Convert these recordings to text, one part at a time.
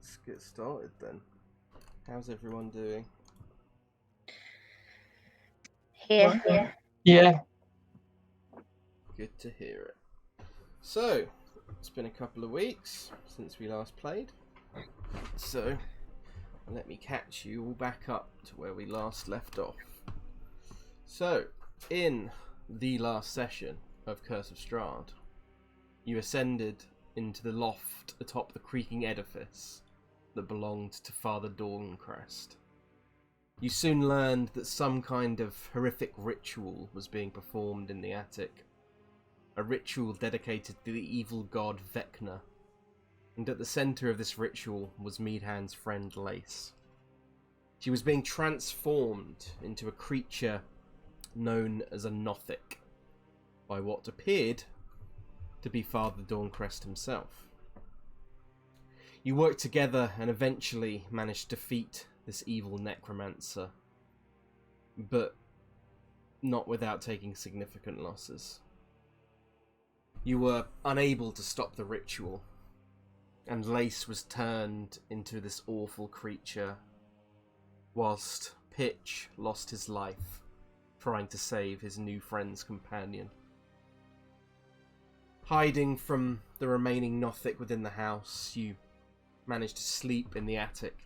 let's get started then. How's everyone doing? Here. Yeah. Good to hear it. So, it's been a couple of weeks since we last played. So, let me catch you all back up to where we last left off. So, in the last session of Curse of Strahd, you ascended into the loft atop the creaking edifice that belonged to Father Dawncrest. You soon learned that some kind of horrific ritual was being performed in the attic. A ritual dedicated to the evil god Vecna. And at the centre of this ritual was Meadhan's friend Lace. She was being transformed into a creature known as a Nothic by what appeared to be Father Dawncrest himself. You worked together and eventually managed to defeat this evil necromancer, but not without taking significant losses. You were unable to stop the ritual, and Lace was turned into this awful creature, whilst Pitch lost his life trying to save his new friend's companion. Hiding from the remaining Nothic within the house, you managed to sleep in the attic,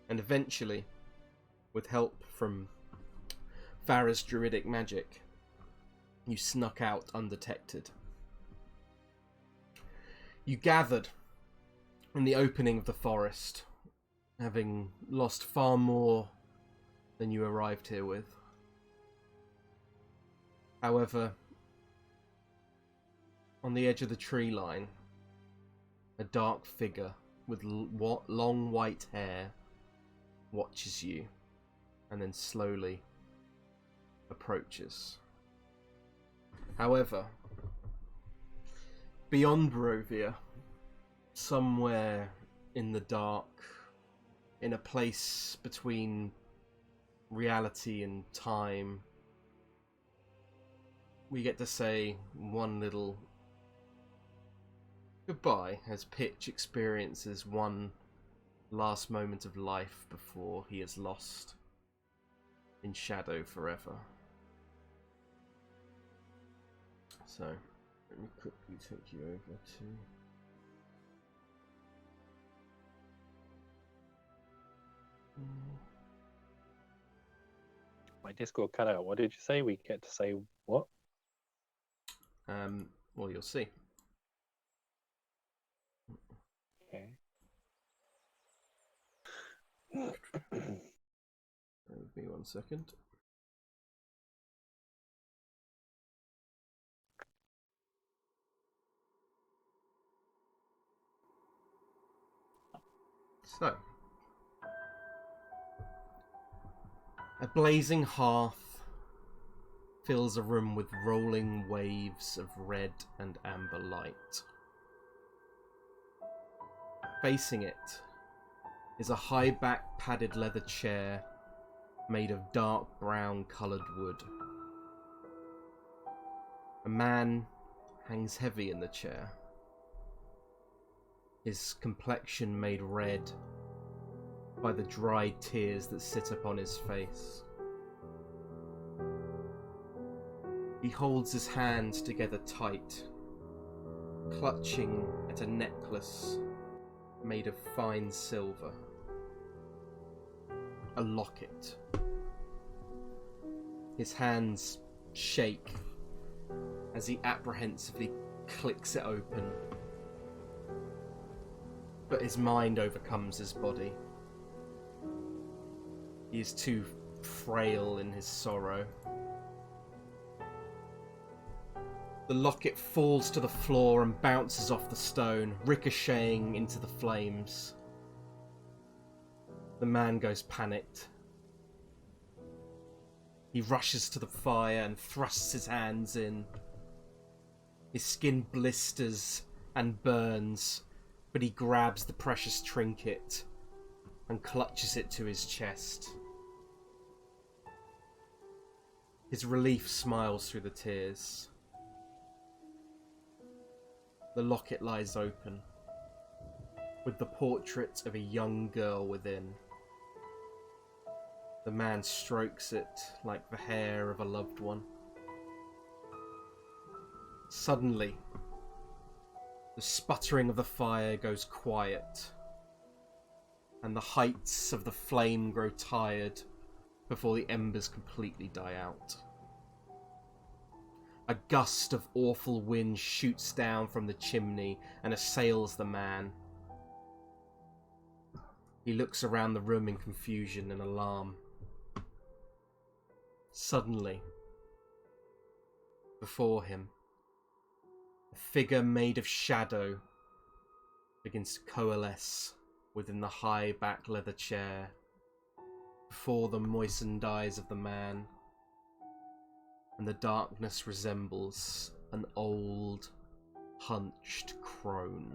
and eventually, with help from Farrah's druidic magic, you snuck out undetected. You gathered in the opening of the forest, having lost far more than you arrived here with. However, on the edge of the tree line, a dark figure with long white hair watches you and then slowly approaches. However, beyond Barovia, somewhere in the dark, in a place between reality and time, we get to say one little goodbye as Pitch experiences one last moment of life before he is lost in shadow forever. So, let me quickly take you over to... My Discord cut out. What did you say? We get to say what? Well, you'll see. Okay. Give me 1 second. So, a blazing hearth fills a room with rolling waves of red and amber light. Facing it is a high-back padded leather chair made of dark brown coloured wood. A man hangs heavy in the chair, his complexion made red by the dried tears that sit upon his face. He holds his hands together tight, clutching at a necklace made of fine silver. A locket. His hands shake as he apprehensively clicks it open. But his mind overcomes his body. He is too frail in his sorrow. The locket falls to the floor and bounces off the stone, ricocheting into the flames. The man goes panicked. He rushes to the fire and thrusts his hands in. His skin blisters and burns, but he grabs the precious trinket and clutches it to his chest. His relief smiles through the tears. The locket lies open. with the portrait of a young girl within. The man strokes it like the hair of a loved one. Suddenly, the sputtering of the fire goes quiet, and the heights of the flame grow tired before the embers completely die out. A gust of awful wind shoots down from the chimney and assails the man. He looks around the room in confusion and alarm. Suddenly, before him, a figure made of shadow begins to coalesce within the high back leather chair before the moistened eyes of the man, and the darkness resembles an old, hunched crone.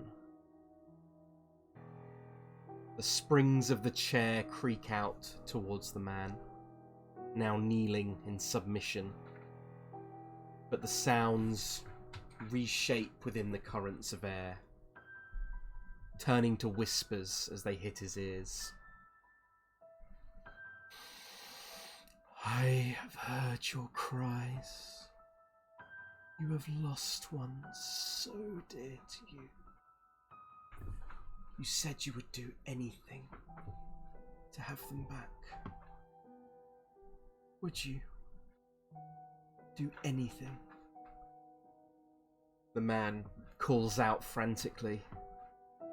The springs of the chair creak out towards the man, now kneeling in submission, but the sounds reshape within the currents of air, turning to whispers as they hit his ears. I have heard your cries. You have lost one so dear to you. You said you would do anything to have them back. Would you do anything? The man calls out frantically.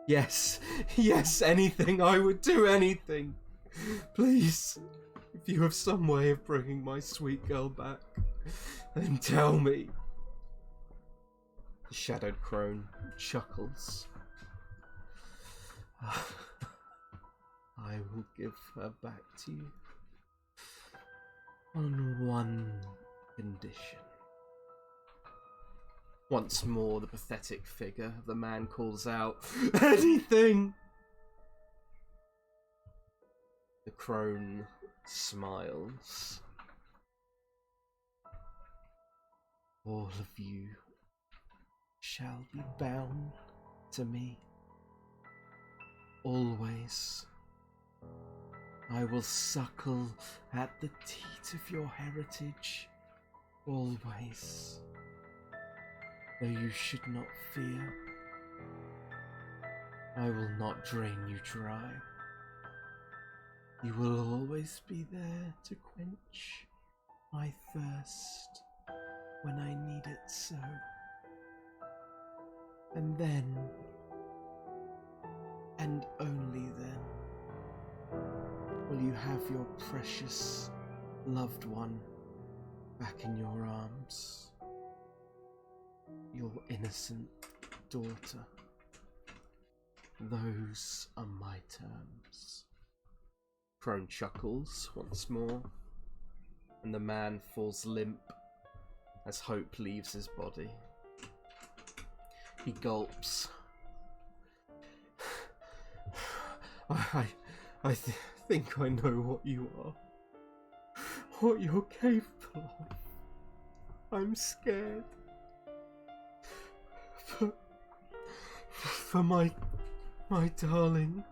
Yes, yes, anything. I would do anything. Please, if you have some way of bringing my sweet girl back, then tell me. The shadowed crone chuckles. I will give her back to you on one condition. Once more, the pathetic figure of the man calls out, anything! The crone smiles. All of you shall be bound to me. Always. I will suckle at the teat of your heritage. Always. Though you should not fear, I will not drain you dry. You will always be there to quench my thirst when I need it so. And then, and only then, will you have your precious loved one back in your arms. Your innocent daughter. Those are my terms. Crone chuckles once more, and the man falls limp as hope leaves his body. He gulps. I think I know what you are. What you're capable of. I'm scared. For my darling,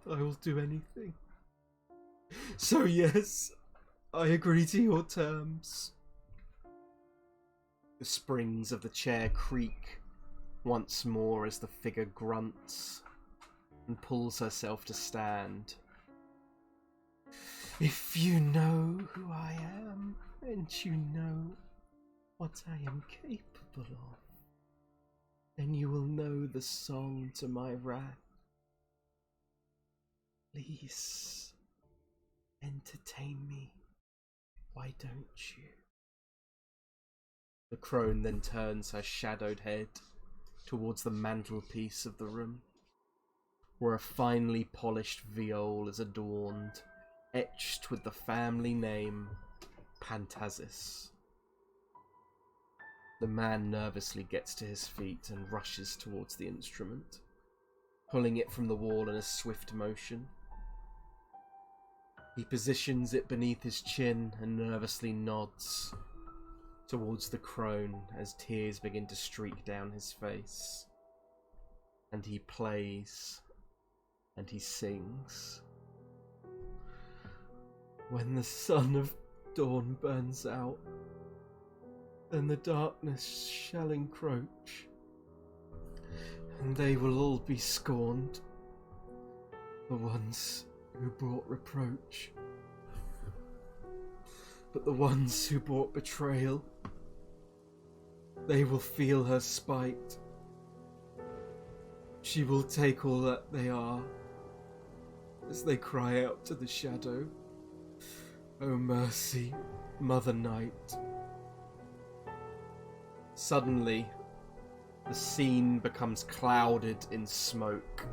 I will do anything. So yes, I agree to your terms. The springs of the chair creak once more as the figure grunts and pulls herself to stand. If you know who I am, and you know what I am capable of, then you will know the song to my wrath. Please, entertain me, why don't you? The crone then turns her shadowed head towards the mantelpiece of the room, where a finely polished viol is adorned, etched with the family name Pantazis. The man nervously gets to his feet and rushes towards the instrument, pulling it from the wall in a swift motion. He positions it beneath his chin and nervously nods towards the crone as tears begin to streak down his face. and he plays and he sings. When the sun of dawn burns out, then the darkness shall encroach, and they will all be scorned, the ones who brought reproach. But the ones who brought betrayal, they will feel her spite. She will take all that they are, as they cry out to the shadow, "Oh mercy, Mother Night." Suddenly, the scene becomes clouded in smoke.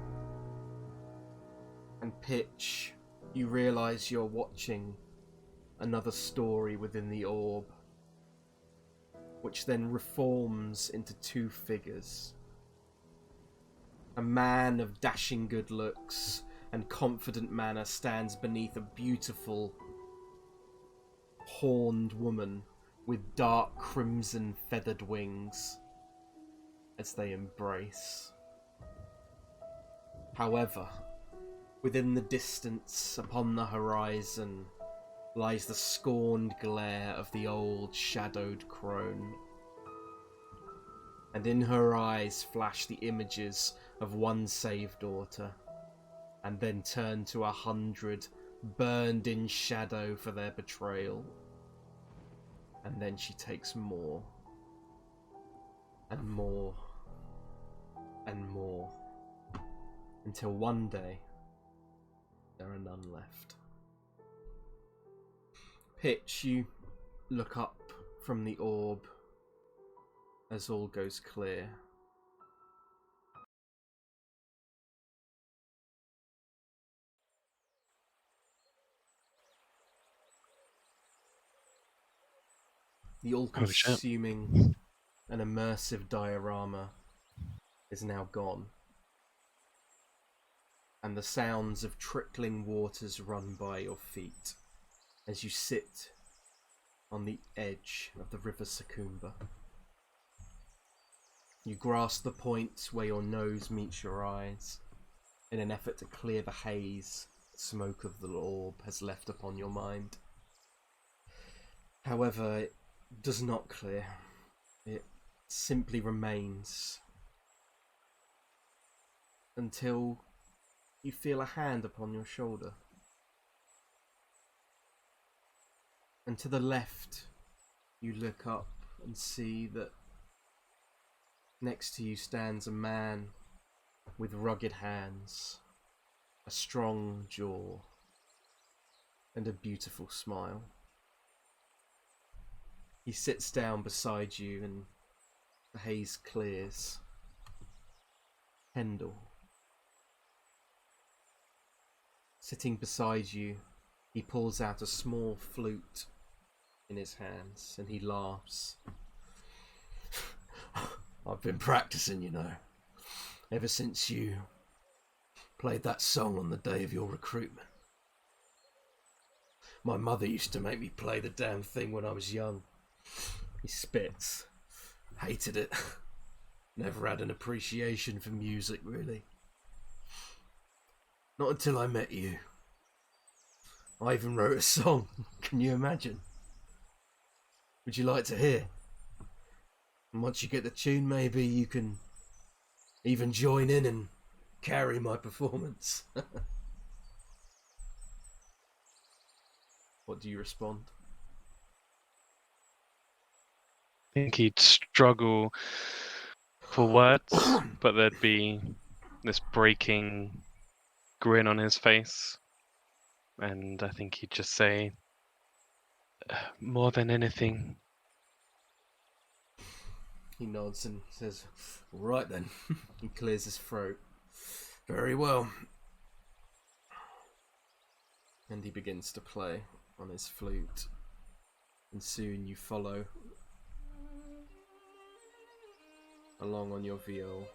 And Pitch, you realise you're watching another story within the orb, which then reforms into two figures. A man of dashing good looks and confident manner stands beneath a beautiful, horned woman with dark crimson feathered wings as they embrace. However, within the distance upon the horizon lies the scorned glare of the old shadowed crone, and in her eyes flash the images of one saved daughter, and then turn to 100 burned in shadow for their betrayal. And then she takes more, and more, and more, until one day there are none left. Pitch, you look up from the orb as all goes clear. The all-consuming and immersive diorama is now gone, and the sounds of trickling waters run by your feet as you sit on the edge of the River Secumba. You grasp the point where your nose meets your eyes in an effort to clear the haze smoke of the orb has left upon your mind. However, it does not clear. It simply remains until you feel a hand upon your shoulder. And to the left, you look up and see that next to you stands a man with rugged hands, a strong jaw, and a beautiful smile. He sits down beside you and the haze clears. Pendle. Sitting beside you, he pulls out a small flute in his hands and he laughs. I've been practicing, you know, ever since you played that song on the day of your recruitment. My mother used to make me play the damn thing when I was young. He spits. Hated it. Never had an appreciation for music, really. Not until I met you. I even wrote a song. Can you imagine? Would you like to hear? And once you get the tune, maybe you can even join in and carry my performance. What do you respond? I think he'd struggle for words, but there'd be this breaking grin on his face. And I think he'd just say, more than anything. He nods and says, right then. He clears his throat. Very well. And he begins to play on his flute. And soon you follow along on your viol.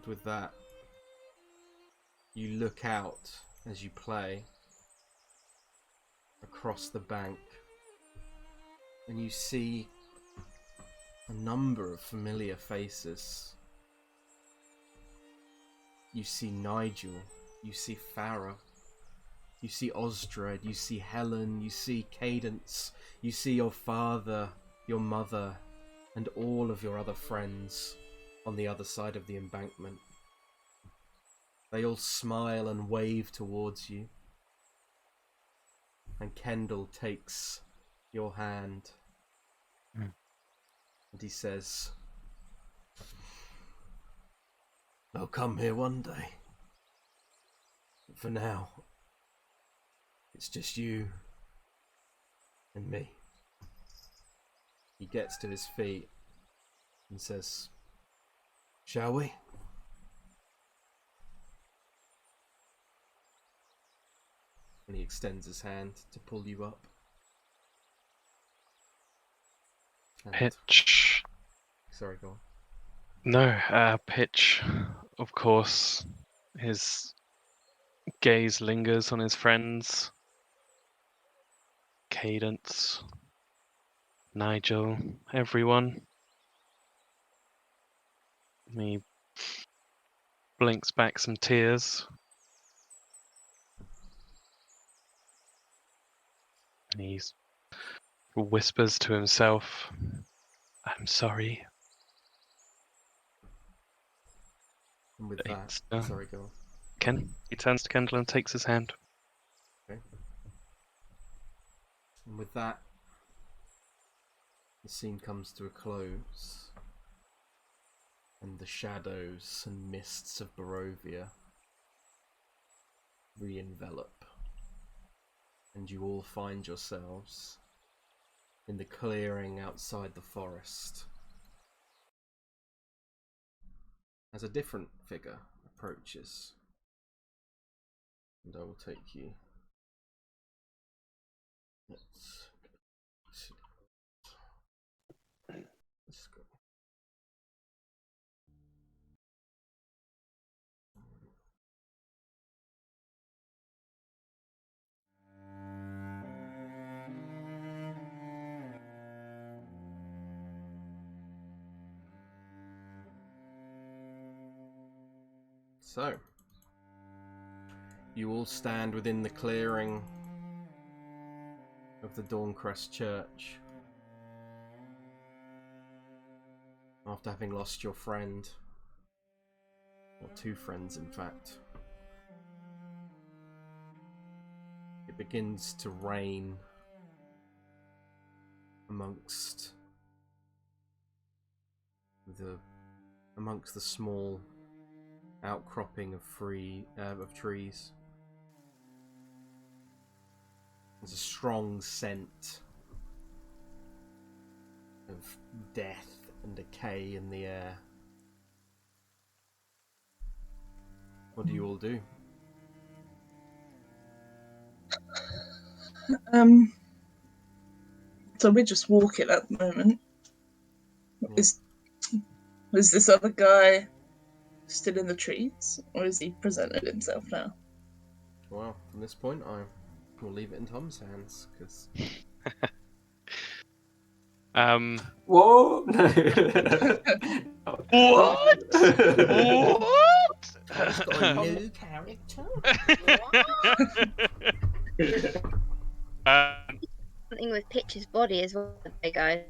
with that, you look out as you play across the bank, and you see a number of familiar faces. You see Nigel, you see Farrah, you see Osdred, you see Helen, you see Cadence, you see your father, your mother, and all of your other friends on the other side of the embankment. They all smile and wave towards you. And Kendall takes your hand. And he says, "I'll come here one day. But for now, it's just you and me." He gets to his feet and says, "Shall we?" And he extends his hand to pull you up. And... Pitch. Sorry, go on. No, Pitch, of course. His gaze lingers on his friends. Cadence, Nigel, everyone. He blinks back some tears. And he whispers to himself, "I'm sorry." And with that, sorry, go on. He turns to Kendall and takes his hand. Okay. And with that, the scene comes to a close, and the shadows and mists of Barovia re-envelop, and you all find yourselves in the clearing outside the forest as a different figure approaches. And I will take you. Let's go. So, you all stand within the clearing of the Dawncrest Church after having lost your friend, or two friends in fact. It begins to rain amongst the small outcropping of trees. There's a strong scent of death and decay in the air. What do you all do? So we're just walking at the moment. Yeah. Is this other guy still in the trees, or has he presented himself now? Well, from this point, I will leave it in Tom's hands, because... Whoa! What? What? Tom's got a new character. Something with Pitch's body as well, big guy.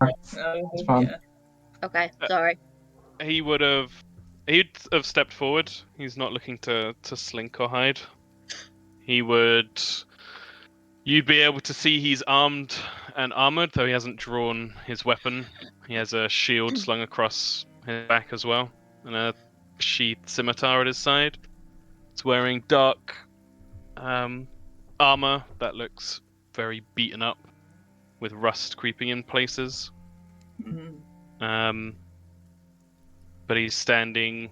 It's fine. Yeah. Okay, sorry. He'd have stepped forward. He's not looking to slink or hide. You'd be able to see he's armed and armored, though he hasn't drawn his weapon. He has a shield slung across his back as well, and a sheathed scimitar at his side. He's wearing dark armor that looks very beaten up, with rust creeping in places. Mm. But he's standing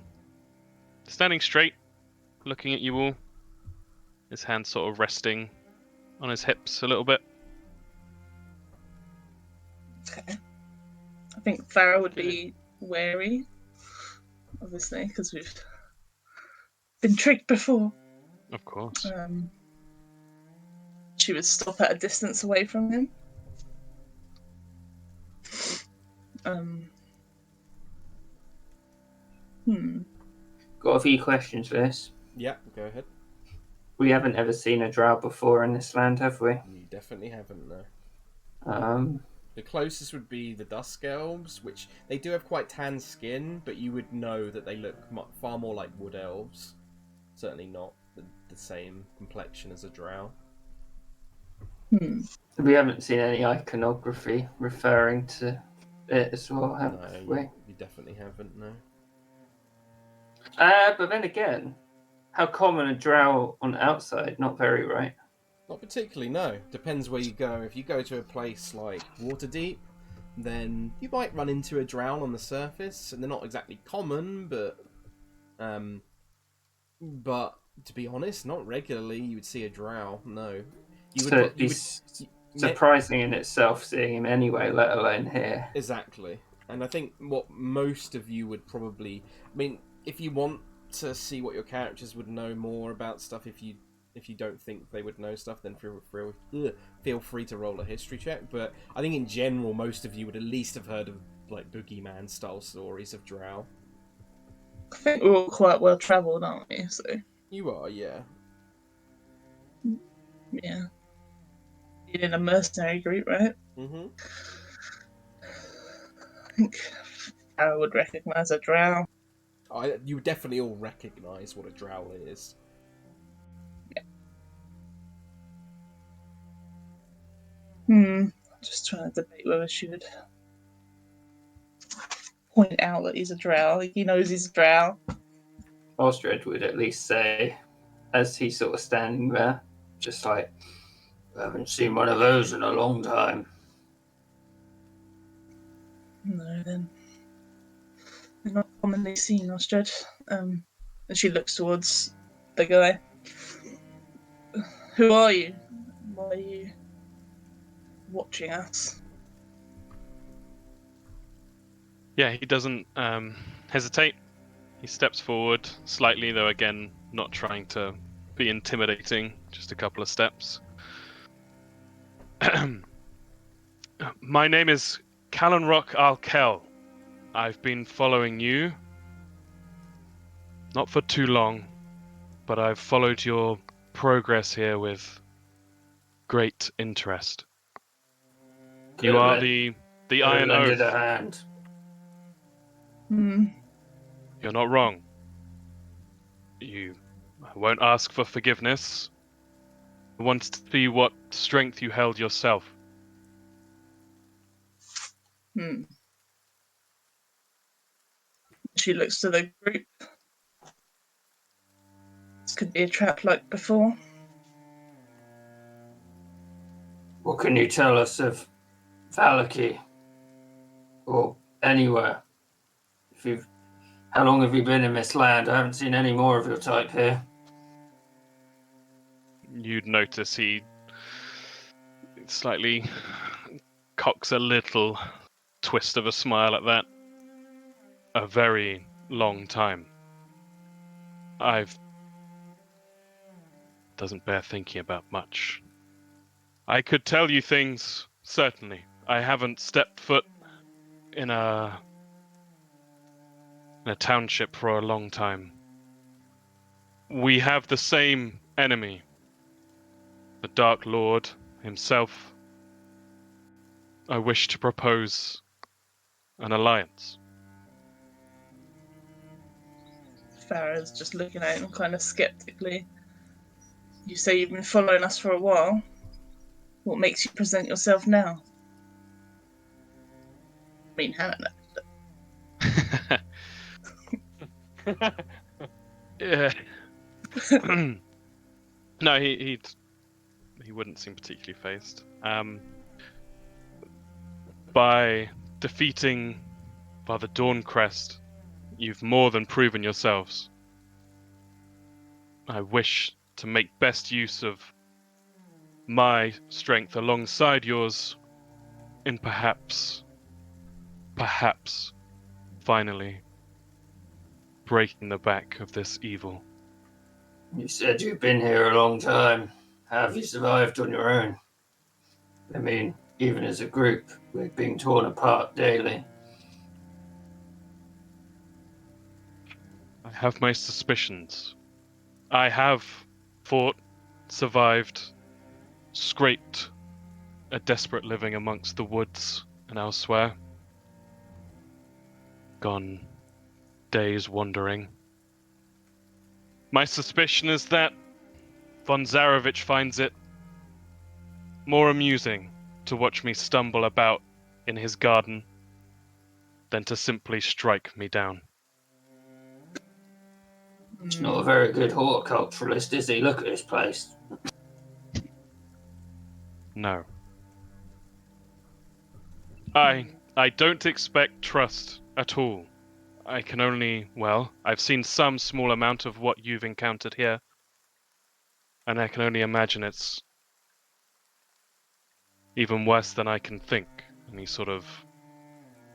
straight, looking at you all. His hand sort of resting on his hips a little bit. Okay. I think Farrah would be wary obviously, because we've been tricked before. Of course. She would stop at a distance away from him. Got a few questions for this. Yeah, go ahead. We haven't ever seen a drow before in this land, have we? You definitely haven't, no. The closest would be the Dusk Elves, which they do have quite tan skin, but you would know that they look far more like Wood Elves. Certainly not the same complexion as a drow. We haven't seen any iconography referring to it as well, have we? You definitely haven't, no. But then again, how common a drow on the outside? Not very, right? Not particularly, no. Depends where you go. If you go to a place like Waterdeep, then you might run into a drow on the surface, and they're not exactly common, but to be honest, not regularly you would see a drow, no. It'd be surprising in itself seeing him anyway, let alone here. Exactly. And I think what most of you would probably... I mean, if you want to see what your characters would know more about stuff, if you don't think they would know stuff, then feel free to roll a history check. But I think in general, most of you would at least have heard of like boogeyman style stories of drow. I think we're all quite well travelled, aren't we? So you are, yeah. Yeah. You're in a mercenary group, right? Mm-hmm. I think Farrah would recognise a drow. You would definitely all recognise what a drow is. Just trying to debate whether she would point out that he's a drow. Like, he knows he's a drow. Osdred would at least say, as he's sort of standing there, just like, I haven't seen one of those in a long time. No, then. They're not commonly seen, Osdred. And she looks towards the guy. Who are you? Why are you watching us? Yeah, he doesn't hesitate. He steps forward slightly, though again, not trying to be intimidating, just a couple of steps. My name is Callanrock Alkel. I've been following you. Not for too long, but I've followed your progress here with great interest. You are the Iron Oath. A hand. You're not wrong. I won't ask for forgiveness. I want to see what strength you held yourself. She looks to the group. This could be a trap like before. What can you tell us of Valaki? Or anywhere? How long have you been in this land? I haven't seen any more of your type here. You'd notice he slightly cocks a little twist of a smile at that. A very long time. Doesn't bear thinking about much. I could tell you things, certainly. I haven't stepped foot in a township for a long time. We have the same enemy. The Dark Lord himself. I wish to propose an alliance. Farrah's just looking at him kind of skeptically. You say you've been following us for a while. What makes you present yourself now? I mean, Helen. Yeah. No, he wouldn't seem particularly fazed. By defeating Father Dawncrest, you've more than proven yourselves. I wish to make best use of my strength alongside yours in perhaps, finally, breaking the back of this evil. You said you've been here a long time. How have you survived on your own? I mean, even as a group, we're being torn apart daily. I have my suspicions. I have fought, survived, scraped a desperate living amongst the woods and elsewhere. Gone days wandering. My suspicion is that von Zarevich finds it more amusing to watch me stumble about in his garden than to simply strike me down. He's not a very good horticulturalist, is he? Look at this place. No. I don't expect trust at all. I can only, well, I've seen some small amount of what you've encountered here, and I can only imagine it's even worse than I can think. And he sort of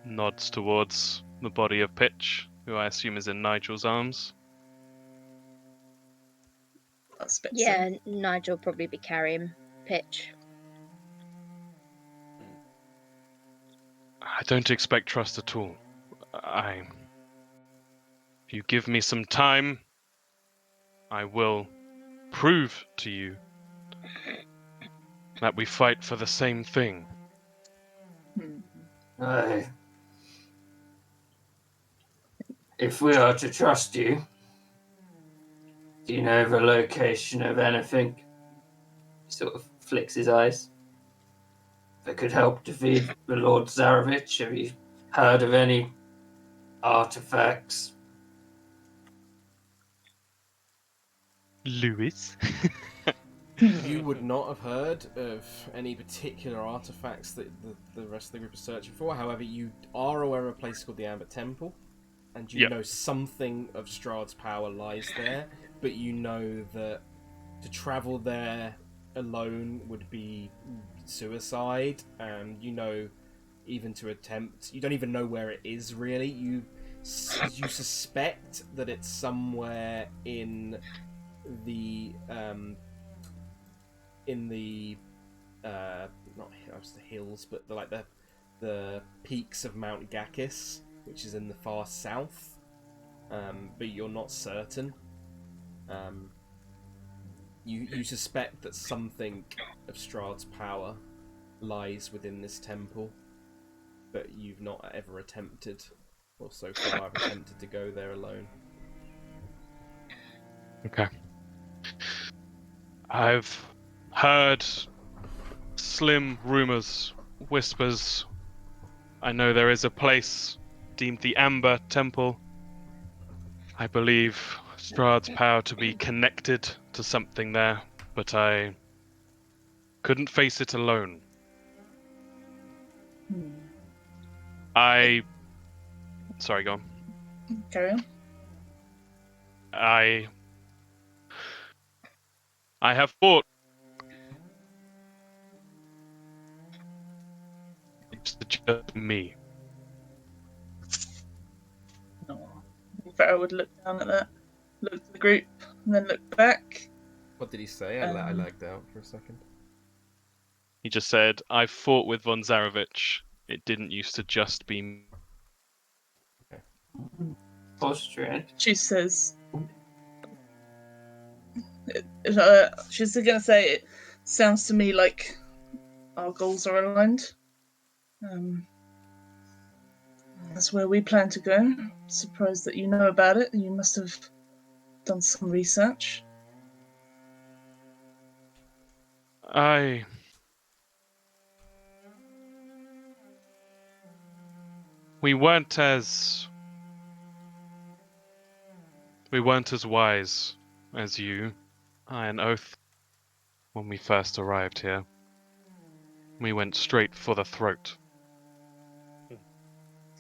nods towards the body of Pitch, who I assume is in Nigel's arms. That's a bit Yeah, Nigel will probably be carrying Pitch. I don't expect trust at all. If you give me some time, I will prove to you that we fight for the same thing. Aye. If we are to trust you, do you know the location of anything? He sort of flicks his eyes. That could help defeat the Lord Zarevich. Have you heard of any artifacts? Lewis? You would not have heard of any particular artifacts that the rest of the group is searching for. However, you are aware of a place called the Amber Temple, and you know something of Strahd's power lies there, but you know that to travel there alone would be suicide, and you know even to attempt, you don't even know where it is really. You suspect that it's somewhere in the not the hills, but the peaks of Mount Gakis, which is in the far south, but you're not certain. You suspect that something of Strahd's power lies within this temple, but you've not ever attempted, or so far have attempted to go there alone. Okay. I've heard slim rumors, whispers. I know there is a place deemed the Amber Temple. I believe Strahd's power to be connected to something there, but I couldn't face it alone. Sorry, go on. Carry on. I have fought. It's just me. No. Farrah would look down at that, look at the group, and then look back. What did he say? I lagged out for a second. He just said, I fought with von Zarevich. It didn't used to just be me. Osdred. She says, she's going to say, it sounds to me like our goals are aligned. That's where we plan to go. Surprised that you know about it. You must have done some research. We weren't as wise as you, I an oath, when we first arrived here. We went straight for the throat.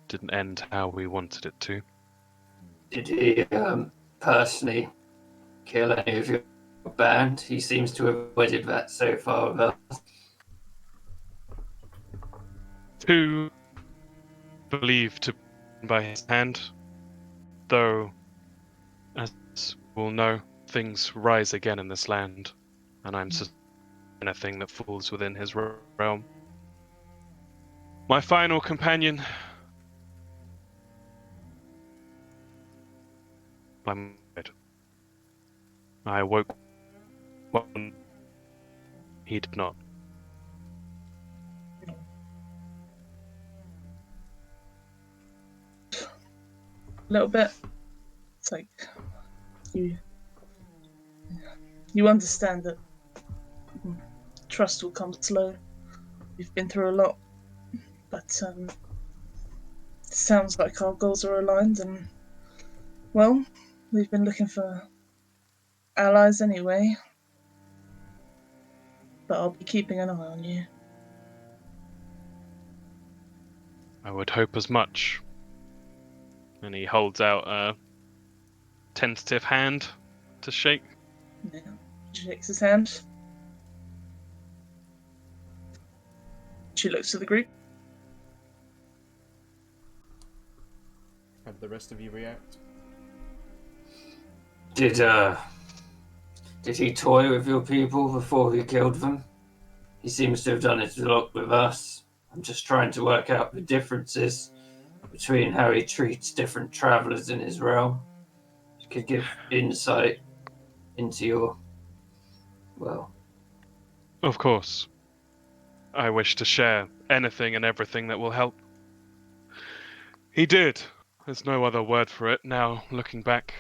Didn't end how we wanted it to. Did he personally kill any of your band? He seems to have avoided that so far with us. Two believed to be by his hand, though will know things rise again in this land, and I'm anything that falls within his realm. My final companion, I'm dead. I awoke when he did not. A little bit. It's like you understand that trust will come slow. We've been through a lot, but it sounds like our goals are aligned, and well, we've been looking for allies anyway. But I'll be keeping an eye on you. I would hope as much. And he holds out a tentative hand to shake. Yeah. She shakes his hand. She looks to the group. How did the rest of you react? Did he toy with your people before he killed them? He seems to have done it a lot with us. I'm just trying to work out the differences between how he treats different travellers in his realm. You could give insight into your... well... Of course. I wish to share anything and everything that will help. He did. There's no other word for it. Now, looking back,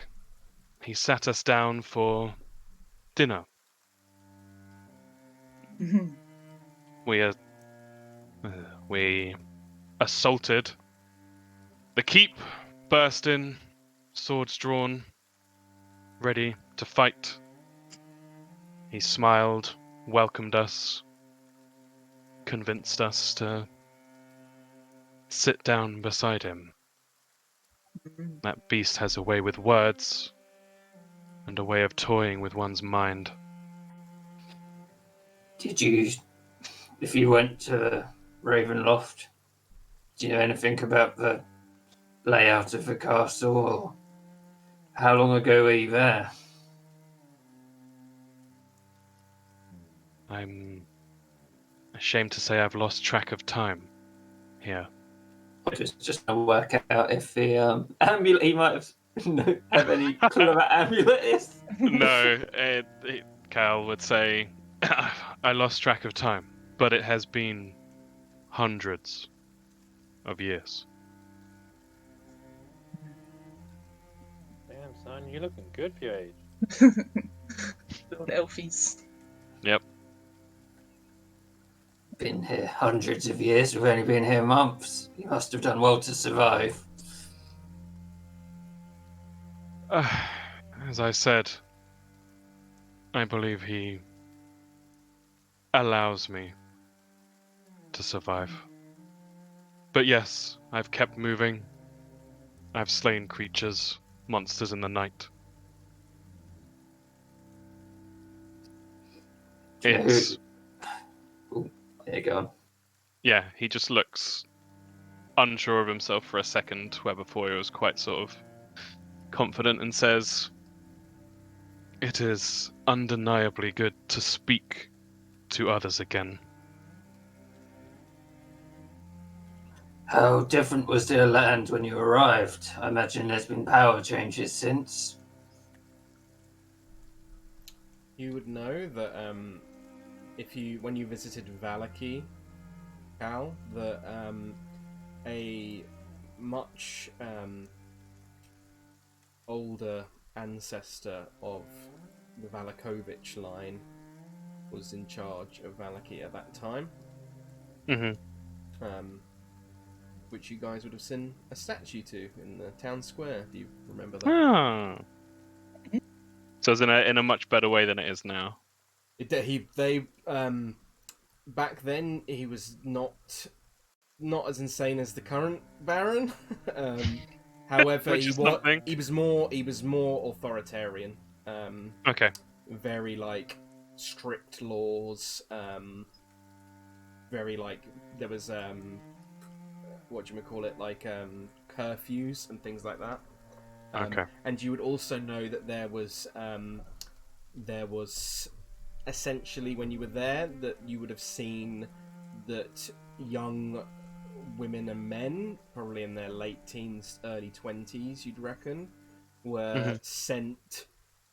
he sat us down for dinner. Mm-hmm. We assaulted the keep, burst in, swords drawn, ready to fight. He smiled, welcomed us, convinced us to sit down beside him. That beast has a way with words, and a way of toying with one's mind. Did you... if you went to Ravenloft, do you know anything about the layout of the castle, or how long ago were you there? I'm ashamed to say I've lost track of time here. I was just trying to work out if the amulet, he might have any clue about amulet is. No, Cal would say, I lost track of time, but it has been hundreds of years. Damn, son, you're looking good for your age. Old elfies. Yep. Been here hundreds of years, we've only been here months. You must have done well to survive. As I said, I believe he allows me to survive. But yes, I've kept moving. I've slain creatures, monsters in the night. It's... Ooh, there you go. Yeah, he just looks unsure of himself for a second, where before he was quite sort of confident, and says, "It is undeniably good to speak to others again." How different was their land when you arrived? I imagine there's been power changes since. You would know that when you visited Vallaki, Cal, that a much older ancestor of the Valakovich line was in charge of Vallaki at that time. Mm-hmm. Which you guys would have seen a statue to in the town square. Do you remember that? Ah. So it's in a much better way than it is now. Back then he was not as insane as the current Baron. However, Which is nothing. he was more authoritarian. Okay. Very like strict laws. Very like there was what do you call it, like curfews and things like that. Okay. And you would also know that there was essentially, when you were there, that you would have seen that young women and men, probably in their late teens, early 20s, you'd reckon, were sent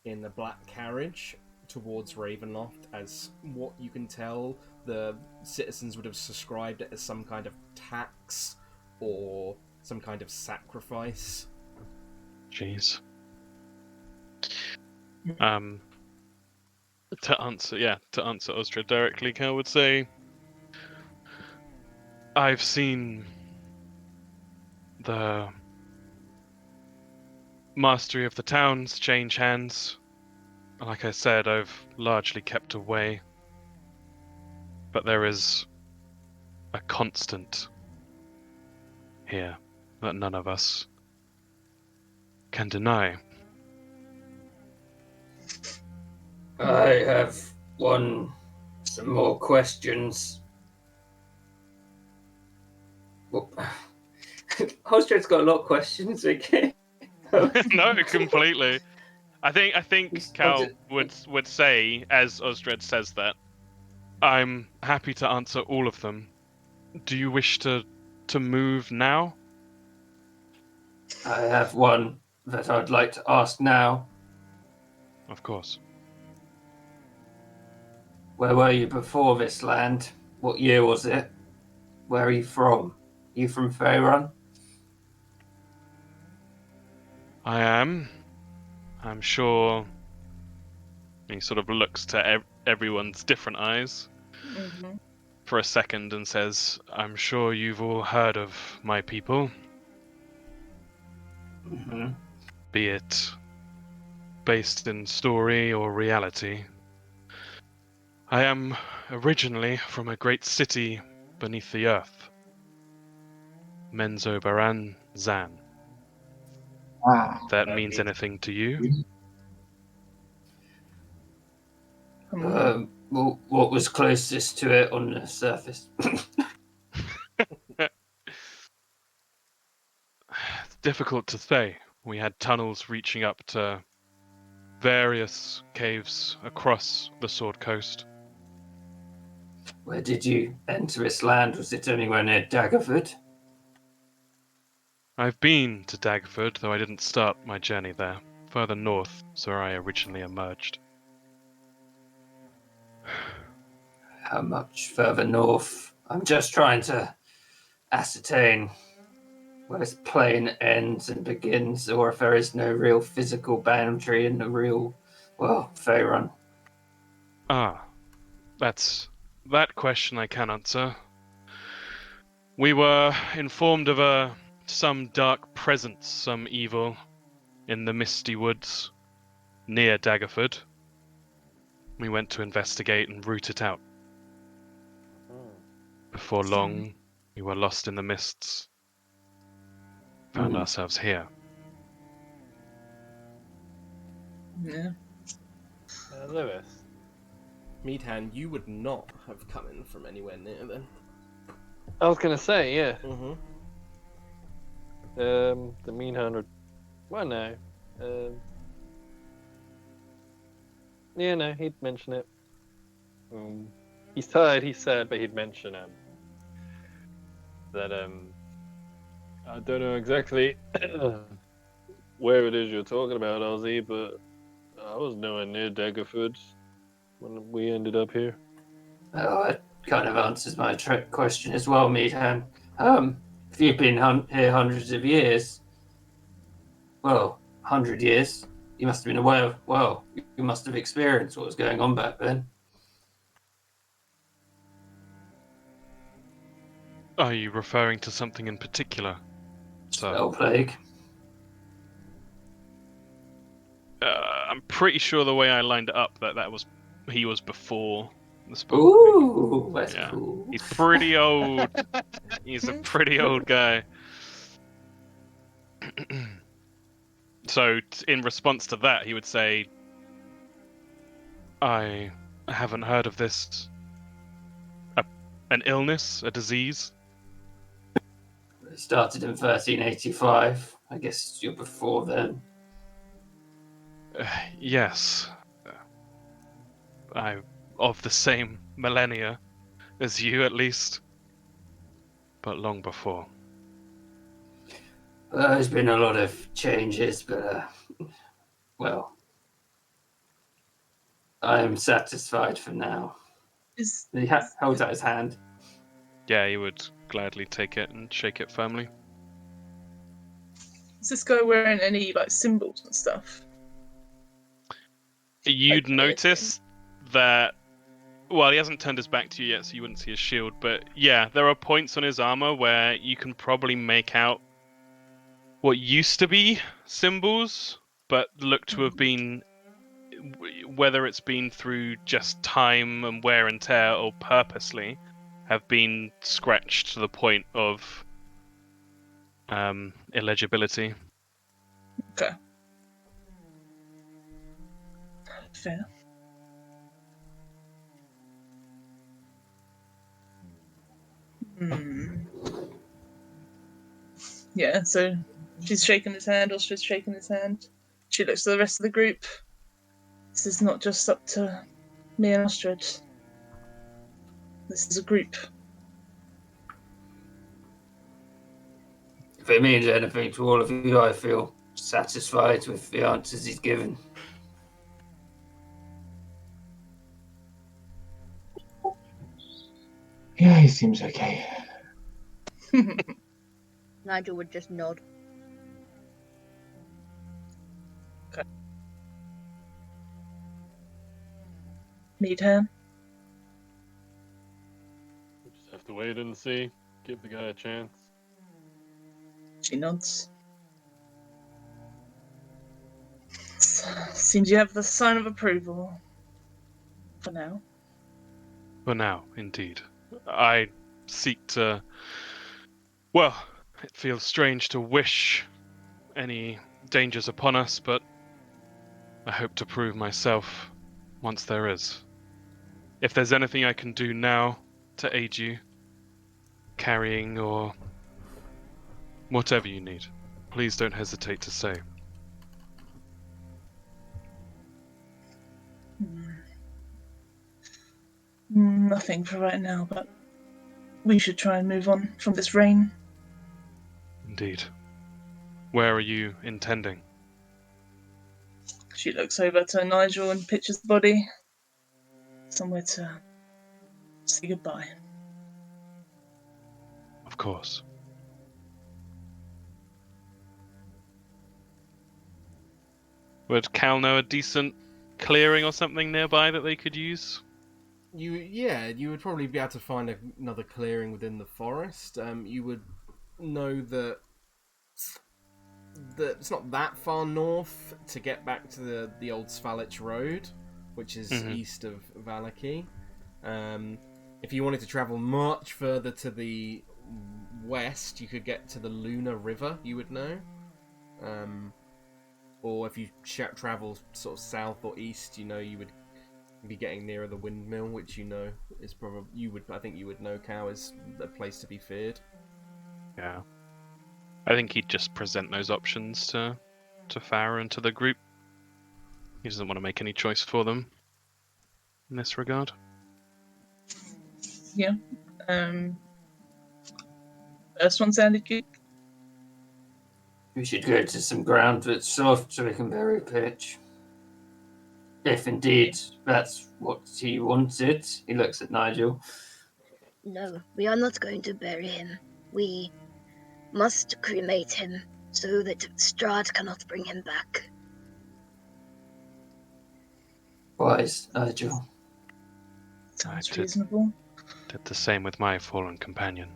in the black carriage towards Ravenloft. As what you can tell, the citizens would have subscribed it as some kind of tax or some kind of sacrifice. Jeez. To answer Osdred directly, Cal would say, I've seen the mastery of the towns change hands. Like I said, I've largely kept away. But there is a constant here that none of us can deny. I have some more questions. Well, Osdred's got a lot of questions, okay? No, completely. I think Cal would say, as Osdred says that, I'm happy to answer all of them. Do you wish to move now? I have one that I'd like to ask now. Of course. Where were you before this land? What year was it? Where are you from? You from Farrah? I am. I'm sure. He sort of looks to everyone's different eyes for a second and says, I'm sure you've all heard of my people. Mm-hmm. Be it based in story or reality. I am originally from a great city beneath the earth. Menzoberran Zan. That means anything to you? Well, what was closest to it on the surface? It's difficult to say. We had tunnels reaching up to various caves across the Sword Coast. Where did you enter this land? Was it anywhere near Daggerford? I've been to Daggerford, though I didn't start my journey there. Further north is where I originally emerged. How much further north? I'm just trying to ascertain where this plane ends and begins, or if there is no real physical boundary in the real, Farrah. That question I can answer. We were informed of some dark presence, some evil, in the misty woods near Daggerford. We went to investigate and root it out. Before long, we were lost in the mists. Found ourselves here. Yeah. Lewis. Meadhan, you would not have come in from anywhere near then. I was gonna say, yeah. Mm-hmm. The Meadhan would. Well, no. Yeah, no, he'd mention it. He's tired, he said, but he'd mention that I don't know exactly where it is you're talking about, Ozzy, but I was nowhere near Daggerford when we ended up here. Oh, it kind of answers my question as well, Meadhan. If you've been here hundreds of years, 100 years, you must have been aware. You must have experienced what was going on back then. Are you referring to something in particular? Spell plague. I'm pretty sure the way I lined it up that he was before the spell. Ooh, that's cool. He's pretty old. He's a pretty old guy. So, in response to that, he would say, I haven't heard of this. An illness? A disease? It started in 1385. I guess you're before then. Yes. I'm of the same millennia as you, at least. But long before. There's been a lot of changes, but, well, I'm satisfied for now. He holds out his hand. Yeah, he would gladly take it and shake it firmly. Is this guy wearing any like symbols and stuff? You'd Like, notice that. Well, he hasn't turned his back to you yet, so you wouldn't see his shield. But yeah, there are points on his armor where you can probably make out what used to be symbols, but look to have been, whether it's been through just time and wear and tear or purposely, have been scratched to the point of illegibility. Okay. Fair. Yeah, so she's shaking his hand, Osdred's shaking his hand. She looks to the rest of the group. This is not just up to me and Osdred. This is a group. If it means anything to all of you, I feel satisfied with the answers he's given. Yeah, he seems okay. Nigel would just nod. Okay. Meadhan? We just have to wait and see. Give the guy a chance. She nods. Seems you have the sign of approval. For now. For now, indeed. I seek to... Well, it feels strange to wish any dangers upon us, but I hope to prove myself once there is. If there's anything I can do now to aid you, carrying or whatever you need, please don't hesitate to say. Nothing for right now, but we should try and move on from this rain. Indeed. Where are you intending? She looks over to Nigel and pictures the body. Somewhere to say goodbye. Of course. Would Cal know a decent clearing or something nearby that they could use? You would probably be able to find another clearing within the forest. You would know that it's not that far north to get back to the old Svalich Road, which is east of Valaki. If you wanted to travel much further to the west, you could get to the Luna River, you would know. Or if you travel sort of south or east, you would be getting nearer the windmill, which is probably I think you would know, Cow, is a place to be feared. Yeah. I think he'd just present those options to Farrah and to the group. He doesn't want to make any choice for them in this regard. Yeah. First one sounded good. We should go to some ground that's soft so we can bury pitch. If indeed that's what he wanted. He looks at Nigel. No, we are not going to bury him. We must cremate him so that Strahd cannot bring him back. Wise, Nigel. Sounds reasonable. Did the same with my fallen companion.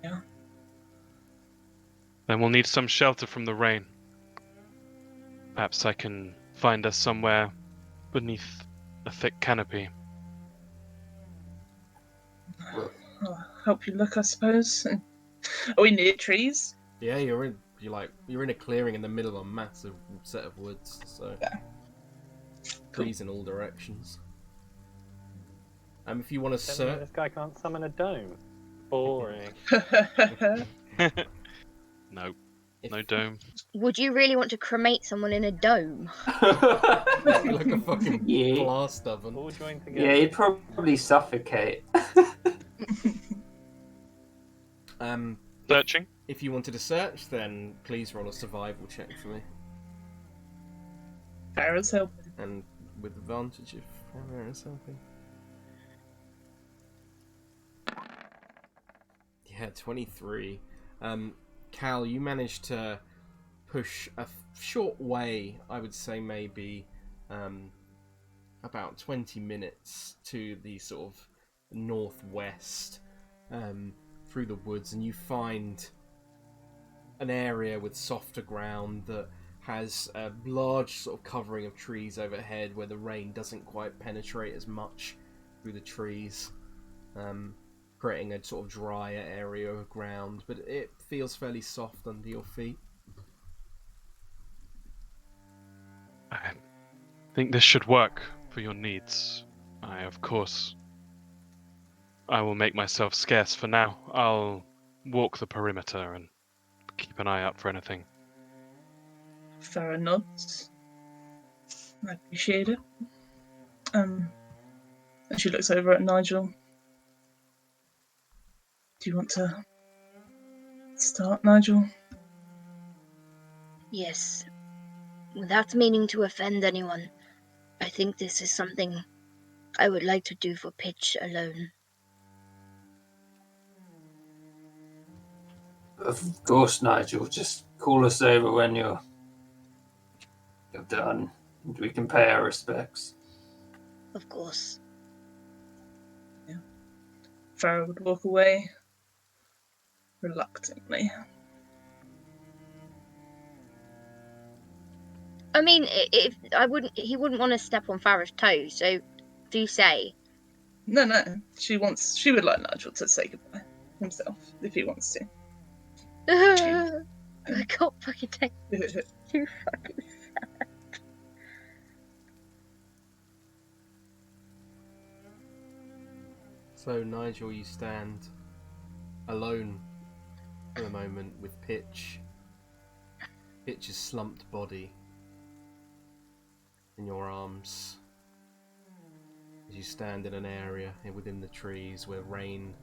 Yeah. Then we'll need some shelter from the rain. Perhaps I can find us somewhere beneath a thick canopy. I'll help you look, I suppose. Are we near trees? Yeah, you're in a clearing in the middle of a massive set of woods, so Yeah. trees in all directions. If you want to Tell me search, this guy can't summon a dome. Boring. No, If- no dome. Would you really want to cremate someone in a dome? like a fucking Yeah. blast oven. All joined together. Yeah, he'd probably suffocate. Searching. If you wanted to search, then please roll a survival check for me, Farrah's helping. and with advantage if Farrah is helping. Yeah, 23. Cal, you managed to push a short way, I would say maybe about 20 minutes to the sort of northwest through the woods, and you find an area with softer ground that has a large sort of covering of trees overhead where the rain doesn't quite penetrate as much through the trees, creating a sort of drier area of ground, but it feels fairly soft under your feet. I think this should work for your needs. Of course, I will make myself scarce for now. I'll walk the perimeter and keep an eye out for anything. Farrah nods. I appreciate it. And she looks over at Nigel. Do you want to start, Nigel? Yes. Without meaning to offend anyone, I think this is something I would like to do for Pitch alone. Of course, Nigel. Just call us over when you're done, and we can pay our respects. Of course. Farrah would walk away reluctantly. I mean, if he wouldn't want to step on Farrah's toes, so do say. No. She would like Nigel to say goodbye himself if he wants to. I can't fucking take you fucking sad. So Nigel, you stand alone for the moment with Pitch's slumped body in your arms as you stand in an area within the trees where rain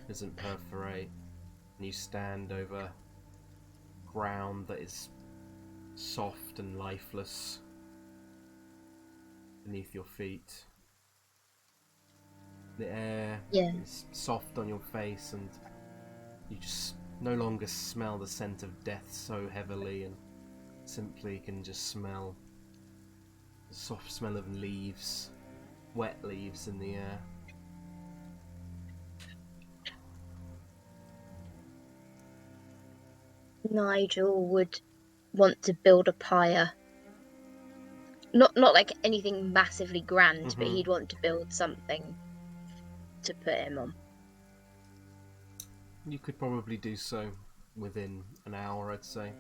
doesn't perforate, and you stand over ground that is soft and lifeless beneath your feet. The air is soft on your face, and you just no longer smell the scent of death so heavily, and simply can just smell the soft smell of leaves, wet leaves in the air. Nigel would want to build a pyre. Not like anything massively grand, but he'd want to build something to put him on. You could probably do so within an hour, I'd say.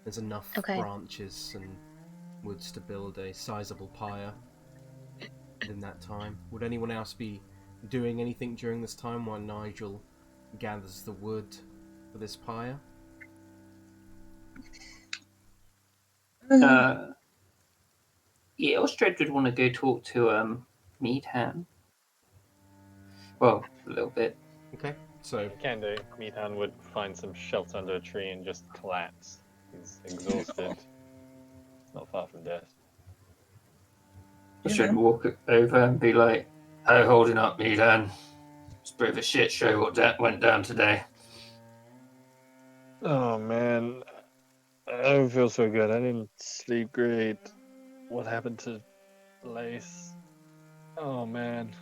There's enough Okay. branches and woods to build a sizable pyre within that time. Would anyone else be doing anything during this time while Nigel gathers the wood for this pyre? Yeah, Osdred would want to go talk to Meadhan. Well, a little bit. Okay, so Can do. Meadhan would find some shelter under a tree and just collapse. He's exhausted. Not far from death. Osdred would walk over and be like, "How holding up, Meadhan? It's a bit of a shit show what went down today." Oh man, I don't feel so good. I didn't sleep great. What happened to Lace? Oh man,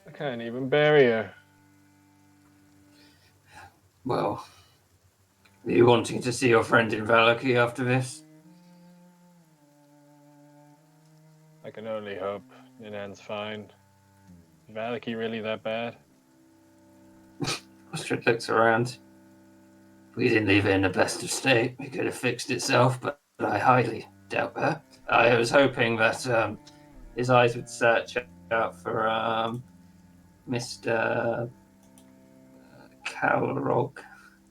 I can't even bury her. Well, are you wanting to see your friend in Valaki after this? I can only hope Ninan's fine. Is Valaki really that bad? Osdred looks around. If we didn't leave it in the best of state, it could have fixed itself, but I highly doubt that. I was hoping that his eyes would search out for Mr. Calrog.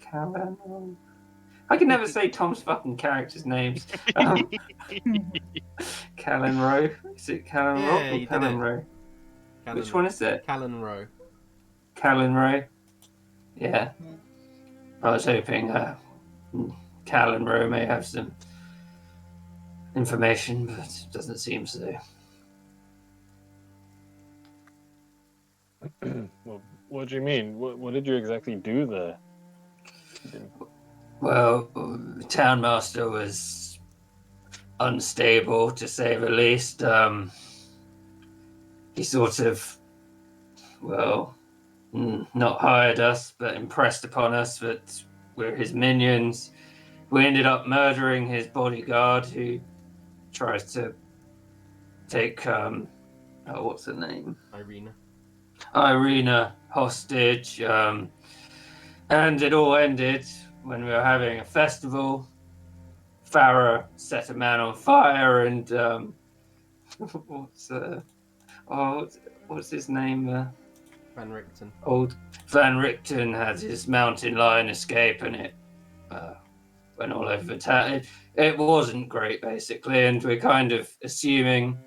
Calrog. I can never say Tom's fucking characters' names. Callan Rowe. Is it Callan Yeah, Rock or you did Callan it. Rowe? Callan, Which one is it? Callan Rowe. Callan Rowe. Yeah. I was hoping Callan Rowe may have some information, but it doesn't seem so. Well, what do you mean? What did you exactly do there? Well, the townmaster was unstable, to say the least. He sort of, well, not hired us, but impressed upon us that we're his minions. We ended up murdering his bodyguard, who tries to take, what's her name? Irina hostage. And it all ended when we were having a festival. Farrah set a man on fire, and what's his name? Van Richten. Old Van Richten had his mountain lion escape, and it went all over the town. It wasn't great, basically, and we're kind of assuming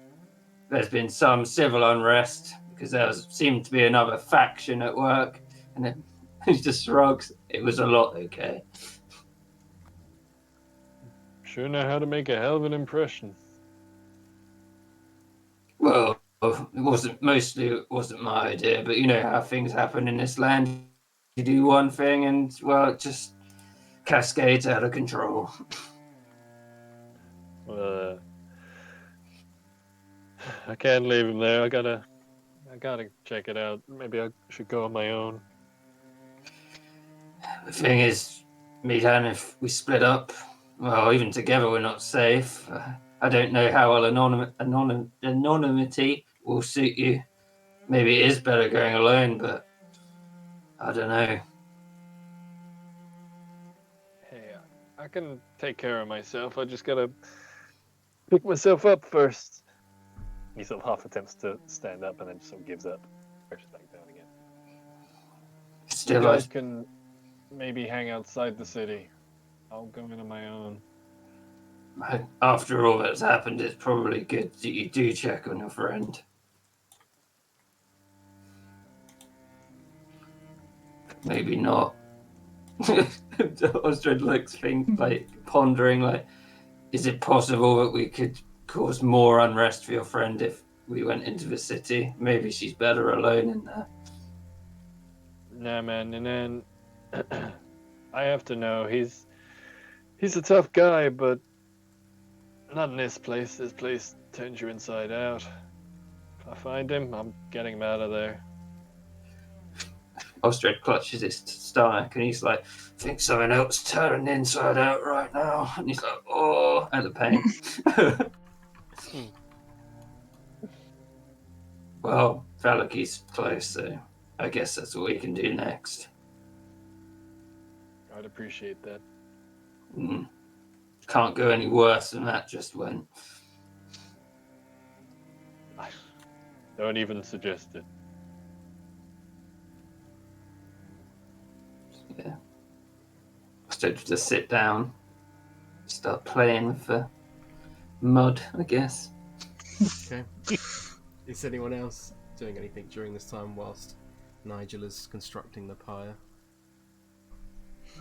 there's been some civil unrest because there seemed to be another faction at work, and he just shrugs. It was a lot okay. Sure know how to make a hell of an impression. Well, it wasn't my idea, but you know how things happen in this land. You do one thing and, well, it just cascades out of control. I can't leave him there. I gotta check it out. Maybe I should go on my own. The thing is, Meadhan, if we split up, well, even together we're not safe. I don't know how well anonymity will suit you. Maybe it is better going alone, but I don't know. Hey, I can take care of myself. I just gotta pick myself up first. He sort of half attempts to stand up and then just sort of gives up. Pushes back down again. Still, you guys can maybe hang outside the city. I'll go in on my own. After all that's happened, it's probably good that you do check on your friend. Maybe not. Osdred looks pondering, like, is it possible that we could cause more unrest for your friend if we went into the city? Maybe she's better alone in there. Nah, man, and then I have to know he's a tough guy, but not in this place. This place turns you inside out. If I find him, I'm getting him out of there. Osdred clutches his stomach and he's like, I think something else turned inside out right now. And he's like, oh, at the pain. Well, Valaki's close, so I guess that's what we can do next. I'd appreciate that. Can't go any worse than that just went. Don't even suggest it. Yeah. Instead of just sit down, start playing with the mud, I guess. Okay. Is anyone else doing anything during this time whilst Nigel is constructing the pyre?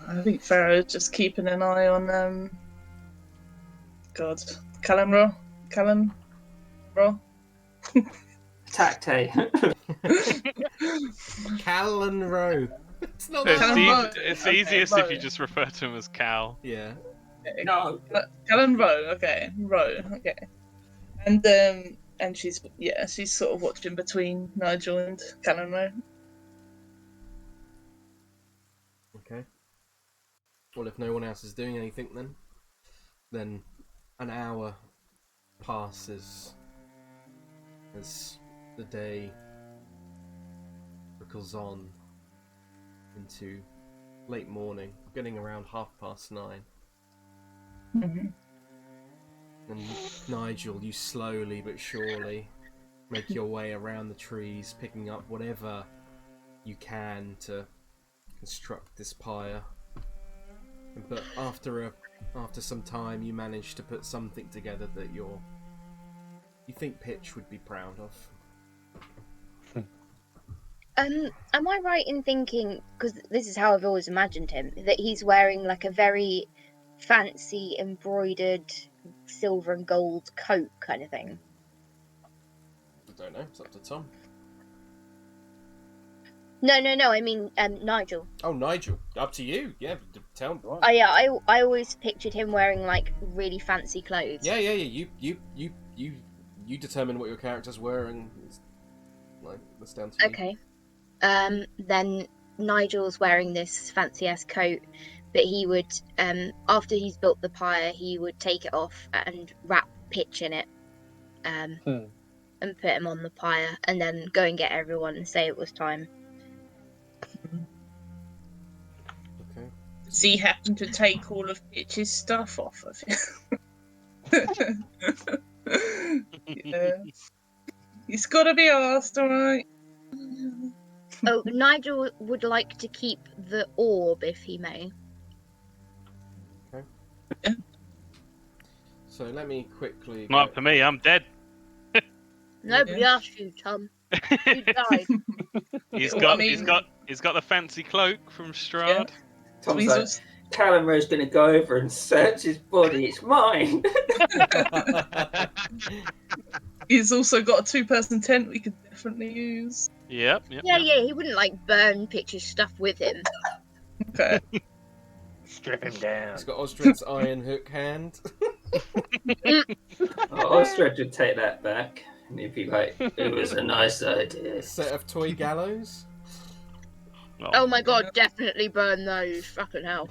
I think Farrah is just keeping an eye on Callan. Tacte. Callan Rowe. It's not It's Okay, easiest Rowe. if you just refer to him as Cal. Yeah. No. Callan Rowe, okay. Rowe, okay. And she's sort of watching between Nigel and Callan Rowe. Okay. Well, if no one else is doing anything, then an hour passes as the day trickles on into late morning, getting around 9:30. Mm-hmm. And Nigel, you slowly but surely make your way around the trees, picking up whatever you can to construct this pyre. But after some time, you manage to put something together that you think Pitch would be proud of. Am I right in thinking, because this is how I've always imagined him, that he's wearing like a very fancy embroidered silver and gold coat kind of thing? I don't know. It's up to Tom. No. I mean, Nigel. Oh, Nigel. Up to you. Yeah, tell me. Oh yeah, I always pictured him wearing like really fancy clothes. Yeah. You determine what your characters were, and like that's down to you. Okay. Then Nigel's wearing this fancy ass coat, but he would, after he's built the pyre, he would take it off and wrap Pitch in it, and put him on the pyre, and then go and get everyone and say it was time. Okay. Does he happen to take all of Pitch's stuff off of him? Yeah. He's got to be asked, alright? Oh, Nigel would like to keep the orb if he may. Okay. So let me quickly. Not for me. I'm dead. Nobody asked you, Tom. You died. He's Well, got I mean- he's got the fancy cloak from Strahd. Tom's He's like, also- Calamar's going to go over and search his body. It's mine. He's also got a 2-person tent we could definitely use. Yep. Yeah, he wouldn't like burn Pitch's stuff with him. Okay. Strip him down. He's got Osdred's iron hook hand. Osdred would take that back. And he'd be like, it was a nice idea. A set of toy gallows. Oh my god, definitely burn those. Fucking hell.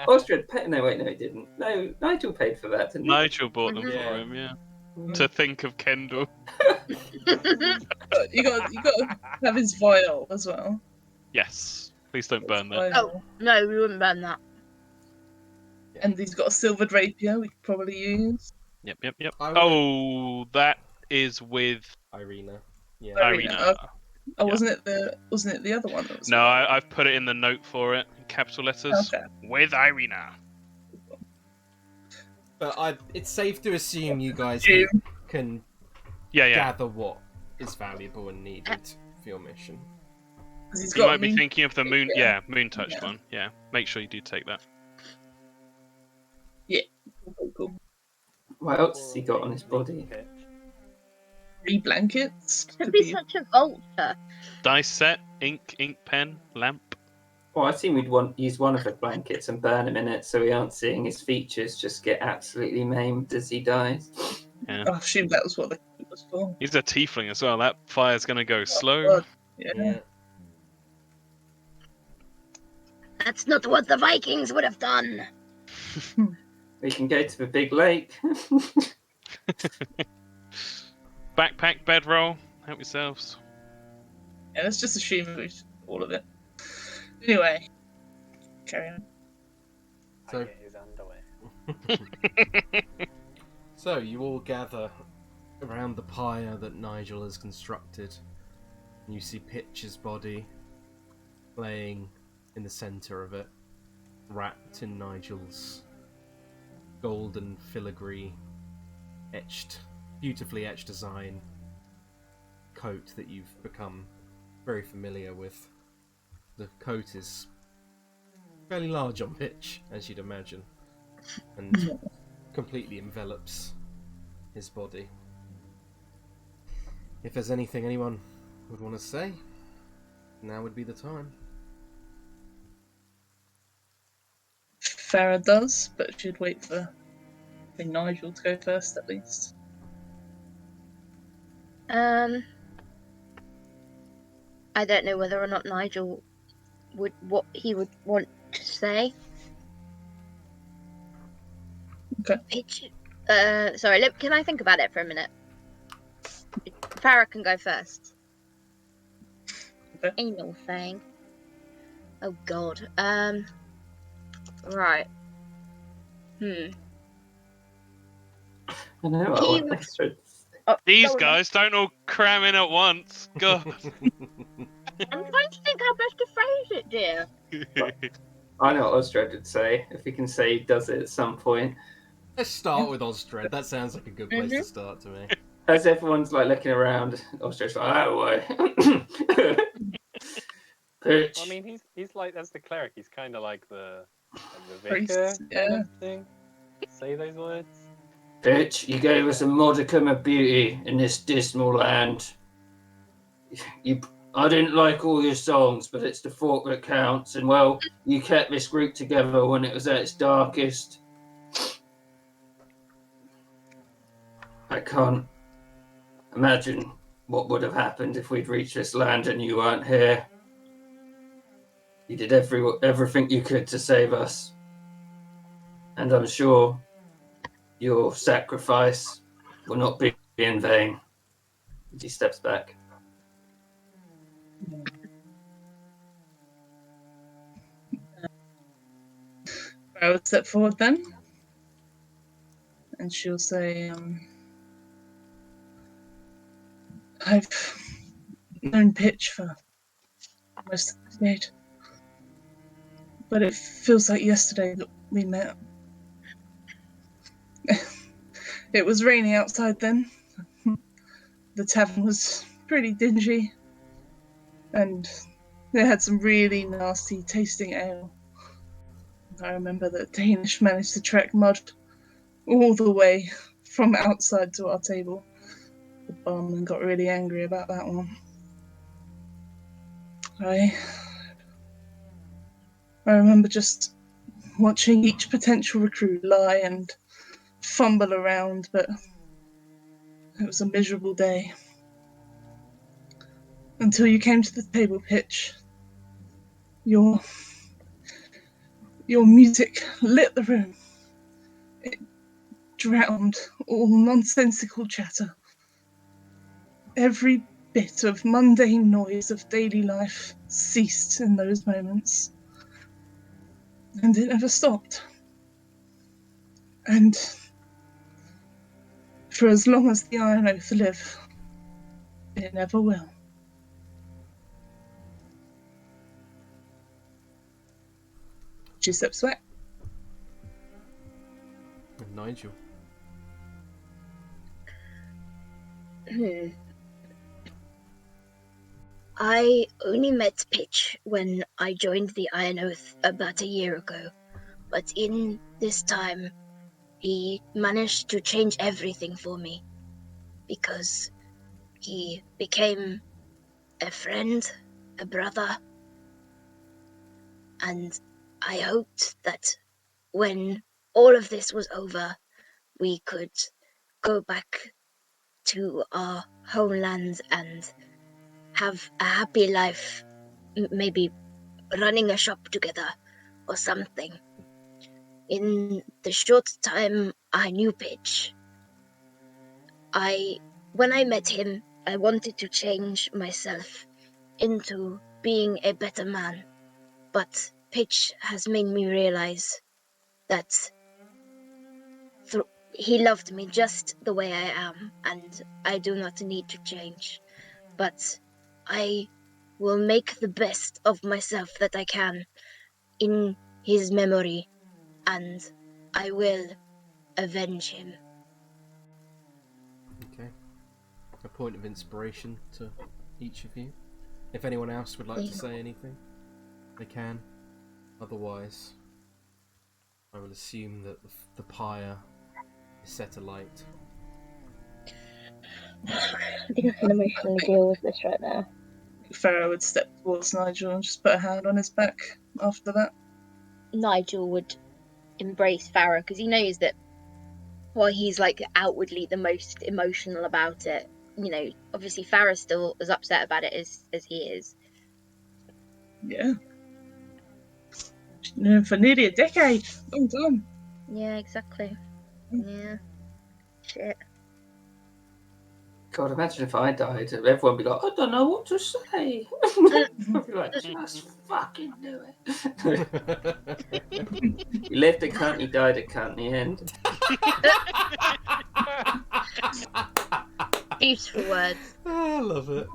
Osdred paid. No, wait, no, he didn't. No, Nigel paid for that, didn't he? Nigel bought them Yeah. for him. Yeah. To think of Kendall. You got to have his vial as well. Yes. Please don't burn that. Oh, no, we wouldn't burn that. And he's got a silvered rapier we could probably use. Yep. I would- Oh, that is with Irina. Yeah. Irina. Irina. Oh, Yeah. wasn't it the other one that was? No, I've put it in the note for it in capital letters. Okay. With Irina. But it's safe to assume you guys June. can Yeah. gather what is valuable and needed for your mission. 'Cause he's You got might be moon- thinking of the moon. Yeah. Yeah, moon touch Yeah. one. Yeah. Make sure you do take that. Cool. What else has he got on his body? 3 blankets. To to be be- such a vulture. Dice set, ink pen, lamp. Well, I think we'd use one of the blankets and burn him in it so we aren't seeing his features just get absolutely maimed as he dies. Yeah. I assume that was what the was for. He's a tiefling as well. That fire's gonna go slow. God. Yeah. That's not what the Vikings would have done. We can go to the big lake. Backpack, bedroll. Help yourselves. Yeah, let's just assume it was all of it. Anyway, carry on. So- His underwear. So you all gather around the pyre that Nigel has constructed. And you see Pitch's body laying in the centre of it, wrapped in Nigel's golden filigree beautifully etched design coat that you've become very familiar with. The coat is fairly large on Pitch, as you'd imagine, and completely envelops his body. If there's anything anyone would want to say, now would be the time. Farrah does, but should wait for Nigel to go first at least. I don't know whether or not Nigel would what he would want to say. Okay. Pitch. Sorry. Can I think about it for a minute? Farrah can go first. Okay. Anal thing. Oh God. Right. I know. He I would- Osdred. These go on. guys don't all cram in at once. God. I'm trying to think how best to phrase it, dear. I know what Osdred would say, if he can say he does it at some point. Let's start with Osdred. That sounds like a good place to start to me. As everyone's like looking around, Osdred's like, oh, way. Pitch. I mean, he's like, as the cleric, he's kind of like the Priest, vicar kind yeah. of thing. Say those words. Pitch, you gave us a modicum of beauty in this dismal land. I didn't like all your songs, but it's the thought that counts. And well, you kept this group together when it was at its darkest. I can't imagine what would have happened if we'd reached this land and you weren't here. You did everything you could to save us. And I'm sure your sacrifice will not be in vain. He steps back. I would step forward then. And she'll say, I've known Pitch for most of the decade. But it feels like yesterday that we met. It was raining outside then. The tavern was pretty dingy. And they had some really nasty tasting ale. I remember that Danish managed to trek mud all the way from outside to our table. The barman got really angry about that one. I remember just watching each potential recruit lie and fumble around, but it was a miserable day. Until you came to the table, Pitch. Your music lit the room. It drowned all nonsensical chatter. Every bit of mundane noise of daily life ceased in those moments. And it never stopped. And for as long as the Iron Oath live, it never will. She steps back. And Nigel. I only met Pitch when I joined the Iron Oath about a year ago, but in this time, he managed to change everything for me, because he became a friend, a brother, and I hoped that when all of this was over, we could go back to our homeland and have a happy life, maybe running a shop together or something. In the short time I knew Pitch, when I met him, I wanted to change myself into being a better man, but Pitch has made me realize that he loved me just the way I am, and I do not need to change. But I will make the best of myself that I can in his memory, and I will avenge him. Okay. A point of inspiration to each of you. If anyone else would like to say anything, they can. Otherwise, I will assume that the pyre is set alight. I think I can emotionally deal with this right now. Farrah would step towards Nigel and just put a hand on his back after that. Nigel would embrace Farrah because he knows that while he's like outwardly the most emotional about it, you know, obviously Farrah's still as upset about it as he is. Yeah. She's been known for nearly a decade. Long time. Yeah, exactly. Yeah. Shit. God, imagine if I died, everyone would be like, I don't know what to say. I'd be like, just fucking do it. You lived a cunt, you died a cunt in the end. Beautiful words. I love it.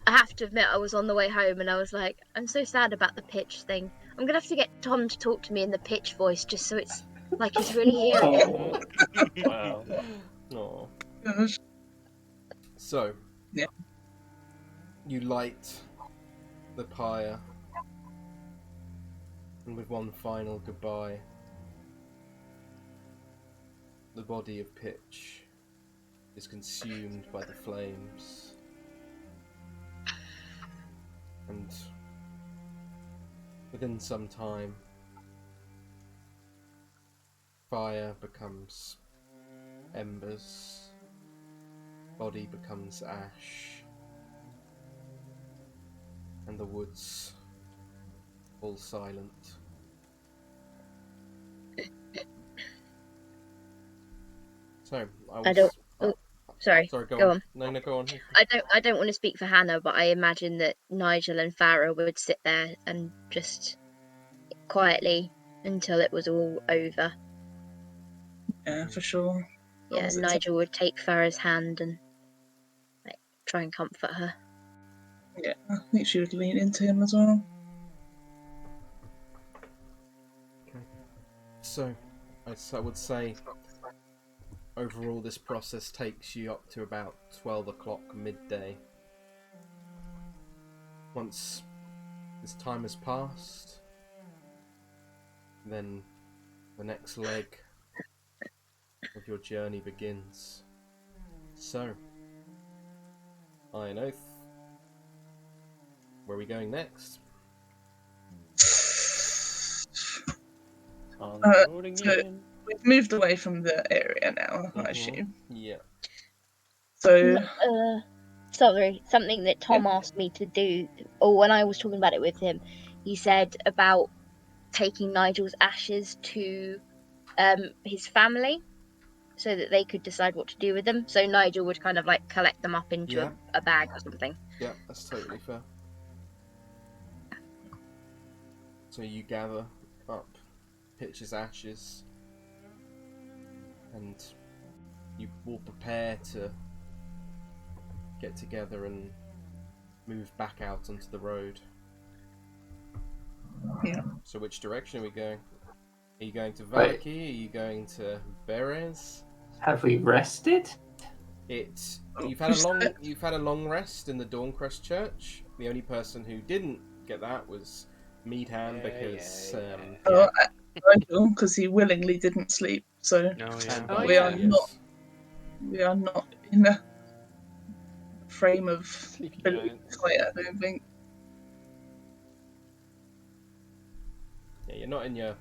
I have to admit, I was on the way home and I was like, I'm so sad about the pitch thing. I'm gonna have to get Tom to talk to me in the pitch voice just so it's like he's really hearing it. Wow. Aw. Gosh. So, Yeah. you light the pyre, and with one final goodbye, the body of Pitch is consumed by the flames. And within some time, fire becomes embers, body becomes ash, and the woods fall silent. So, I don't- Sorry, Sorry, go on. No, go on. I don't want to speak for Hannah, but I imagine that Nigel and Farrah would sit there and just quietly until it was all over. Yeah, for sure. Yeah, Was it- Nigel would take Farrah's hand and like try and comfort her. Yeah, I think she would lean into him as well. So, I would say overall this process takes you up to about 12 o'clock midday. Once this time has passed, then the next leg of your journey begins. So, Iron Oath, where are we going next? Unloading so- in. We've moved away from the area now, I assume. Yeah. So, Sorry, something that Tom asked me to do, or when I was talking about it with him, he said about taking Nigel's ashes to his family so that they could decide what to do with them. So Nigel would kind of like collect them up into Yeah. a bag or something. Yeah, that's totally fair. So you gather up Pitch's ashes, and you will prepare to get together and move back out onto the road. yeah. So which direction are we going? Are you going to Valaki? Are you going to Beres? Have we rested? You've had a long rest in the Dawncrest Church. The only person who didn't get that was Meadhan, because Nigel, because he willingly didn't sleep. So Oh, yeah. Oh, we yeah. are not in a frame of Sleepy ability giants. to fight, I don't think. Yeah,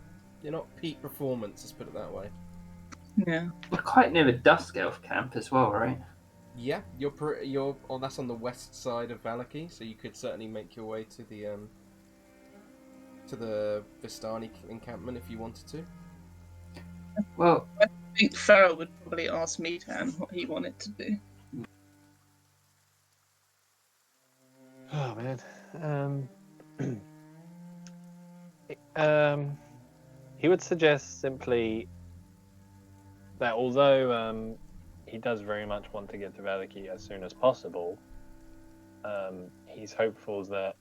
you're not peak performance. Let's put it that way. Yeah. We're quite near the Dusk Elf camp as well, right? Yeah, that's on the west side of Valaki, so you could certainly make your way to the Vistani encampment if you wanted to. Well, I think Farrah would probably ask Meadhan what he wanted to do. Oh man. He would suggest simply that although he does very much want to get to Valaki as soon as possible, he's hopeful that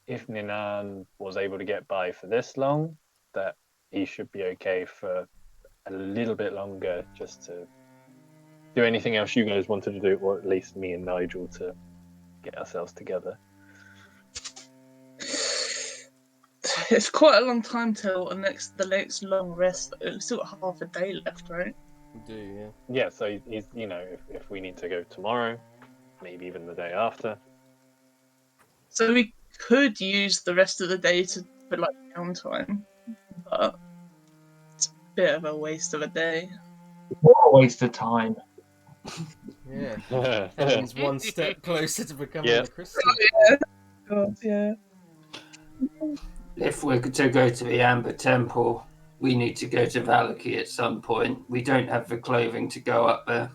if Ninan was able to get by for this long, that he should be okay for a little bit longer, just to do anything else you guys wanted to do, or at least me and Nigel to get ourselves together. It's quite a long time till the next long rest. We've still got half a day left, right? You do, yeah. Yeah, so he's, if we need to go tomorrow, maybe even the day after. So we could use the rest of the day for like downtime, but it's a bit of a waste of a day. What a waste of time. Yeah. Helen's one step closer to becoming Yeah. a Christian. God, yeah. if we're to go to the Amber Temple, we need to go to Valaki at some point. We don't have the clothing to go up there.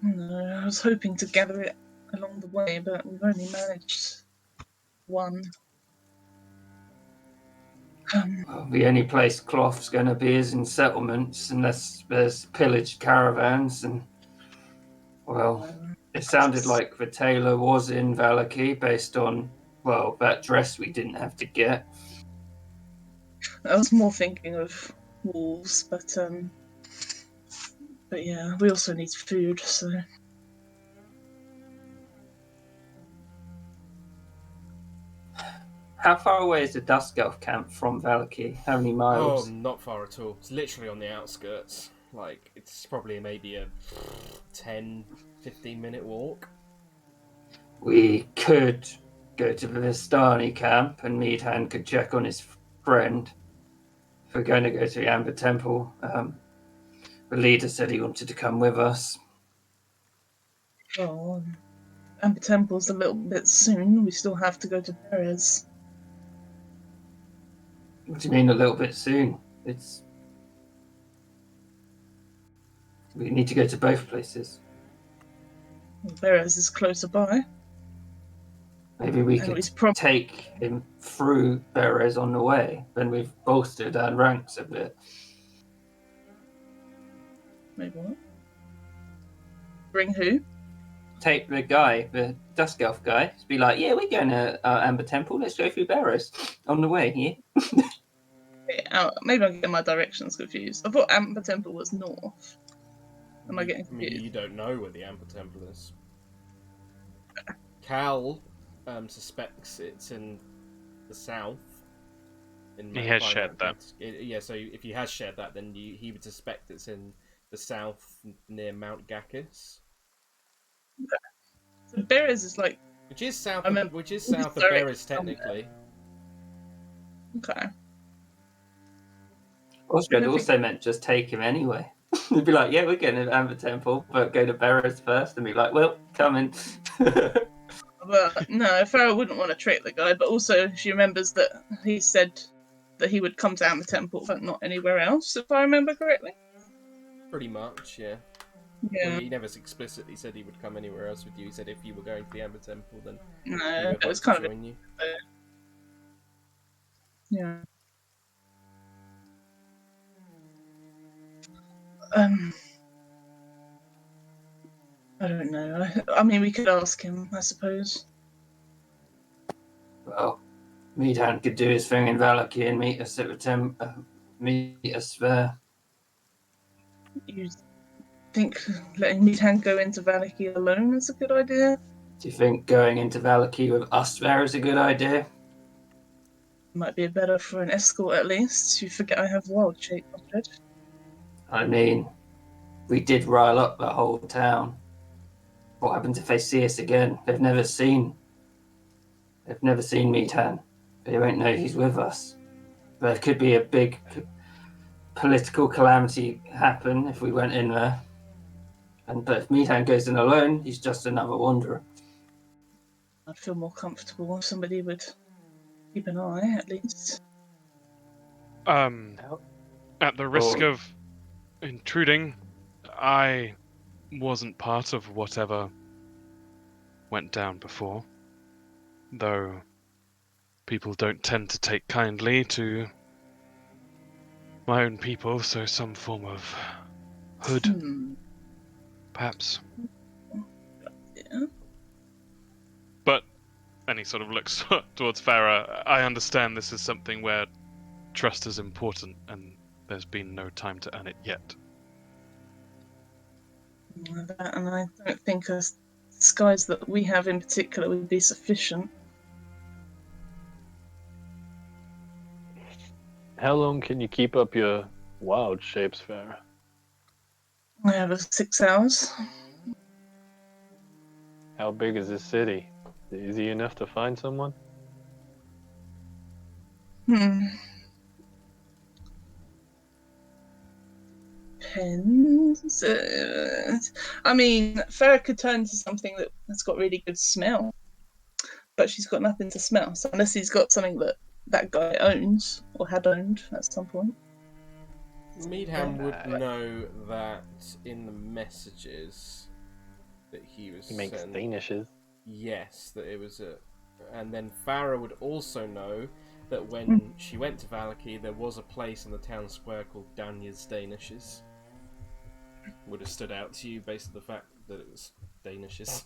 No, I was hoping to gather it along the way, but we've only managed one. Well, the only place cloth's going to be is in settlements, unless there's pillaged caravans, and well, It sounded like the tailor was in Valaki based on, well, that dress we didn't have to get. I was more thinking of wolves, but yeah, we also need food, so. How far away is the Dusk Elf camp from Valaki? How many Oh, miles? not far at all. It's literally on the outskirts. Like, it's probably maybe a 10, 15-minute walk. We could go to the Vistani camp and Meadhan could check on his friend. If we're going to go to the Amber Temple, the leader said he wanted to come with us. Oh, Amber Temple's a little bit soon. We still have to go to Perez. What do you mean a little bit soon? We need to go to both places. Perez is closer by. Maybe we And could it's take him through Perez on the way. Then we've bolstered our ranks a bit. Maybe what? Bring who? Take the guy, the Dusk Elf guy, to be like, yeah, we're going to Amber Temple. Let's go through Perez on the way here. Yeah, maybe I'm getting my directions confused. I thought Amber Temple was north. Am I getting I mean, confused? you don't know where the Amber Temple is. Cal suspects it's in the south. He has shared that. Yeah, so if he has shared that, then he would suspect it's in the south near Mount Gakis. So Perez is like. Which is south I of, mean, which is it's south of direct Beres, technically. Okay. Osdred also meant just take him anyway. He'd be like, yeah, we're going to Amber Temple, but go to Perez first. And be like, well, coming. But no, Farrah wouldn't want to trick the guy, but also she remembers that he said that he would come to Amber Temple, but not anywhere else, if I remember correctly. Pretty much, yeah. Yeah. Well, he never explicitly said he would come anywhere else with you. He said if you were going to the Amber Temple, then he No, would it was like kind to of. join you. Yeah. I don't know. I mean, we could ask him, I suppose. Well, Meadhan could do his thing in Valaki and meet us at the meet us there. You think letting Meadhan go into Valaki alone is a good idea? Do you think going into Valaki with us there is a good idea? Might be better for an escort at least. You forget I have wild shape, Osdred. I mean, we did rile up the whole town. What happens if they see us again? They've never seen Meadhan. They won't know he's with us. There could be a big political calamity happen if we went in there. But if Meadhan goes in alone, he's just another wanderer. I'd feel more comfortable if somebody would keep an eye, at least. At the risk of intruding, I wasn't part of whatever went down before, though people don't tend to take kindly to my own people, so some form of hood, perhaps. Yeah. But, and he sort of looks towards Farrah, I understand this is something where trust is important, and there's been no time to earn it yet. And I don't think a disguise that we have in particular would be sufficient. How long can you keep up your wild shapes, Farrah? I have 6 hours. How big is this city? Is it easy enough to find someone? Depends. I mean, Farrah could turn to something that's got really good smell, but she's got nothing to smell. So unless he's got something that guy owns or had owned at some point. Meadhan would know that in the messages that he was He makes sent. Danishes. Yes, that it was a... And then Farrah would also know that when she went to Valaki, there was a place in the town square called Danya's Danishes. Would have stood out to you based on the fact that it was Danishes.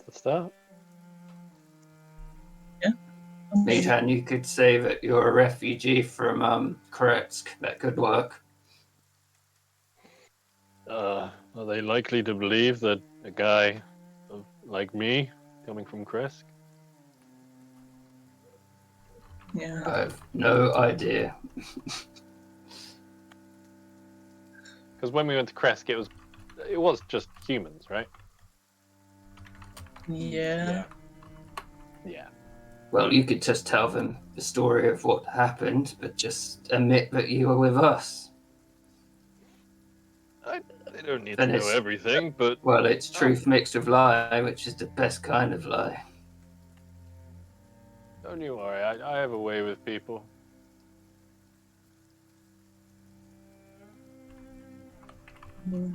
To start. Meadhan, you could say that you're a refugee from Kretsk. That could work. Are they likely to believe that a guy like me, coming from Kresk? Yeah. I have no idea. Because when we went to Kresk, it was just humans, right? Yeah. Yeah. Well, you could just tell them the story of what happened, but just admit that you were with us. They don't need Then to know it's- everything, but Well, it's truth mixed with lie, which is the best kind of lie. don't you worry. I have a way with people. Mm.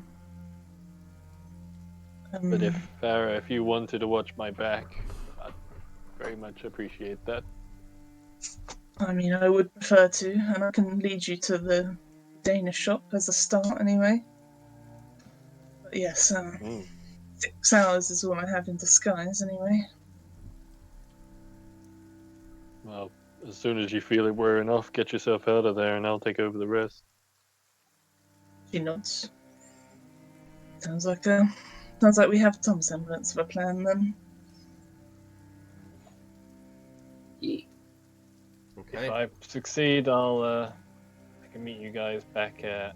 But if Farrah, if you wanted to watch my back, I'd very much appreciate that. I mean, I would prefer to, and I can lead you to the Danish shop as a start anyway. But yes, 6 hours is all I have in disguise anyway. Well, as soon as you feel it wearing off, get yourself out of there, and I'll take over the rest. She nods. Sounds like we have some semblance of a plan then. Yeah. Okay. If I succeed, I can meet you guys back at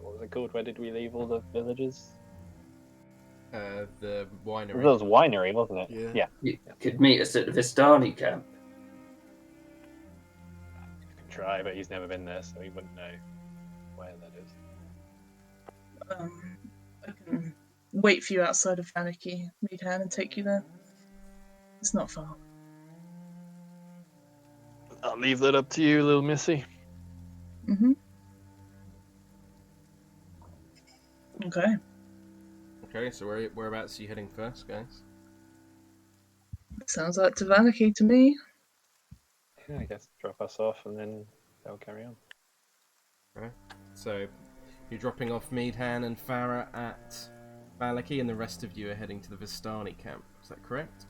what was it called? Where did we leave all the villages? The winery. That was a winery, wasn't it? Yeah. You could meet us at the Vistani camp. You can try, but he's never been there, so he wouldn't know where that is. I can wait for you outside of Vaniki, Meadhan, and take you there. It's not far. I'll leave that up to you, little missy. Mm-hmm. Okay. Okay, so whereabouts are you heading first, guys? Sounds like to Vaniki to me. Yeah, I guess drop us off and then they'll carry on. Right. So you're dropping off Meadhan and Farrah at Valaki, and the rest of you are heading to the Vistani camp. Is that correct?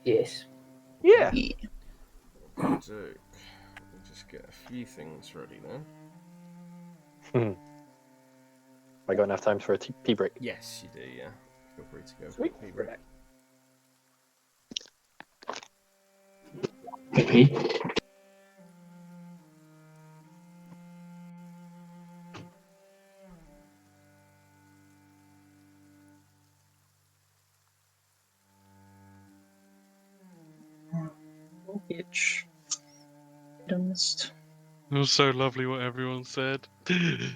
Yes. Yeah. So, let me just get a few things ready then. I got enough time for a pee break. Yes, you do, yeah. Feel free to go Sweet. for a pee break. Pee. Itch. Dumbest. It was so lovely what everyone said. Mhm.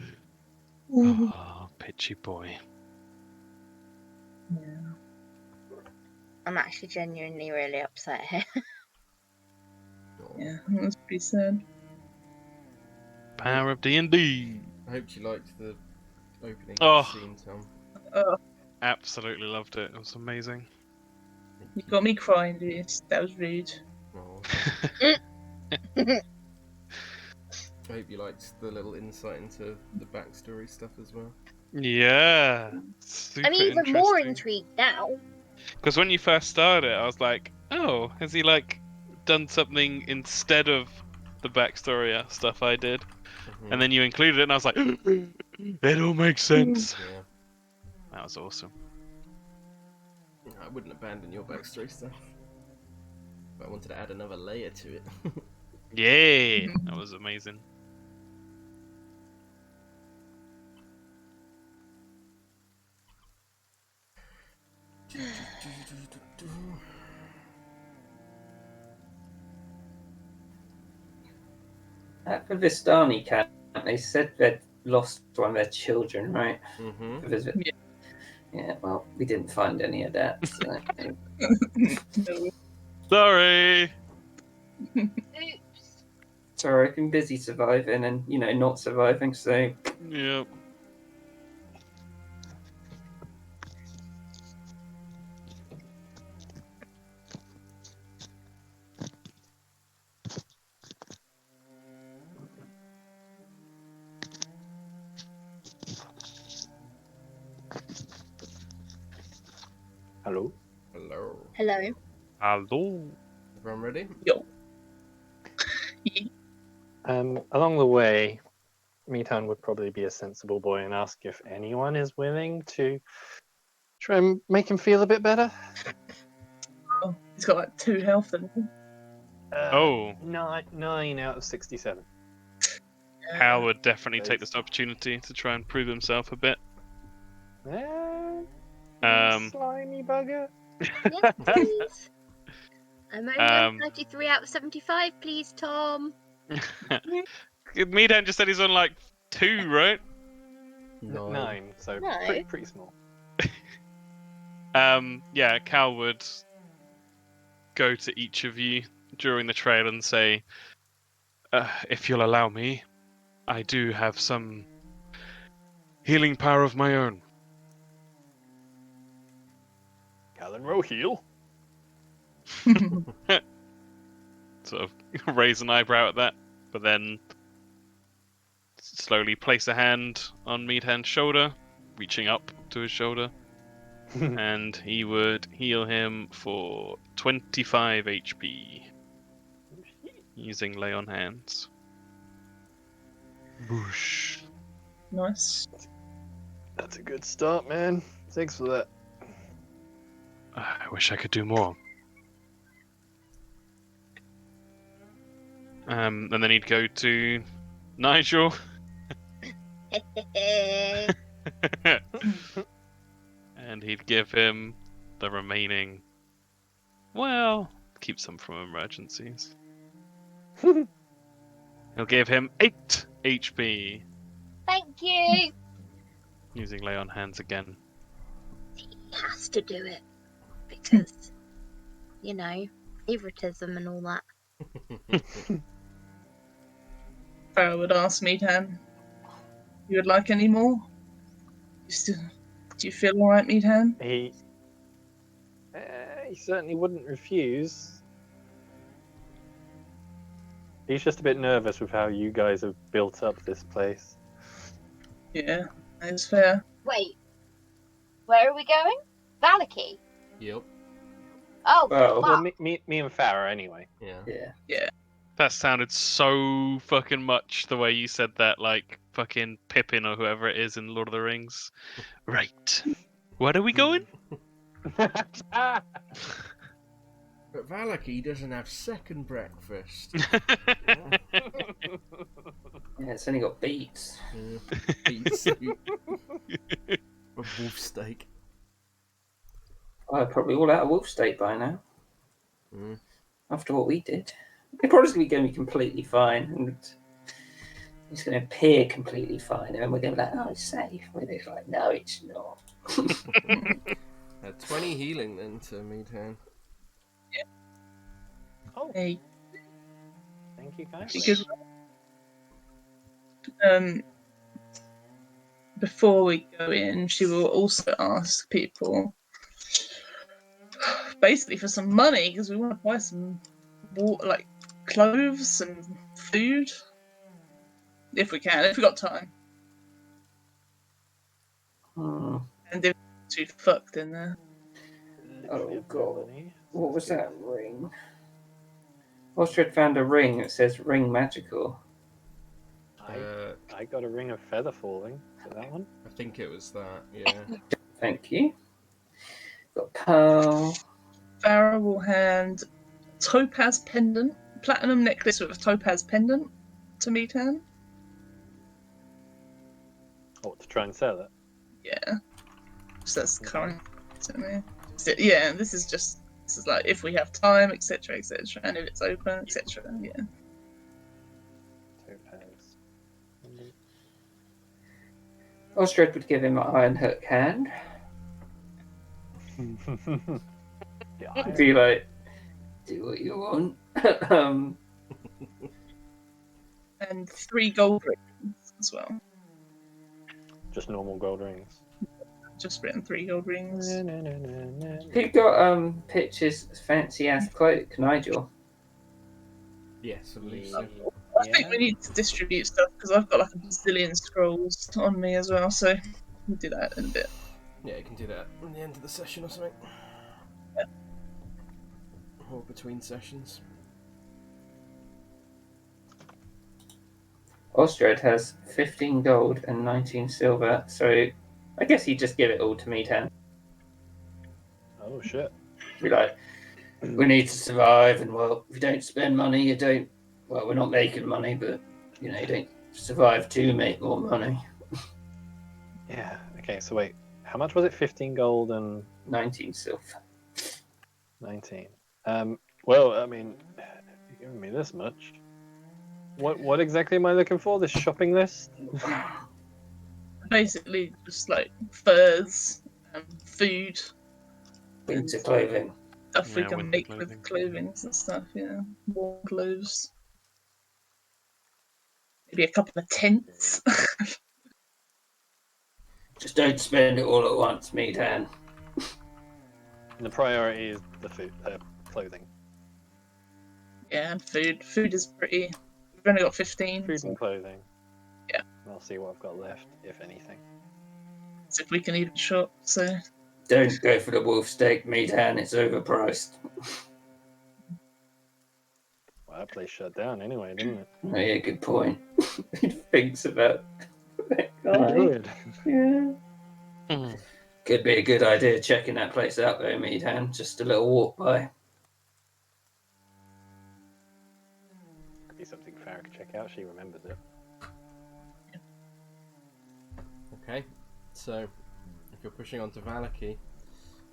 Oh, pitchy boy. Yeah. I'm actually genuinely really upset here. Yeah, that's pretty sad. Power of D&D. I hope you liked the opening Oh. scene, Tom. Oh, Absolutely loved it. It was amazing. you got me crying, dude. That was rude. Oh. I hope you liked the little insight into the backstory stuff as well. Yeah. Super I'm even more interesting. intrigued now. Because when you first started it, I was like, oh, has he like done something instead of the backstory stuff I did? Mhm. And then you included it, and I was like, it all makes sense. Yeah. That was awesome. I wouldn't abandon your backstory stuff. But I wanted to add another layer to it. Yeah, that was amazing. At the Vistani camp, they said they'd lost one of their children, right? Mm-hmm. To visit. Yeah. Yeah, well, we didn't find any of that. So, No. Sorry. Oops. sorry, I've been busy surviving and, not surviving, so Yep. Hello. Hello. Hello. Hello. Everyone ready? Yo. Along the way, Meadhan would probably be a sensible boy and ask if anyone is willing to try and make him feel a bit better. Oh, he's got like 2 health and Oh. 9 out of 67. Hal would definitely take this opportunity to try and prove himself a bit. Slimy bugger. Yes, please. I'm only on 33 out of 75, please, Tom. Meadhan just said he's on like 2, right? 9, so No. pretty small. Yeah, Cal would go to each of you during the trail and say, if you'll allow me, I do have some healing power of my own. Callan row heal. Sort of raise an eyebrow at that, but then slowly place a hand on Meadhan's shoulder, reaching up to his shoulder, and he would heal him for 25 HP using lay on hands. Boosh. nice. That's a good start, man. Thanks for that. I wish I could do more. And then he'd go to Nigel. And he'd give him the remaining. Well, keep some from emergencies. He'll give him 8 HP. Thank you. Using lay on hands again. He has to do it because, you know, favoritism and all that. Farrah would ask Meadhan, you would like any more? Do you feel alright, Meadhan? He certainly wouldn't refuse. He's just a bit nervous with how you guys have built up this place. Yeah, that's fair. Wait, where are we going? Valaki? Yep. Oh, Well, Well, fuck. me and Farrah anyway. Yeah. Yeah. That sounded so fucking much the way you said that, like fucking Pippin or whoever it is in Lord of the Rings. Right. Where are we going? But Valaki doesn't have second breakfast. Yeah, it's only got beets. Beet soup. A wolf steak. Oh, probably all out of wolf steak by now. Mm. After what we did. It's probably going to be completely fine. And it's going to appear completely fine. And we're going to be like, oh, it's safe. And it's like, no, it's not. 20 healing then to Meadhan. Oh, Hey, thank you guys. because before we go in, she will also ask people basically for some money because we want to buy some like clothes and food if we can, if we got time. Hmm. And if too fucked in there. Oh, God. What was that ring? Osdred found a ring that says ring magical. I got a ring of feather falling. Is it that one? I think it was that, yeah. Thank you. Got pearl. Farrah will hand topaz pendant, platinum necklace with a topaz pendant to Meadhan. Oh, to try and sell it. Yeah. So that's current to me. So, yeah, this is like if we have time, etc., and if it's open, etc. Yeah. Topaz. Osdred would give him an iron hook hand. Yeah, Be like, do what you want. And 3 gold rings as well. just normal gold rings. Just written 3 gold rings. Who got Pitch's fancy ass cloak? Nigel. Yes, I believe so. I think we need to distribute stuff because I've got like a bazillion scrolls on me as well, so we'll do that in a bit. Yeah, you can do that at the end of the session or something. or between sessions. Osdred has 15 gold and 19 silver, so I guess you just give it all to Meadhan. Oh shit. Be like, we need to survive, and well, if you don't spend money, you don't. Well, we're not making money, but you don't survive to make more money. Yeah. Okay. So wait, how much was it? 15 gold and 19 silver. 19. Well, I mean, you're giving me this much. What exactly am I looking for? This shopping list? Basically, just like furs and food, Winter clothing. stuff we Yeah, can winter make clothing. with clothing and stuff. Yeah, warm clothes. Maybe a couple of tents. Just don't spend it all at once, Meadhan. The priority is the food, clothing. Yeah, and food. Food is pretty. We've only got 15. Food So and clothing. Yeah. I'll see what I've got left, if anything. if we can even shop. So Don't go for the wolf steak, Meadhan. It's overpriced. Well, that place shut down anyway, didn't it? Oh, yeah, good point. He thinks about that He guy. did. Yeah. Hmm. Could be a good idea checking that place out though, Meadhan. Just a little walk by. Could be something Farrah could check out. She remembers it. Okay, so if you're pushing on to Valaki,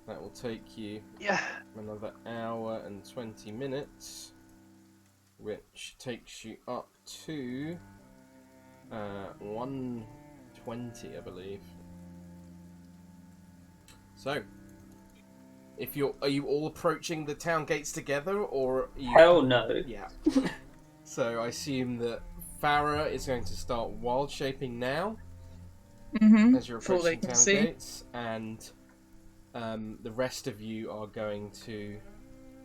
that will take you Yeah. another hour and 20 minutes, which takes you up to 120, I believe. So, are you all approaching the town gates together, or are you? Hell no. Yeah. So I assume that Farrah is going to start wild shaping now as you're before they approaching can town see. gates, and the rest of you are going to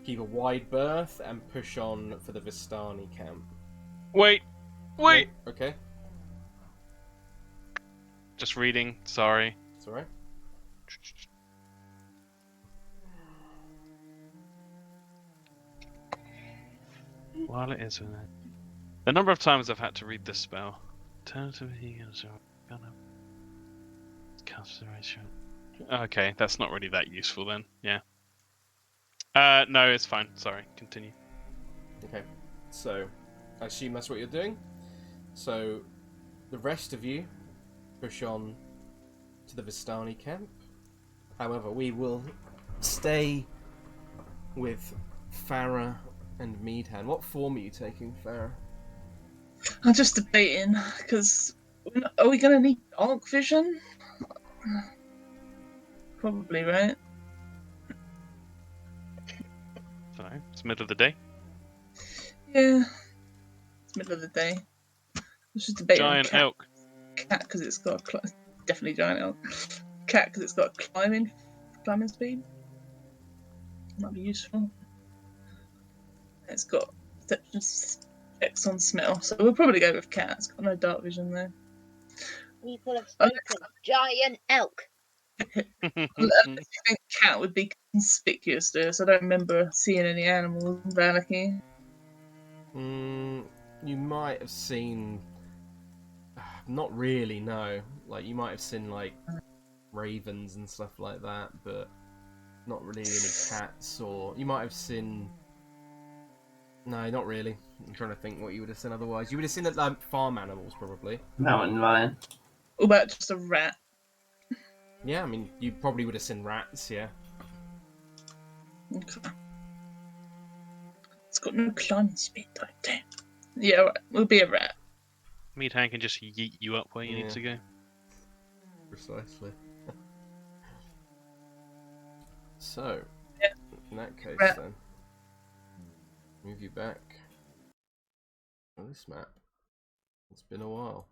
keep a wide berth and push on for the Vistani camp. Wait! Okay, Just reading, sorry. it's alright. While it is, the number of times I've had to read this spell. Consideration. Okay, that's not really that useful then. Yeah. No, it's fine. Sorry. Continue. Okay, so I assume that's what you're doing. So the rest of you push on to the Vistani camp. However, we will stay with Farrah and Meadhan. What form are you taking, Farrah? I'm just debating because are we going to need dark vision? Probably, right? So it's middle of the day. Yeah, it's middle of the day. Let's just debate Giant elk. cat because it's got definitely giant elk. Cat because it's got climbing speed. Might be useful. It's got perception X on smell, so we'll probably go with cat. It's got no dark vision though. People have spoken. Giant elk. I think cat would be conspicuous to us. I don't remember seeing any animals in Valaki. You might have seen. Not really, no. Like you might have seen like ravens and stuff like that, but not really any cats. Or you might have seen. No, not really. I'm trying to think what you would have seen otherwise. You would have seen farm animals, probably. Mountain lion. What about just a rat? Yeah, I mean, you probably would have seen rats, yeah. Okay. It's got no climbing speed though, damn. Yeah, right. We'll be a rat. Meadhan can just yeet you up where you need to go. Precisely. So, Yeah. in that case Rat. then, move you back on this map. It's been a while.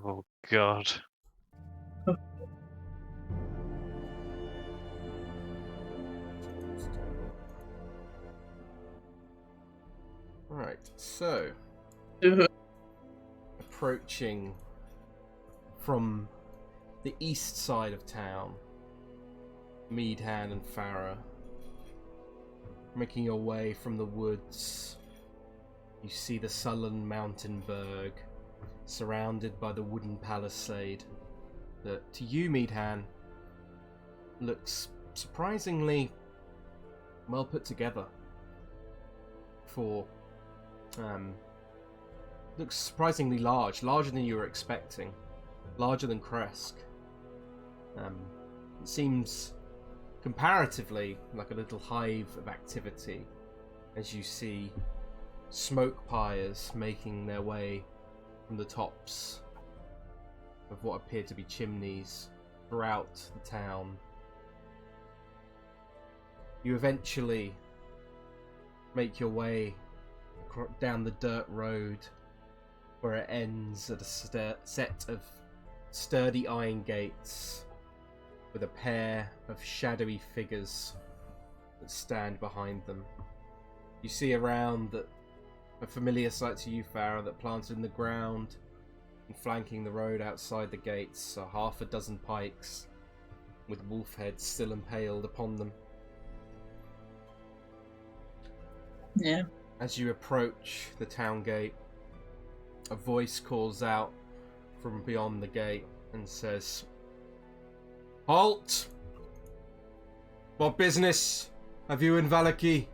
Oh god. Right, so approaching from the east side of town, Meadhan and Farrah, making your way from the woods. You see the sullen mountain berg, surrounded by the wooden palisade that, to you, Meadhan, looks surprisingly well put together. Looks surprisingly larger than you were expecting, larger than Kresk. It seems comparatively like a little hive of activity as you see smoke pyres making their way from the tops of what appear to be chimneys throughout the town. You eventually make your way down the dirt road where it ends at a set of sturdy iron gates with a pair of shadowy figures that stand behind them. You see around that a familiar sight to you, Farrah, that planted in the ground and flanking the road outside the gates are half a dozen pikes with wolf heads still impaled upon them. Yeah. As you approach the town gate, a voice calls out from beyond the gate and says, "Halt! What business have you in Vallaki?"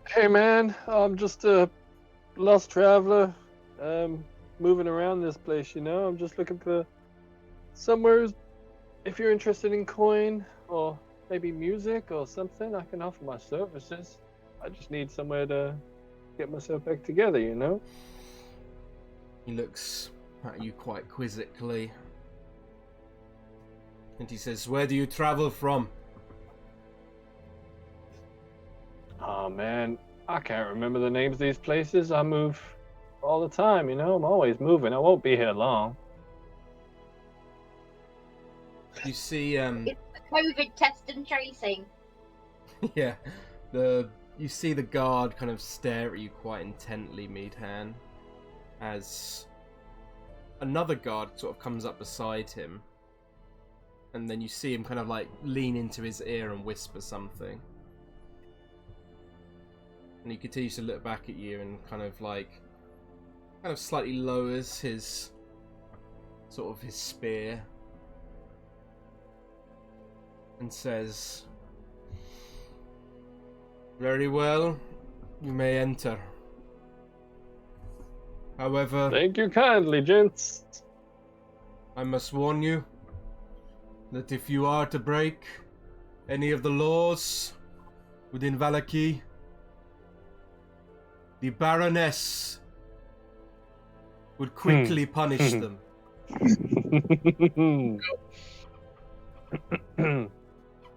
Hey man, I'm just a lost traveler, moving around this place, you know. I'm just looking for somewhere. If you're interested in coin or maybe music or something, I can offer my services. I just need somewhere to get myself back together, you know. He looks at you quite quizzically, and he says, "Where do you travel from?" Oh man, I can't remember the names of these places. I move all the time, you know. I'm always moving. I won't be here long. You see, It's the COVID test and tracing. yeah, you see the guard kind of stare at you quite intently, Meadhan, as another guard sort of comes up beside him, and then you see him kind of like lean into his ear and whisper something. And he continues to look back at you and kind of slightly lowers his spear and says, "Very well, you may enter. However, Thank you kindly, gents. I must warn you that if you are to break any of the laws within Vallaki, the Baroness would quickly punish them."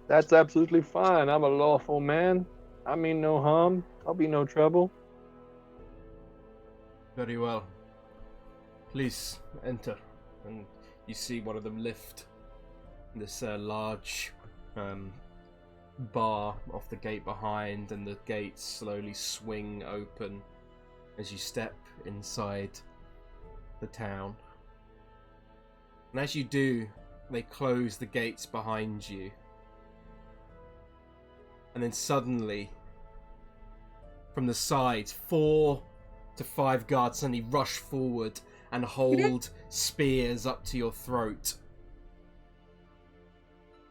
That's absolutely fine. I'm a lawful man. I mean no harm. I'll be no trouble. Very well. Please enter. And you see one of them lift this large bar off the gate behind, and the gates slowly swing open as you step inside the town. And as you do, they close the gates behind you. And then suddenly, from the sides, 4 to 5 guards suddenly rush forward and hold spears up to your throat.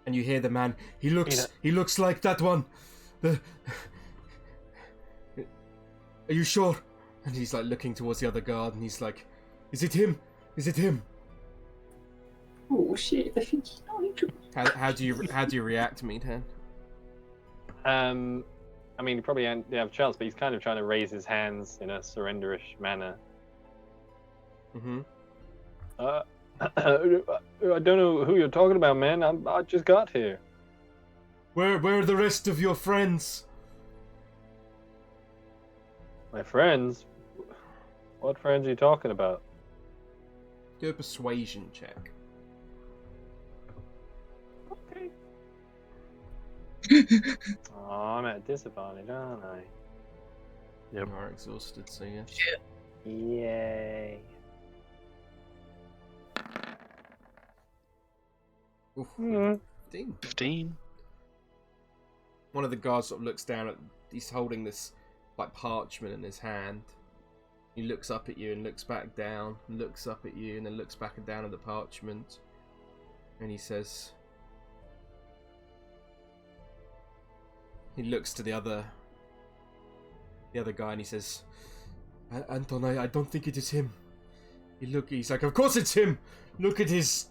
And you hear the man, he looks like that one. Are you sure? And he's like looking towards the other guard, and he's like, "Is it him? Is it him?" Oh shit! I think he's Nigel. How do you react, Meadhan? I mean, he probably didn't have a chance, but he's kind of trying to raise his hands in a surrenderish manner. Mm-hmm. I don't know who you're talking about, man. I just got here. Where are the rest of your friends? My friends? What friends are you talking about? Do a persuasion check. Okay. Oh, I'm at disadvantage, aren't I? Yep. You are exhausted, so yes. Yay. Oof, Mm. 15. 15. One of the guards sort of looks down at. He's holding this like parchment in his hand. He looks up at you and looks back down, and looks up at you and then looks back and down at the parchment, and he says. He looks to the other guy and he says, "Anton, I don't think it is him." He's like, "Of course it's him. Look at his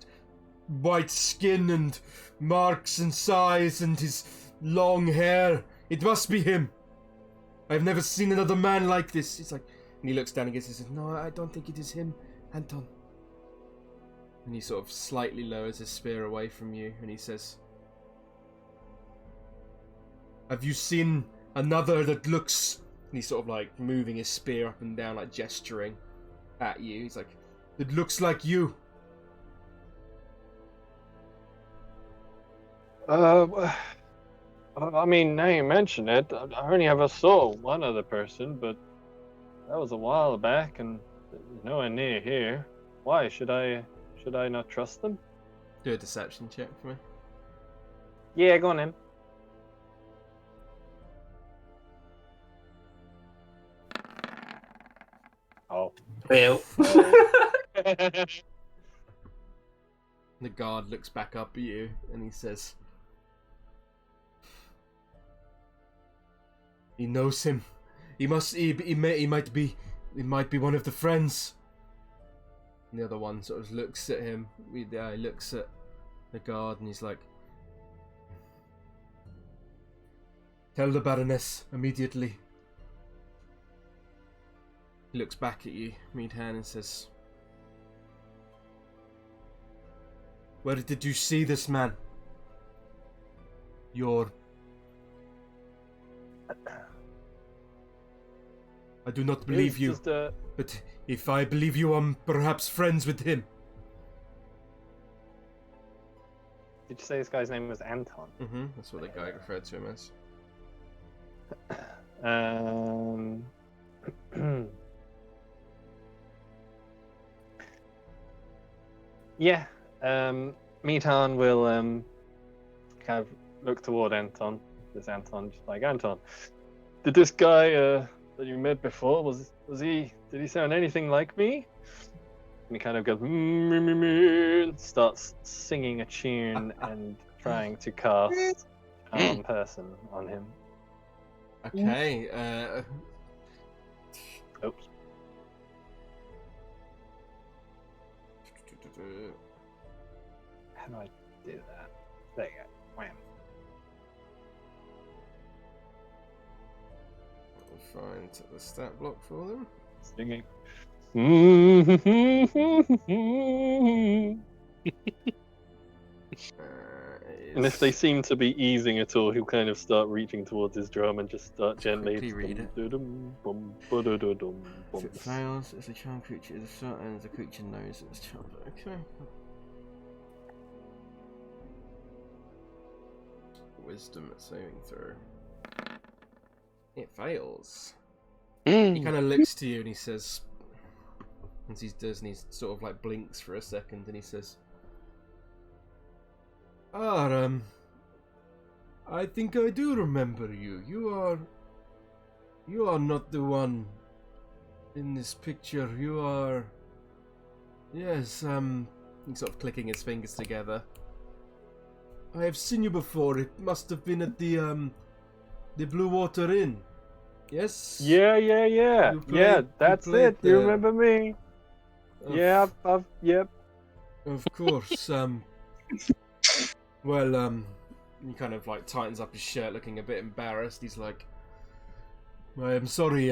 white skin and marks and size and his long hair. It must be him. I've never seen another man like this." He's like, and he looks down again and says, "No, I don't think it is him, Anton." And he sort of slightly lowers his spear away from you and he says, "Have you seen another that looks..." And he's sort of like moving his spear up and down, like gesturing at you. He's like, "It looks like you." I mean, now you mention it, I only ever saw one other person, but that was a while back, and nowhere near here. Why should I not trust them? Do a deception check for me. Yeah, go on then. Oh. Well. The guard looks back up at you and he says, "He knows him. He might be one of the friends." And the other one sort of looks at him. He looks at the guard and he's like, "Tell the Baroness immediately." He looks back at you, Meadhan, and says, "Where did you see this man? I do not believe you, but if I believe you, I'm perhaps friends with him." Did you say this guy's name was Anton? Mm-hmm, that's what the guy referred to him as. Yeah, Meadhan will kind of look toward Anton. This Anton, just like, "Anton, did this guy that you met before, did he sound anything like me?" And he kind of goes, and starts singing a tune and trying to cast Charm Person on him. Okay, Oops. How do I do that? There you go. Wham. I'll find the stat block for them. Singing. And if they seem to be easing at all, he'll kind of start reaching towards his drum and just start gently. Quickly read it. If it fails, it's a charm creature. If it ends, the creature knows it's charmed. Okay. Wisdom saving throw. It fails. He kind of looks to you and he says, and he does, and he sort of like blinks for a second, and he says, I think I do remember you. You are not the one in this picture. You are, yes, he's sort of clicking his fingers together. I have seen you before. It must have been at the Blue Water Inn. Yes? Yeah. Yeah, that's it. You remember me? Yeah, yep. Of course. Well, he kind of like tightens up his shirt, looking a bit embarrassed. He's like, I am sorry,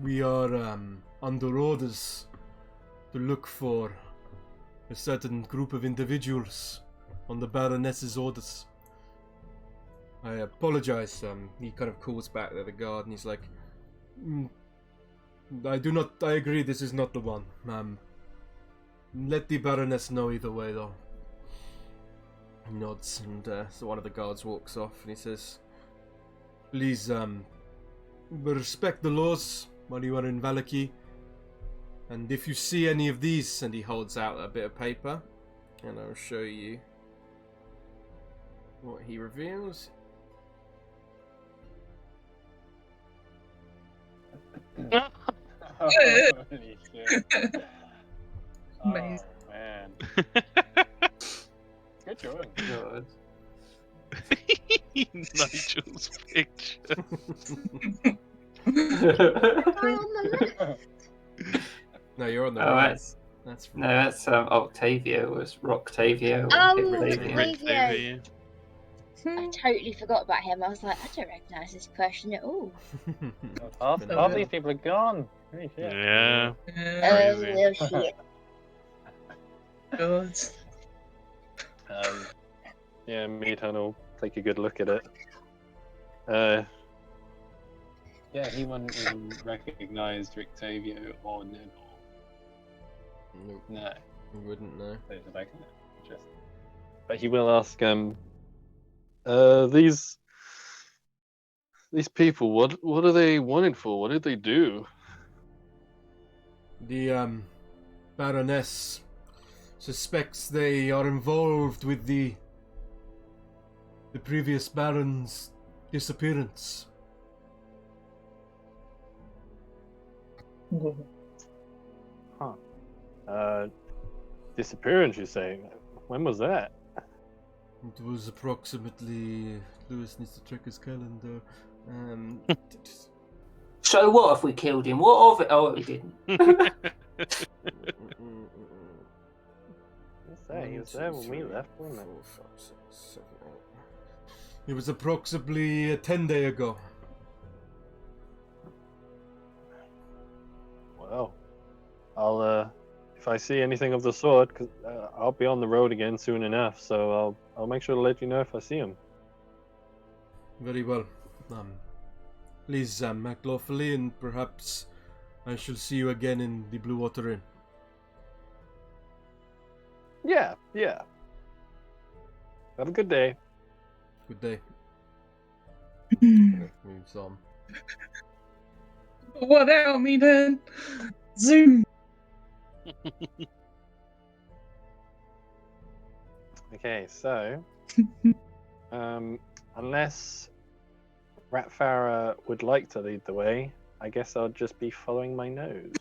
we are under orders to look for a certain group of individuals on the Baroness's orders. I apologize. He kind of calls back the guard and he's like, I agree, this is not the one. Let the Baroness know either way, though. He nods, and so one of the guards walks off and he says, please, respect the laws while you are in Vallaki. And if you see any of these, and he holds out a bit of paper, and I'll show you what he reveals. Holy shit. Amazing. Oh, man. Good job. God. Nigel's picture. Guy on the left. No, you're on the Oh, right. that's That's Octavio. Was Roctavio? Oh, Octavio. Octavio. I totally forgot about him. I was like, I don't recognise this person at all. Half these people are gone. Holy shit. Yeah. Oh, Crazy. well, shit. God. Yeah, Meadhan will take a good look at it. Yeah, he wouldn't even recognise Octavio or Neville. Nope, No, you wouldn't know. those are like interesting. But he will ask these people, what are they wanted for? What did they do? The Baroness suspects they are involved with the previous Baron's disappearance. Disappearance, you say? When was that? It was approximately. Lewis needs to check his calendar. So what if we killed him? What of it? Oh, we didn't. He was there when we left, wasn't it? 4, 5, 6, 7, 8. It was approximately 10 days ago. Well, I'll if I see anything of the sort, cause I'll be on the road again soon enough, so I'll make sure to let you know if I see him. Very well. Please, Macleod, and perhaps I shall see you again in the Blue Water Inn. Yeah. Have a good day. Good day. Moves on. What out, me then? Zoom. Okay, so unless Farrah would like to lead the way, I guess I'll just be following my nose.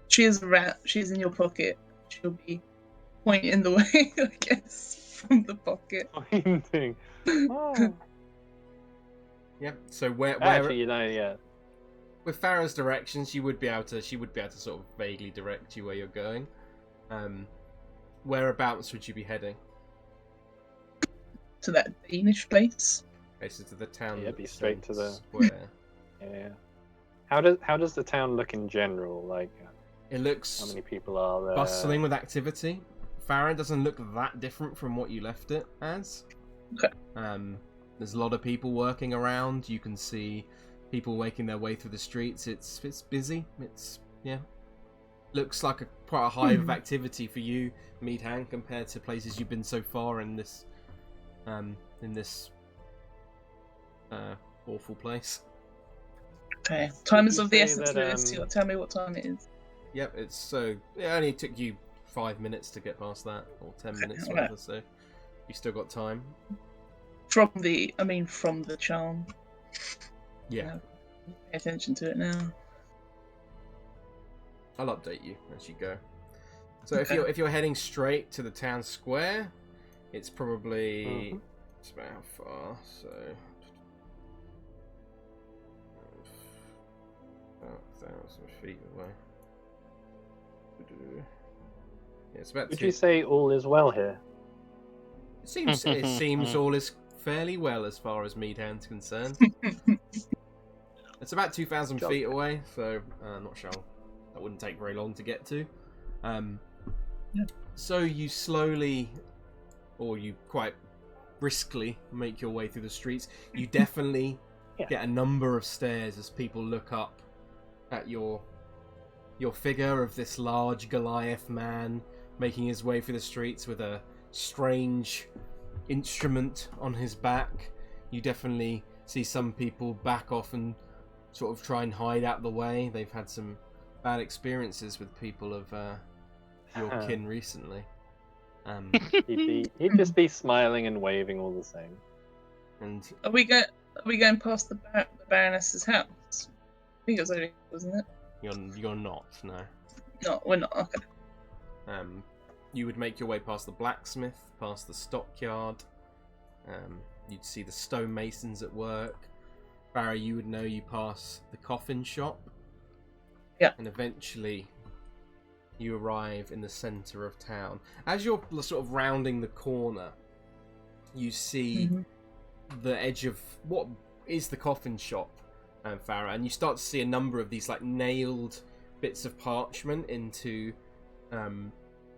She is a rat. She's in your pocket. She'll be pointing the way, I guess, from the pocket. Pointing. Oh. Yeah. So where Actually, yeah. with Farrah's directions, she would be able to sort of vaguely direct you where you're going. Whereabouts would you be heading? To that Danish place. Basically to the town. Yeah, be straight to the square. Yeah. How does the town look in general? Like, It looks how many people are there? bustling with activity. Farrah doesn't look that different from what you left it as. Okay. There's a lot of people working around. You can see people making their way through the streets. It's busy. Looks like quite a hive of activity for you, Meadhan, compared to places you've been so far in this awful place. Okay. Time is you of the say essence, that, Lewis. You gotta tell me what time it is. Yep, it only took you 5 minutes to get past that, or 10 minutes, Okay, whatever. So you still got time. From the charm. Yeah, Pay attention to it now. I'll update you as you go. So Okay. if you're heading straight to the town square, it's probably it's about how far? So about 1,000 feet away. Yeah, it's about. Would you say all is well here? It seems all is fairly well as far as Meadhan's concerned. It's about 2,000 feet away, so I'm not sure. That wouldn't take very long to get to. So you slowly, or you quite briskly, make your way through the streets. You definitely get a number of stares as people look up at your figure of this large Goliath man making his way through the streets with a strange instrument on his back. You definitely see some people back off and sort of try and hide out the way. They've had some bad experiences with people of your kin recently. He'd just be smiling and waving all the same. And Are we going past the Baroness's house? I think it was only, wasn't it? you're not, no. No, we're not. Okay. You would make your way past the blacksmith, past the stockyard. You'd see the stonemasons at work. Farrah, you would know you pass the coffin shop. Yeah. And eventually you arrive in the centre of town. As you're sort of rounding the corner, you see the edge of what is the coffin shop, Farrah, and you start to see a number of these like nailed bits of parchment into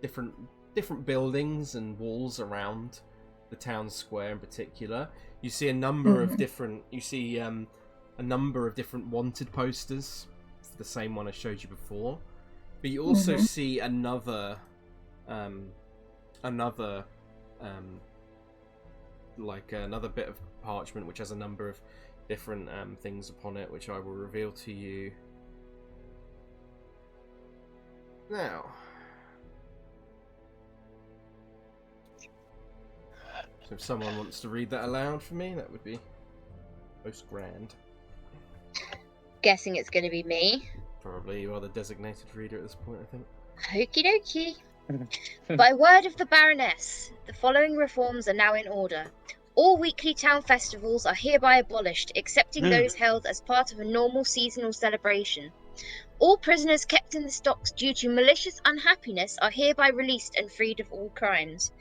different buildings and walls around the town square in particular. You see a number of different a number of different wanted posters, the same one I showed you before, but you also see another bit of parchment which has a number of different things upon it, which I will reveal to you now. So if someone wants to read that aloud for me, that would be most grand. Guessing it's going to be me. Probably you are the designated reader at this point, I think. Okie dokie. By word of the Baroness, the following reforms are now in order. All weekly town festivals are hereby abolished, excepting those held as part of a normal seasonal celebration. All prisoners kept in the stocks due to malicious unhappiness are hereby released and freed of all crimes.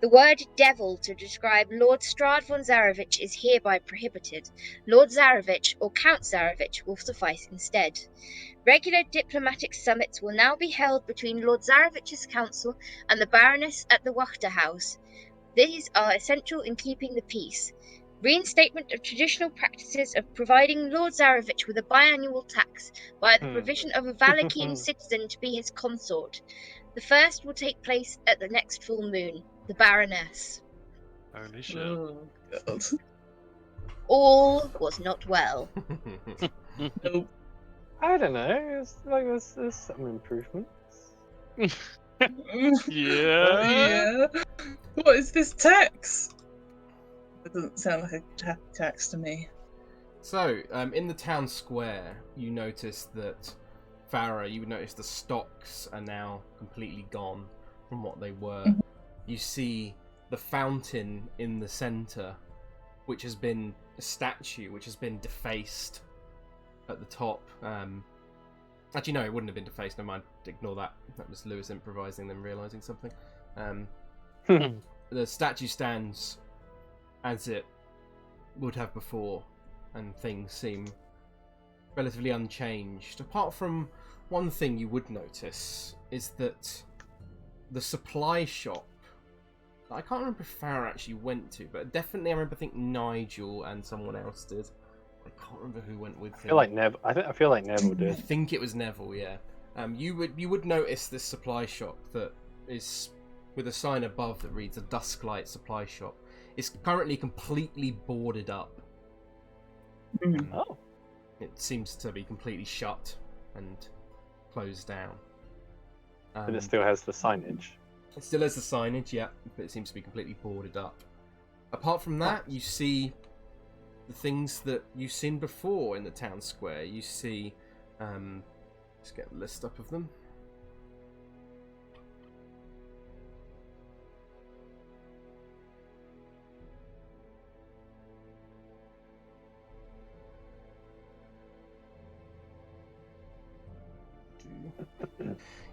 The word devil to describe Lord Strahd von Zarevich is hereby prohibited. Lord Zarevich or Count Zarevich will suffice instead. Regular diplomatic summits will now be held between Lord Zarevich's council and the Baroness at the Wachter House. These are essential in keeping the peace. Reinstatement of traditional practices of providing Lord Zarevich with a biannual tax by the provision of a Valachian citizen to be his consort. The first will take place at the next full moon. The Baroness. Holy shit. Oh, God. All was not well. Nope. I don't know. It's like there's some improvements. Yeah. Yeah. What is this tax? It doesn't sound like a tax to me. So, in the town square, you notice that Farrah, you would notice the stocks are now completely gone from what they were. You see the fountain in the centre, which has been a statue, which has been defaced at the top. Actually, no, it wouldn't have been defaced. Never mind. Ignore that. That was Lewis improvising, then realising something. The statue stands as it would have before, and things seem relatively unchanged. Apart from one thing you would notice is that the supply shop, I can't remember if Farrah actually went to, but definitely I remember Nigel and someone else did. I can't remember who went with him. I feel like Neville. I feel like Neville I did. think it was Neville, yeah. You would notice this supply shop that is with a sign above that reads a Dusklight Supply Shop. It's currently completely boarded up. Oh. It seems to be completely shut and closed down. But it still has the signage. It still has the signage, yeah, but it seems to be completely boarded up. Apart from that, you see the things that you've seen before in the town square. You see, let's get a list up of them.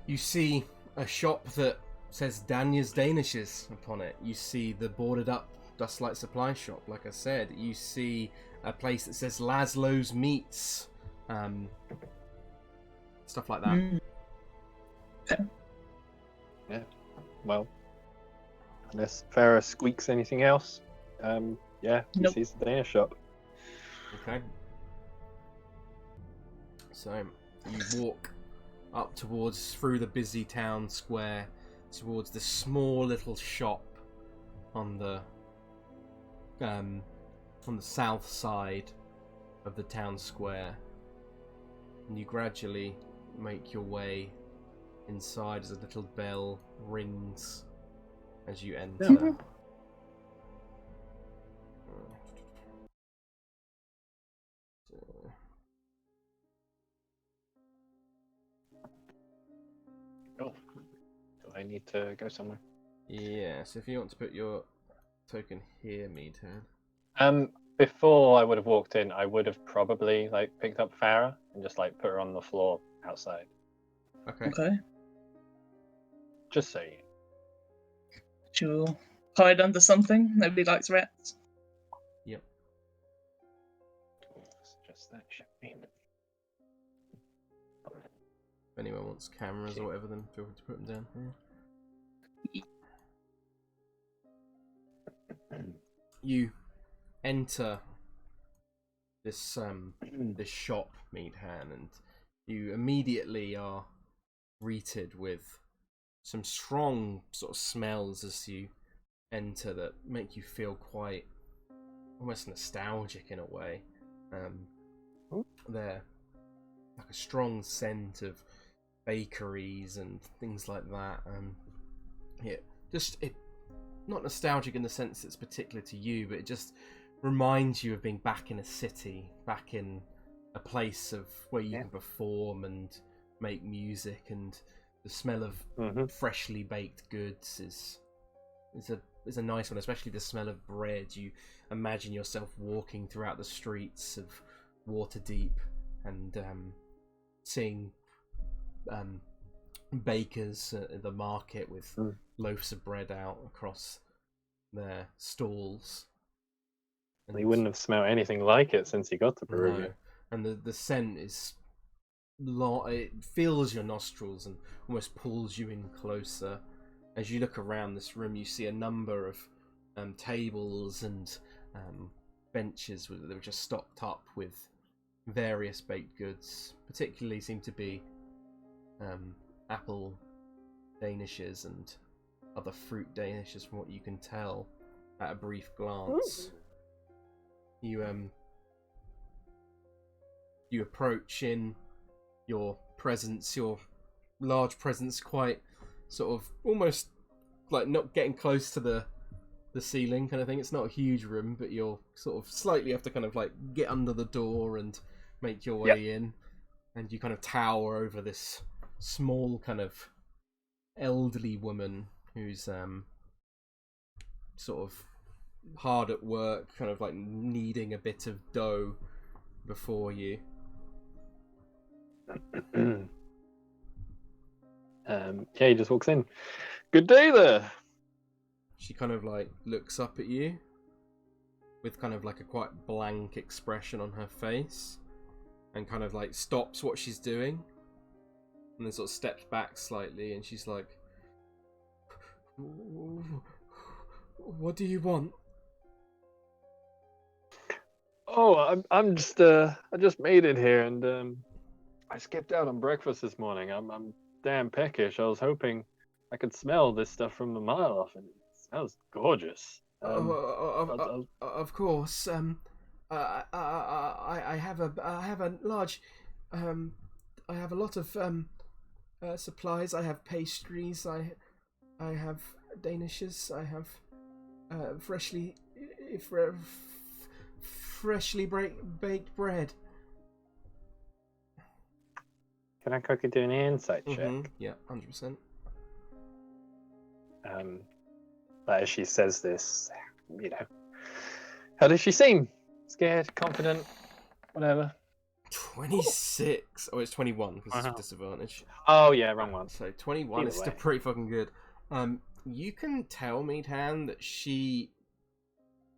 You see a shop that says Danya's Danishes upon it. You see the boarded up Dustlight Supply Shop, like I said. You see a place that says Laszlo's Meats. Stuff like that. Yeah. Well, unless Farrah squeaks anything else, yeah, he Nope. sees the Danish shop. Okay. So you walk up through the busy town square towards this small little shop on the south side of the town square, and you gradually make your way inside as a little bell rings as you enter. Oh, do I need to go somewhere? Yeah, so if you want to put your token here, Meadhan. Before I would have walked in, I would have probably like picked up Farrah and just like put her on the floor outside. Okay. Okay. Just so you. She'll hide under something. Nobody likes rats. Yep. Just that should be. If anyone wants cameras or whatever, then feel free to put them down here. You enter this this shop, Meadhan, and you immediately are greeted with some strong sort of smells as you enter that make you feel quite almost nostalgic in a way. They're like a strong scent of bakeries and things like that. Not nostalgic in the sense that's particular to you, but it just reminds you of being back in a city, back in a place of where you can perform and make music, and the smell of freshly baked goods is a nice one, especially the smell of bread. You imagine yourself walking throughout the streets of Waterdeep and seeing bakers at the market with loaves of bread out across their stalls. And he wouldn't have smelled anything like it since he got to Barovia. No. And the scent is it fills your nostrils and almost pulls you in closer. As you look around this room, you see a number of tables and benches that are just stocked up with various baked goods. Particularly seem to be apple danishes and other fruit danishes, from what you can tell at a brief glance. You approach in your large presence, quite sort of almost like not getting close to the ceiling kind of thing. It's not a huge room, but you're sort of slightly have to kind of like get under the door and make your way in, and you kind of tower over this small kind of elderly woman who's sort of hard at work, kind of like kneading a bit of dough before you. He just walks in. Good day there. She kind of like looks up at you with kind of like a quite blank expression on her face, and kind of like stops what she's doing, and then sort of steps back slightly, and she's like, "What do you want?" Oh, I'm just I just made it here, and I skipped out on breakfast this morning. I'm damn peckish. I was hoping I could smell this stuff from a mile off, and it smells gorgeous. Of course. I have a large. I have a lot of supplies. I have pastries. I have danishes. I have freshly baked bread. Can I quickly do an insight check? Yeah, 100%. But as she says this, how does she seem? Scared, confident, whatever. 26. Oh, it's 21 because it's disadvantage. Oh yeah, wrong one. So 21 Either is still way. pretty fucking good. You can tell, Meadhan, that she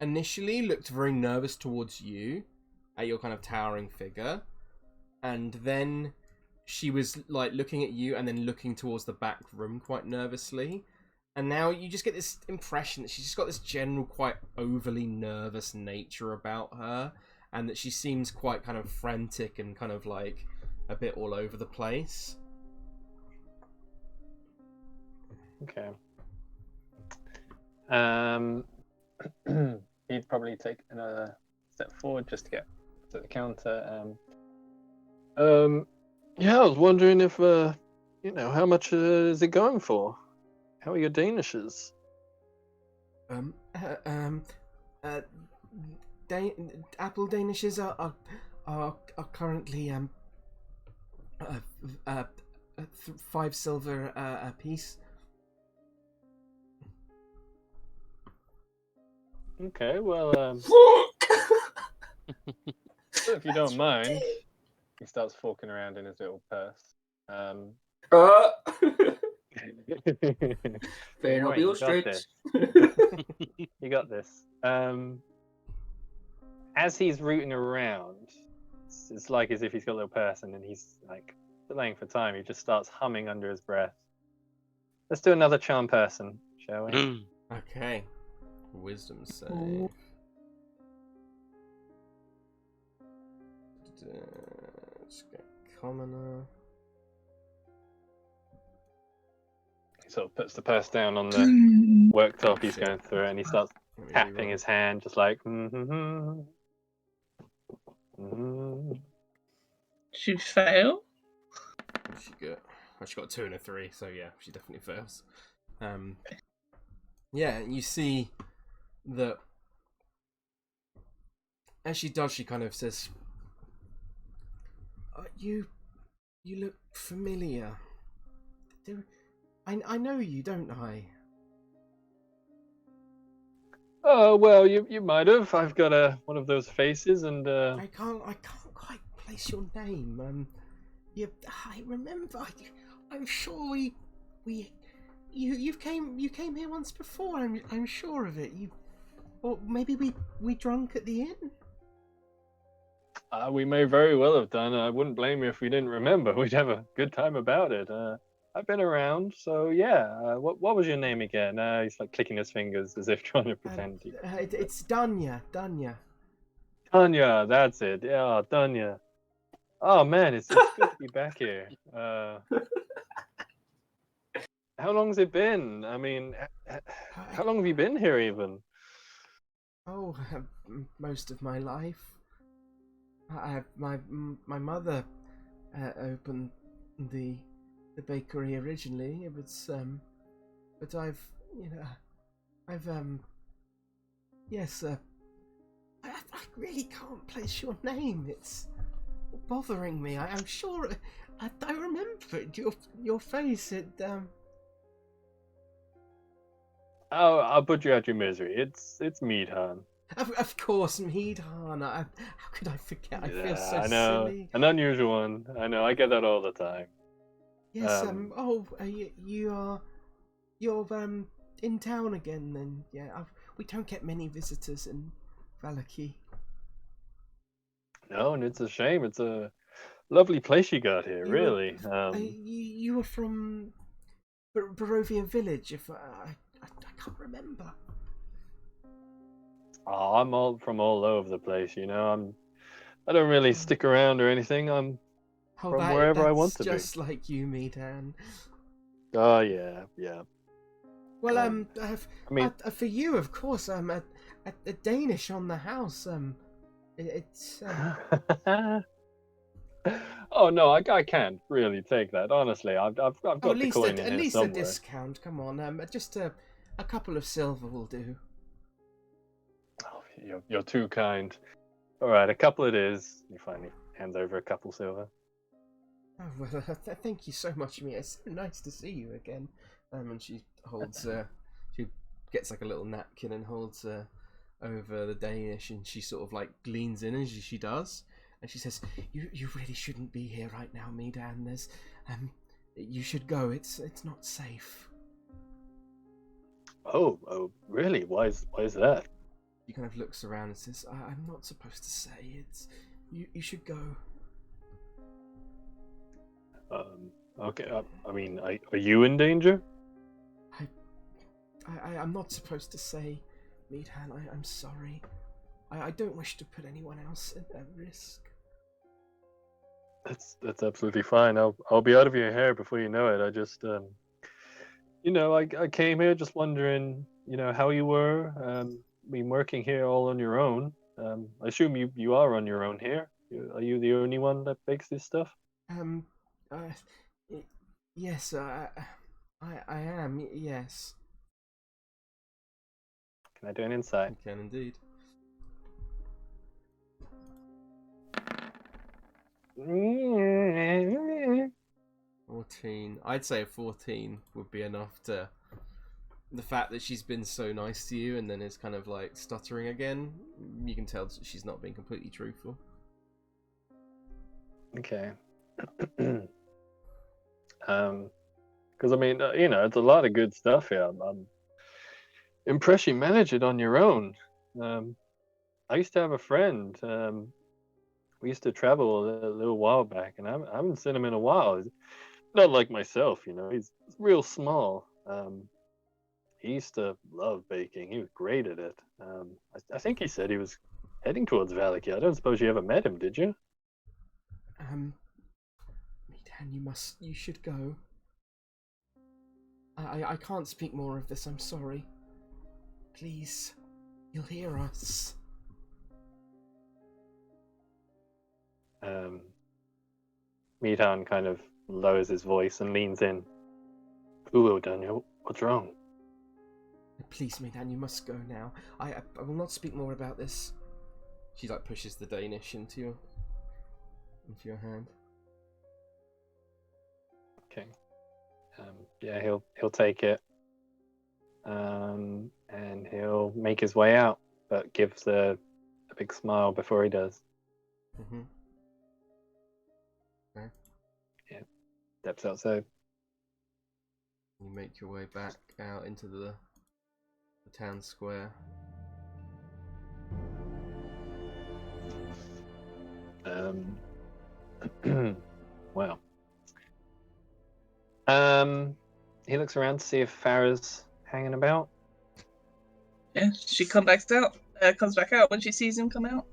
initially looked very nervous towards you at your kind of towering figure, and then she was like looking at you and then looking towards the back room quite nervously. And now you just get this impression that she's just got this general quite overly nervous nature about her, and that she seems quite kind of frantic and kind of like a bit all over the place. Okay. He'd probably take another step forward just to get to the counter. Yeah, I was wondering if how much is it going for? How are your danishes? Apple Danishes are currently 5 silver a piece. Okay, well, if you don't mind, he starts forking around in his little purse. Better not be all strict. You got this. As he's rooting around, it's like as if he's got a little person and he's like delaying for time. He just starts humming under his breath. Let's do another charm person, shall we? Okay. Wisdom save. Let's get commoner. He sort of puts the purse down on the worktop he's going through, and he starts tapping his hand, just like. Did you fail? She got 2 and a 3, so yeah, she definitely fails. Yeah, you see that as she does, she kind of says, "You look familiar. I know you, don't I?" Oh well, you might have. I've got one of those faces, and I can't quite place your name. I remember. I'm sure you came here once before. I'm sure of it. Or maybe we drunk at the inn. We may very well have done. I wouldn't blame you if we didn't remember. We'd have a good time about it. I've been around, so yeah. What was your name again? He's like clicking his fingers as if trying to pretend. It's Danya. Anja, that's it. Yeah, Danya. Oh man, it's good to be back here. How long's it been? I mean, how long have you been here even? Oh, most of my life. My mother opened the bakery originally. It was but I've yes. I really can't place your name. It's bothering me. I'm sure. I remember it. Your face. Oh, I'll put you out your misery. It's Meadhan. Of course, Meadhan. How could I forget? I feel so I know. silly. An unusual one. I know. I get that all the time. Yes. You're in town again then? Yeah. We don't get many visitors in Vallaki. No, and it's a shame. It's a lovely place you got here, really. You were from Barovia Village, if I can't remember. Oh, I'm from all over the place, you know. I don't really stick around or anything. I'm from wherever I want to be. Just like you, Meadhan. Oh yeah. Well, for you, of course, a Danish on the house. It's. Oh no, I can't really take that. Honestly, I've got at the coin in at here least somewhere. a discount. Come on, just a couple of silver will do. Oh, you're too kind. All right, a couple it is. He finally hands over a couple silver. Oh, well, thank you so much, Mia. It's so nice to see you again. And she holds, she gets like a little napkin and holds over the Danish, and she sort of like leans in as she does, and she says, "You really shouldn't be here right now, Meadhan. There's, you should go. It's not safe." Oh, really? Why is that? She kind of looks around and says, "I'm not supposed to say. It's you should go." Okay. I mean, are you in danger? I'm not supposed to say, Meadhan. I'm sorry. I don't wish to put anyone else at risk. That's absolutely fine. I'll be out of your hair before you know it. I just I came here just wondering, how you were. Been working here all on your own. I assume you are on your own here. Are you the only one that bakes this stuff? Yes, I am. Yes. Can I do an insight? You can indeed. 14. I'd say a 14 would be enough to... The fact that she's been so nice to you and then is kind of like stuttering again, you can tell that she's not being completely truthful. Okay. Because I mean, it's a lot of good stuff here. I'm impressed you manage it on your own. I used to have a friend. We used to travel a little while back, and I haven't seen him in a while. He's not like myself, He's real small. He used to love baking. He was great at it. I think he said he was heading towards Valaki. I don't suppose you ever met him, did you? Meadhan, you should go. I can't speak more of this, I'm sorry. Please, he'll hear us. Meadhan kind of lowers his voice and leans in. Ooh, Daniel, what's wrong? Please, Meadhan, you must go now. I will not speak more about this. She like pushes the Danish into your hand. Okay. Yeah, he'll take it. And he'll make his way out, but gives a big smile before he does. Mm-hmm. Okay. Yeah. Steps outside. You make your way back out into the town square. Wow. He looks around to see if Farrah's hanging about. Yeah, she comes back out when she sees him come out.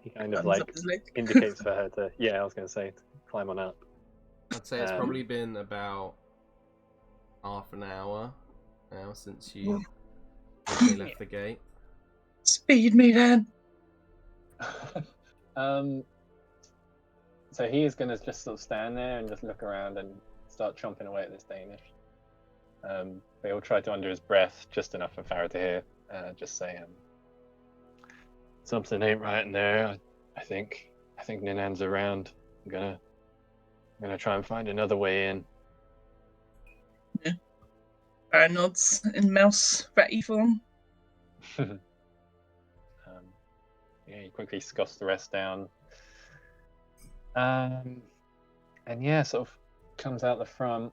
He kind of Buttons like up his leg. indicates for her to, I was going to say, to climb on up. I'd say it's probably been about half an hour now since you left the gate. Speed me then. So he is going to just sort of stand there and just look around and start chomping away at this Danish. But he'll try to under his breath, just enough for Farrah to hear, just say, something ain't right in there. I think Ninan's around. I'm gonna try and find another way in. Yeah. Farrah nods in mouse ratty form. Yeah, he quickly scoffs the rest down. And yeah, sort of comes out the front.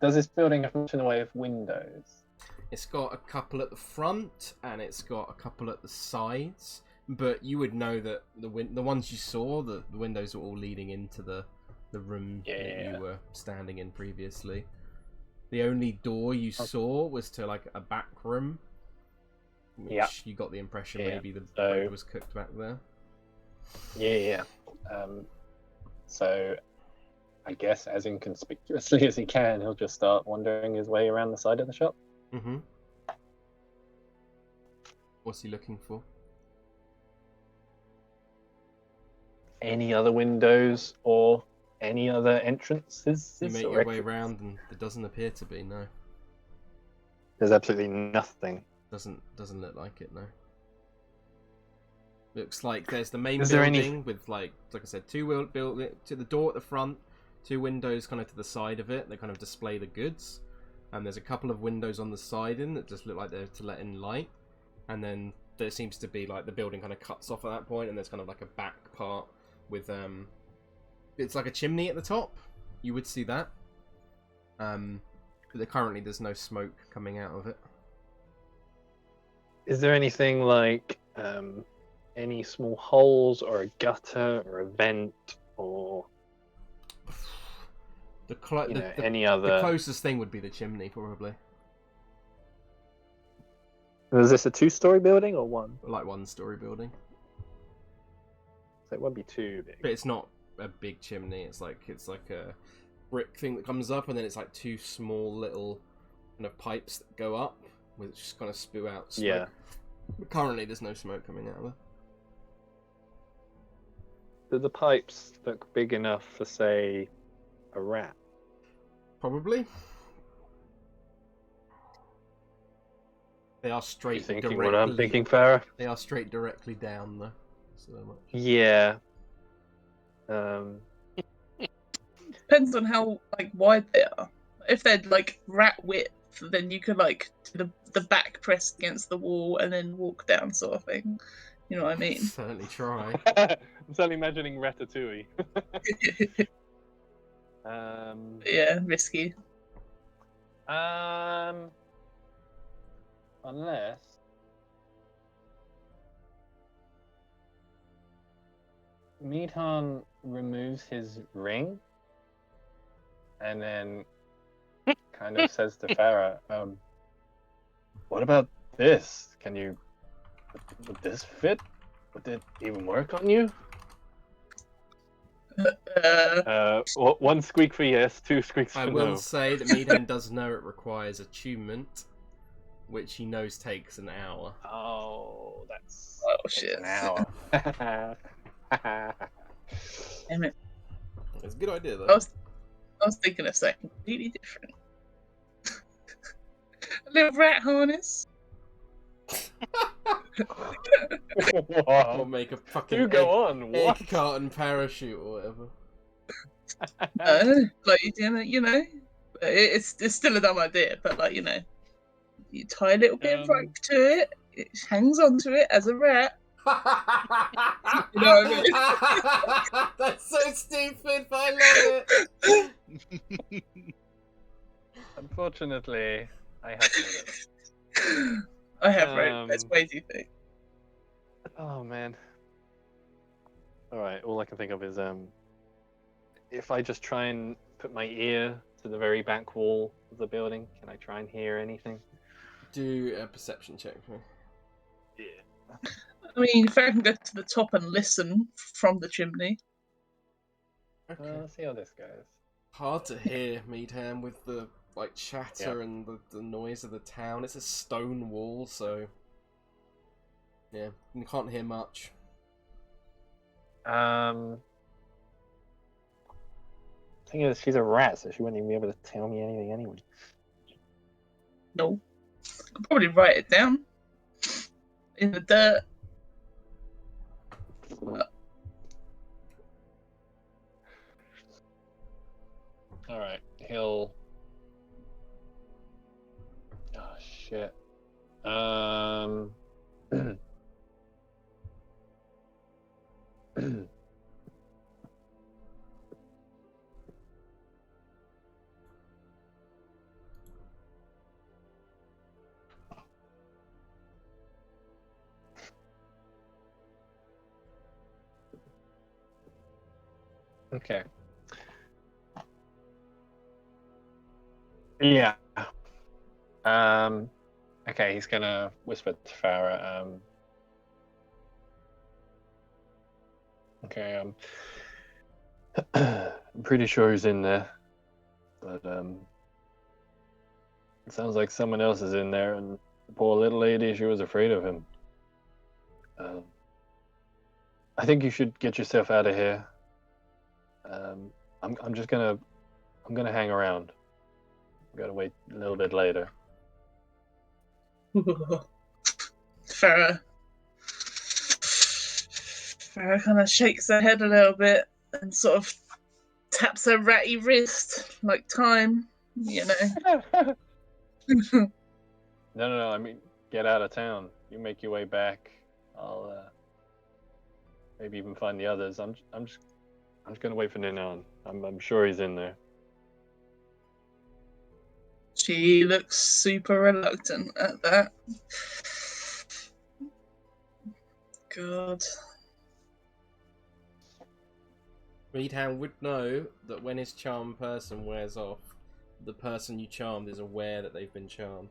Does this building have much in the way of windows? It's got a couple at the front and it's got a couple at the sides, but you would know that the ones you saw, the windows were all leading into the room that you were standing in previously. The only door you saw was to like a back room, which you got the impression maybe the bread was cooked back there. Yeah. So I guess as inconspicuously as he can, he'll just start wandering his way around the side of the shop. Mm-hmm. What's he looking for? Any other windows or any other entrances? You make your way around and there doesn't appear to be, no. There's absolutely nothing. Doesn't look like it, no. Looks like there's the main Is there building with like I said, two to the door at the front, two windows kind of to the side of it. They kind of display the goods, and there's a couple of windows on the side in that just look like they're to let in light. And then there seems to be like the building kind of cuts off at that point, and there's kind of like a back part with it's like a chimney at the top. You would see that, but currently there's no smoke coming out of it. Is there anything like any small holes or a gutter or a vent or any other? The closest thing would be the chimney, probably. Was this a two-story building or one? Like one-story building. So it won't be too big. But it's not a big chimney. It's like a brick thing that comes up, and then it's like two small little kind of pipes that go up, which just kind of spew out smoke. Yeah. But currently, there's no smoke coming out of it. Do the pipes look big enough for, say, a rat? Probably. They are You straight thinking directly. what I'm thinking, Farrah? They are straight directly down though. So much. Yeah. Depends on how wide they are. If they're rat width, then you could do the back press against the wall and then walk down, sort of thing. You know what I mean? Certainly try. I'm certainly imagining Ratatouille. Yeah, risky. Unless Meadhan removes his ring and then kind of says to Farrah, what about this? Would this fit? Would it even work on you? One squeak for yes, two squeaks for I no. will say that Meadhan does know it requires attunement, which he knows takes an hour. Oh, that's shit. an hour. Damn it. It's a good idea though. I was thinking of something completely different. A little rat harness. Or make a fucking You go on. What? egg carton parachute or whatever. You know, it's still a dumb idea, but you tie a little bit of rope to it. It hangs onto it as a rat. You know what I mean? That's so stupid, but I love it. Unfortunately, I have to do it. I have rope. That's crazy thing. Oh man. Alright, all I can think of is if I just try and put my ear to the very back wall of the building, can I try and hear anything? Do a perception check for me. Yeah. I mean, if I can go to the top and listen from the chimney. Okay. Let's see how this goes. Hard to hear, Meadhan, with the chatter and the noise of the town. It's a stone wall, so yeah, you can't hear much. Thing is, she's a rat, so she wouldn't even be able to tell me anything anyway. No. I could probably write it down in the dirt. Alright, he'll... Oh, shit. Okay. Yeah. Okay, he's gonna whisper to Farrah, okay, I'm pretty sure he's in there. But it sounds like someone else is in there, and the poor little lady, she was afraid of him. I think you should get yourself out of here. I'm gonna hang around. I'm gonna wait a little bit later. Farrah kind of shakes her head a little bit and sort of taps her ratty wrist like time, you know. No, I mean, get out of town. You make your way back. I'll maybe even find the others. I'm just gonna wait for Ninan. I'm sure he's in there. She looks super reluctant at that. God. Meadhan would know that when his charm person wears off, the person you charmed is aware that they've been charmed.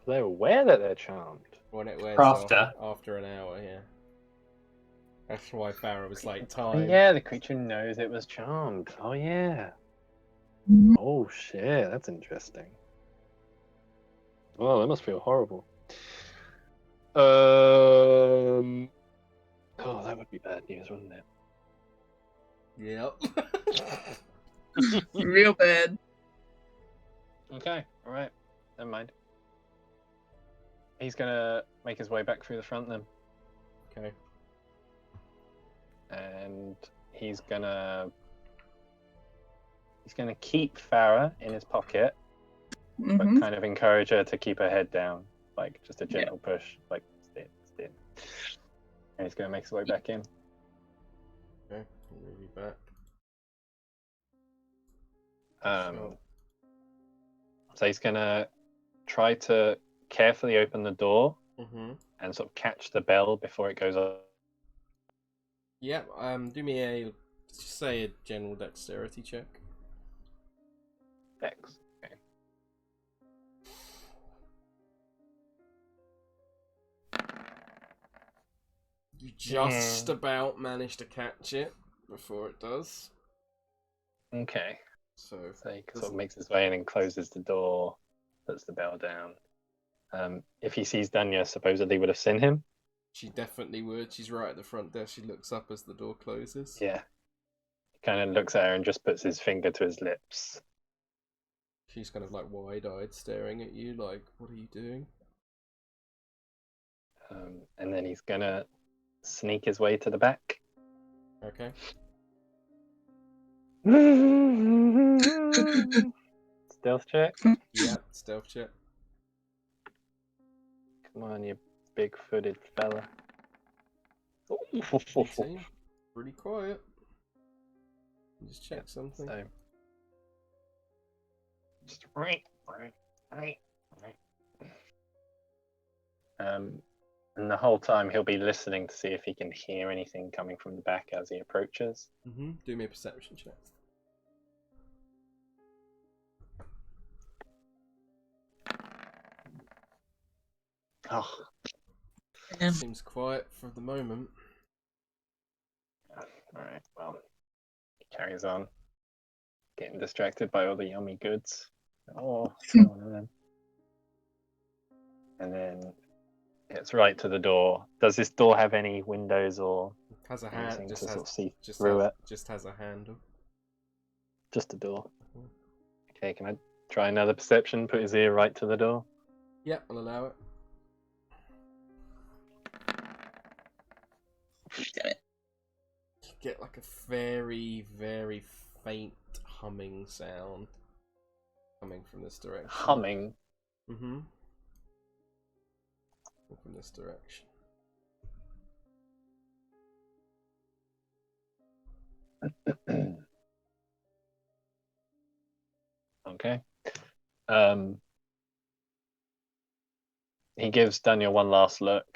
They're aware that they're charmed. When it wears After. off after an hour, yeah. That's why Farrah was like, time. Yeah, the creature knows it was charmed. Oh yeah. Oh shit, that's interesting. Oh, that must feel horrible. Oh, that would be bad news, wouldn't it? Yep. Real bad. Okay, alright. Never mind. He's gonna make his way back through the front then, Okay. and he's gonna keep Farrah in his pocket, but Mm-hmm. kind of encourage her to keep her head down, like just a gentle push, like stay. And he's gonna make his way back in. Okay. I'll move you back. Sure. So he's gonna try to carefully open the door Mm-hmm. and sort of catch the bell before it goes off. Yep. Do me a, just say a general dexterity check. X. Okay. You just about manage to catch it before it does. Okay. So So he sort of makes his way in and closes the door, puts the bell down. If he sees Danya, supposedly would have seen him. she definitely would. She's right at the front desk. She looks up as the door closes. Yeah. He kind of looks at her and just puts his finger to his lips. She's kind of like wide-eyed, staring at you, like, "What are you doing?" And then he's gonna sneak his way to the back. Okay. Stealth check. Yeah. Stealth check. Come on, you big-footed fella. 18. Pretty quiet. Just check something. So, just right. And the whole time he'll be listening to see if he can hear anything coming from the back as he approaches. Mm-hmm. Do me a perception check. Oh, Seems quiet for the moment. alright, well, he carries on, getting distracted by all the yummy goods. Oh, man. And then it's right to the door. Does this door have any windows or Has a anything hand. to sort of see Just through has, it? just has a handle. Just a door. Okay, can I try another perception? Put his ear right to the door. Yep, I'll allow it. Damn it. You get like a very, very faint humming sound coming from this direction. Humming. Mm-hmm. From this direction. Okay. He gives Daniel one last look,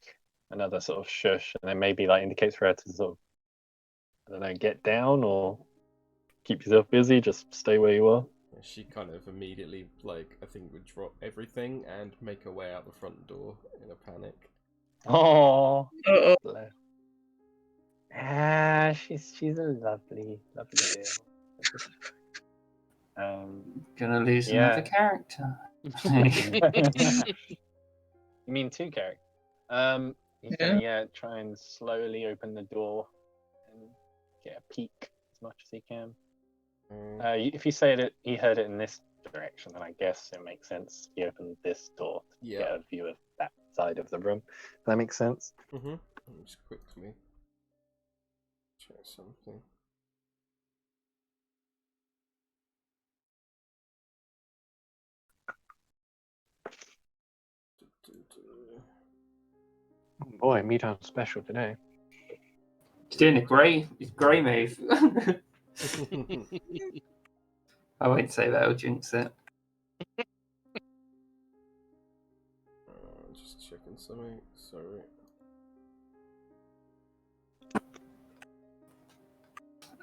another sort of shush, and then maybe like indicates for her to sort of, I don't know, get down or keep yourself busy, just stay where you are. She kind of immediately, like, I think would drop everything and make her way out the front door in a panic. Oh, Uh-oh. bless. She's a lovely girl. Gonna lose Yeah. another character. You mean two characters? He's gonna try and slowly open the door and get a peek as much as he can. If you say that he heard it in this direction, then I guess it makes sense. He opened this door to get a view of that side of the room. Does that make sense? Mm-hmm. Let me just quickly check something. Oh boy, Meadhan's special today. He's doing a grey move. I won't say that, I'll jinx it. Just checking something. Sorry.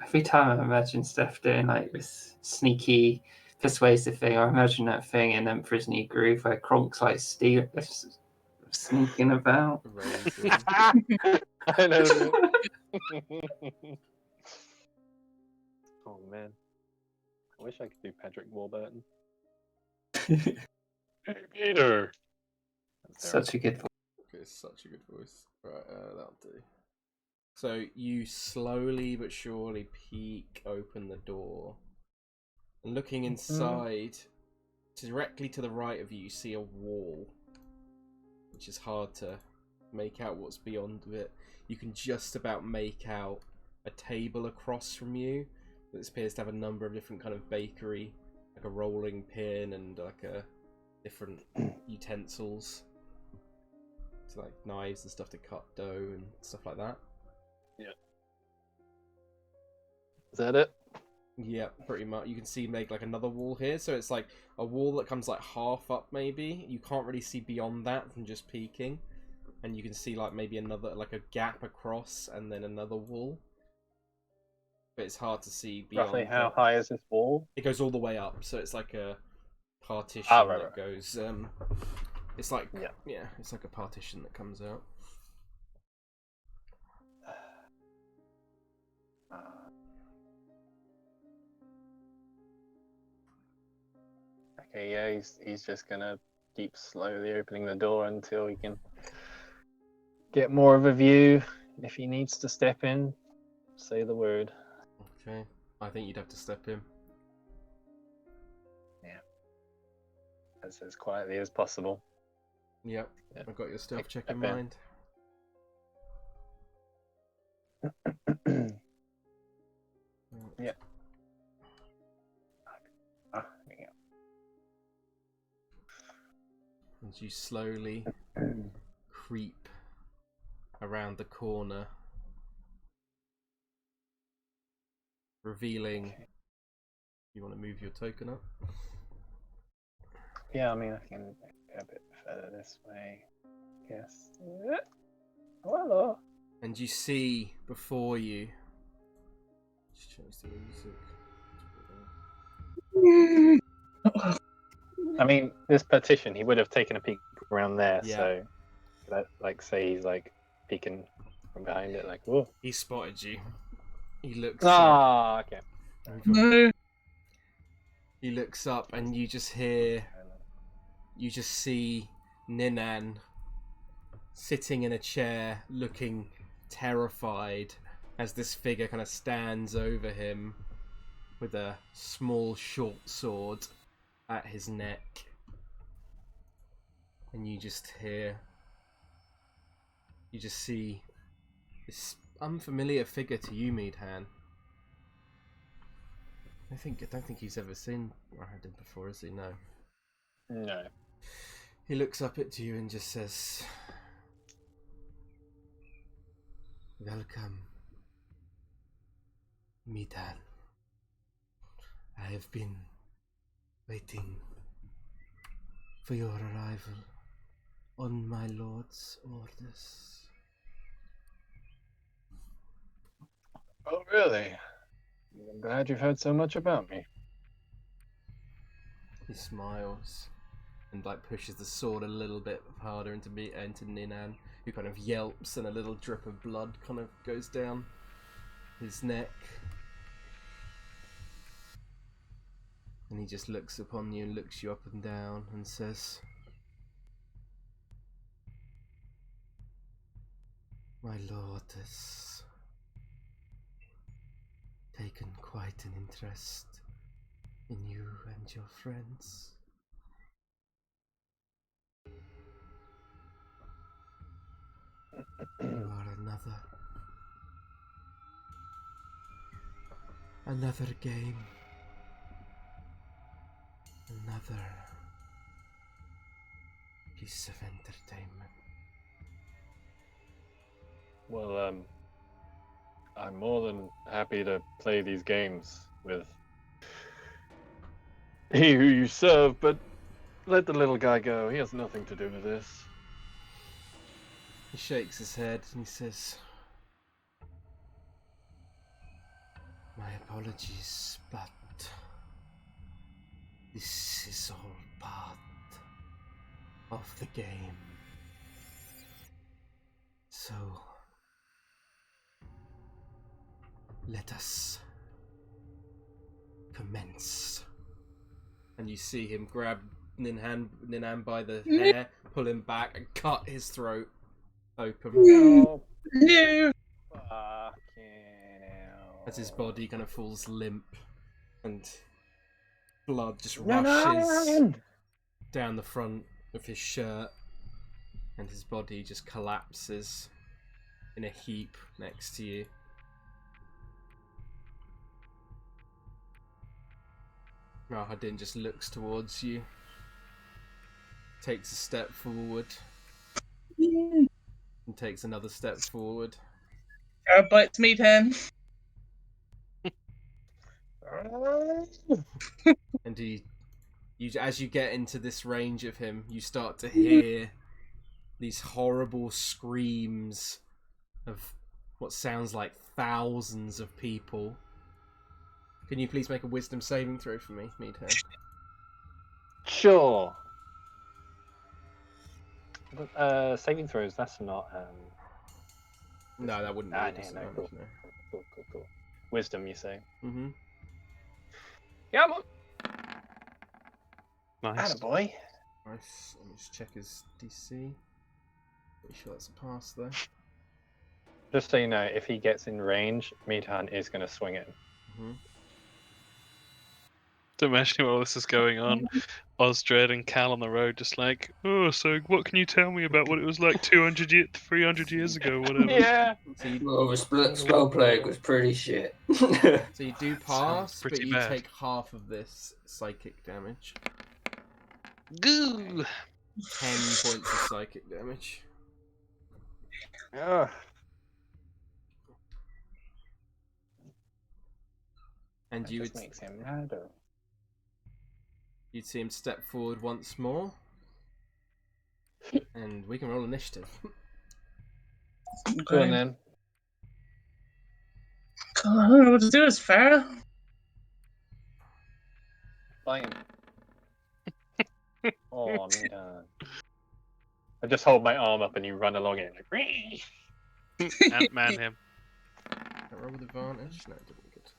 Every time I imagine Steph doing like this sneaky, persuasive thing, I imagine that thing in Emperor's New Groove where Kronk's like sneaking about. Amazing. I know. Oh man, I wish I could do Patrick Warburton. Hey Peter. Such a good voice. Okay, such a good voice. Right, that'll do. So you slowly but surely peek open the door, and looking inside, directly to the right of you, you see a wall. which is hard to make out what's beyond it. You can just about make out a table across from you that appears to have a number of different kind of bakery, like a rolling pin and like a different utensils, so like knives and stuff to cut dough and stuff like that. Yeah. Is that it? Yeah, pretty much. You can see like another wall here, so it's like a wall that comes like half up maybe. You can't really see beyond that from just peeking. And you can see like maybe another, like a gap across and then another wall. But it's hard to see beyond. Roughly how that. high is this wall? It goes all the way up, so it's like a partition that goes, it's like, yeah, it's like a partition that comes out. Okay, yeah, he's just gonna keep slowly opening the door until he can get more of a view. If he needs to step in, say the word. Okay, I think you'd have to step in. Yeah, as quietly as possible. Yep, Yeah. I've got your stealth check in in. mind. Yeah. As you slowly creep around the corner, revealing. You want to move your token up? Yeah, I mean, I can go a bit further this way. Yes. Oh, hello. And you see before you. Just change the music. I mean, this partition, he would have taken a peek around there, Yeah. so that, like, say he's like peeking from behind it, like, whoa. He spotted you. He looks okay. up. No. He looks up, and you just hear. You just see Ninan sitting in a chair, looking terrified, as this figure kind of stands over him with a small short sword at his neck. And you just see this unfamiliar figure to you, Meadhan. I don't think he's ever seen or had him before, has he? No. No. He looks up at you and just says, "Welcome, Meadhan. I have been waiting for your arrival on my lord's orders." Oh, really? I'm glad you've heard so much about me. He smiles and like pushes the sword a little bit harder into Ninan, who kind of yelps, and a little drip of blood kind of goes down his neck. And he just looks upon you and looks you up and down and says, "My lord has taken quite an interest in you and your friends. You are another game, another piece of entertainment." Well, I'm more than happy to play these games with he who you serve, but let the little guy go. He has nothing to do with this. He shakes his head and he says, "My apologies, but this is all part of the game. So let us commence." And you see him grab Ninan by the hair, pull him back, and cut his throat open. No. No. Fucking hell. As his body kind of falls limp and blood just rushes down the front of his shirt, and his body just collapses in a heap next to you. Rahadin just looks towards you, takes a step forward, and takes another step forward. Farrah bites Meadhan. And as you get into this range of him, you start to hear these horrible screams of what sounds like thousands of people. Can you please make a wisdom saving throw for me, Meadhan? Sure. But, saving throws, that's not... No, that wouldn't be a disadvantage, cool. no. Cool. Wisdom, you say? Mm-hmm. Yeah, man. Nice. Attaboy. Nice. Let me just check his DC. Pretty sure that's a pass, though. Just so you know, if he gets in range, Meadhan is going to swing it. Mm-hmm. Imagine while this is going on, Osdred and Cal on the road just like, oh, so what can you tell me about what it was like 300 years ago, whatever. Yeah. So Well, the spell plague was pretty shit. so you do pass, Sounds pretty but you bad. take half of this psychic damage. Goo! 10 points of psychic damage. Ugh. And That you just would makes him madder. you'd see him step forward once more. And we can roll initiative. Go on then. God, I don't know what to do with Farrah. Fight him. Oh, Meadhan. I just hold my arm up and you run along it like. Ant-Man him. Can I roll with advantage? No, it didn't be good.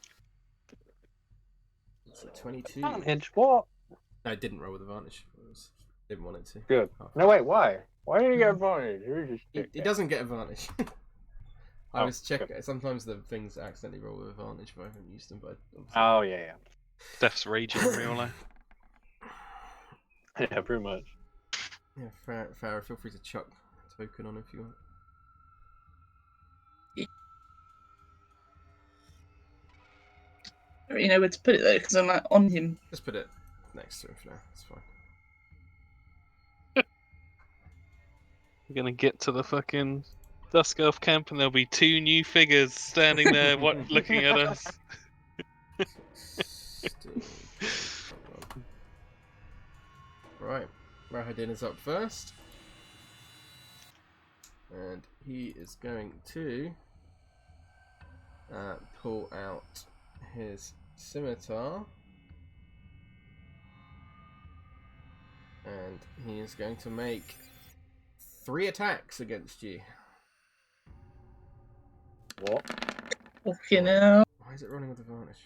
It's a 22. Advantage? What? No, I didn't roll with advantage. Didn't want it to. Good. No, wait, why? Why did you get advantage? You just He doesn't get advantage. I Oh, was checking. Sometimes the things accidentally roll with advantage if I haven't used them, but Oh, yeah. Steph's raging in real life. Yeah, pretty much. yeah, Farrah, feel free to chuck a token on if you want. I don't really know where to put it though, because I'm like on him. Just put it next to him for now. It's fine. We're gonna get to the fucking Dusk Elf camp and there'll be 2 new figures standing there looking at us. 16. Hold on. Right, Rahadin is up first. And he is going to pull out his scimitar. And he is going to make 3 attacks against you. What? Fucking hell. Why is it running with advantage?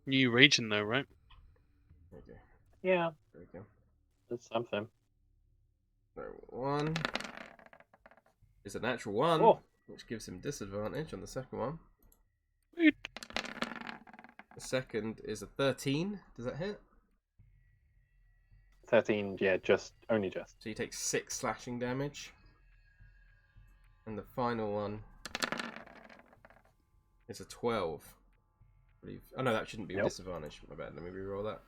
New region though, right? There we go. Yeah, There we go. that's something. So 1 is a natural 1, Oh. which gives him disadvantage on the second one. Sweet. The second is a 13. Does that hit? 13, yeah, only just. So you take 6 slashing damage. And the final one is a 12. I believe. Oh no, that shouldn't be a Nope. disadvantage. My bad. Let me reroll that.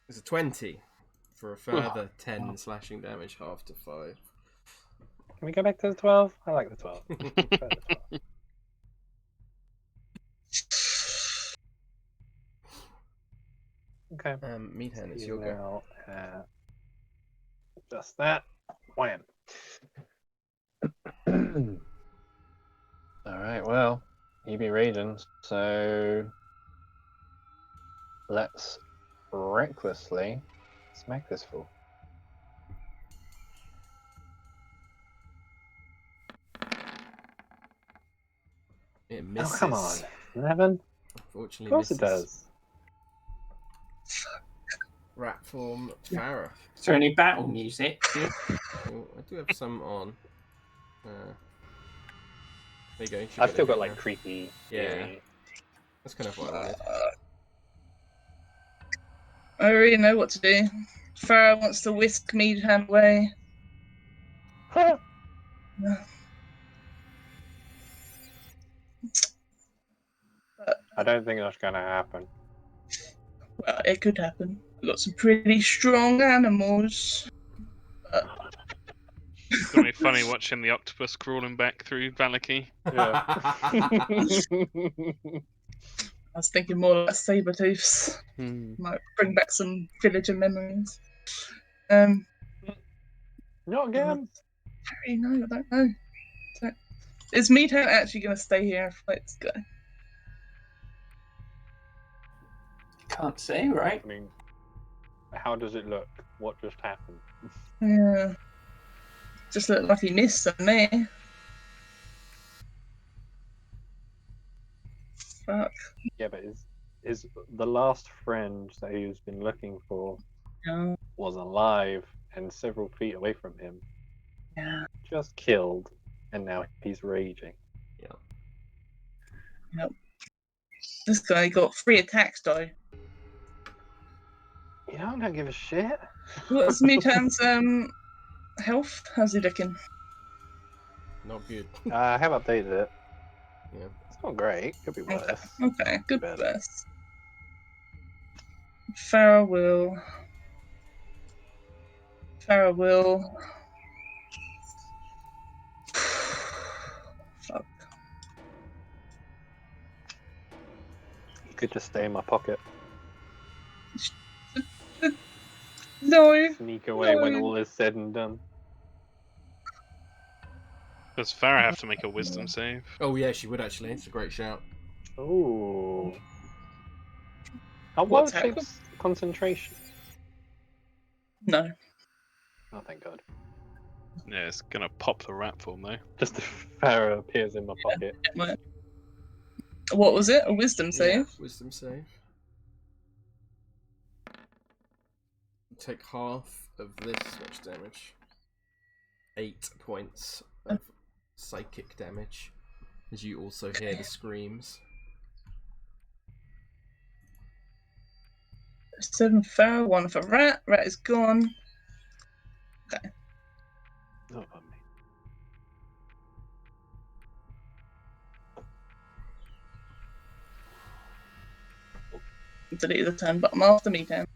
It's a 20 for a further 10 slashing damage, half to 5. Can we go back to the 12? I like the 12. Okay. Meadhan, it's He's your go. now, just that. Wham. Alright, well, you be raging, so let's recklessly smack this fool. It Oh, misses. come on. 11? Unfortunately, Of course misses. it does. Rat form Farrah. Is there any battle music? Oh, I do have some on. There you go. You should I've get still it got now. like creepy. Yeah. That's kind of what I wanted. I don't really know what to do. Farrah wants to whisk Meadhan away. I don't think that's gonna happen. Well, it could happen. We've got some pretty strong animals. It's gonna be funny watching the octopus crawling back through Valaki. Yeah. I was thinking more like saber-tooths. Might bring back some villager memories. Not again. No, I don't know. Is Meadhan actually going to stay here and fight this guy? Can't say, right? I mean, how does it look? What just happened? Yeah. Just looked like he missed on me. Fuck. Yeah, but is the last friend that he's been looking for Yeah. was alive and several feet away from him, Yeah. just killed, and now he's raging. Yep. This guy got 3 attacks, though. You know, I don't give a shit. What's Meadhan's health? How's he looking? Not good. I have updated it. Yeah. It's not great. Could be worse. Okay, good Better. best. Farrah will. Fuck. You could just stay in my pocket. No. Sneak away when No. all is said and done. Does Farrah have to make a wisdom save? Oh yeah, she would actually. It's a great shout. Ooh. How well What's shapes concentration? No. Oh, thank God. Yeah, it's gonna pop the rat form though. Just the Farrah appears in my pocket. What was it? A wisdom save? Yeah, wisdom save. Take half of this much damage. 8 points of psychic damage, as you also hear the screams. 7 Farrah, 1 for Rat. Rat is gone. Okay. Not on me. Delete the turn, but I'm after Meadhan.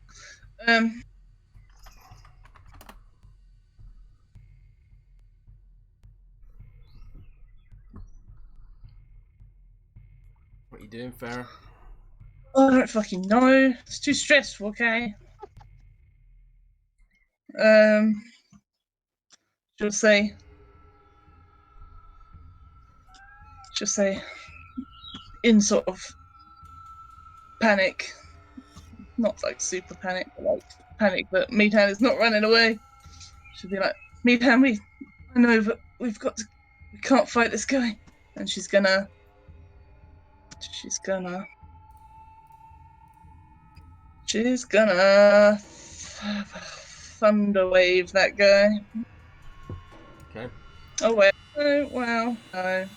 What are you doing, Farrah? Oh, I don't fucking know. It's too stressful, okay? Just say, in sort of panic, not like super panic, but like panic that Meadhan is not running away. She'll be like, Meadhan, I know, but we can't fight this guy. And she's gonna thunder wave that guy. Okay. Oh wait, oh wow, no.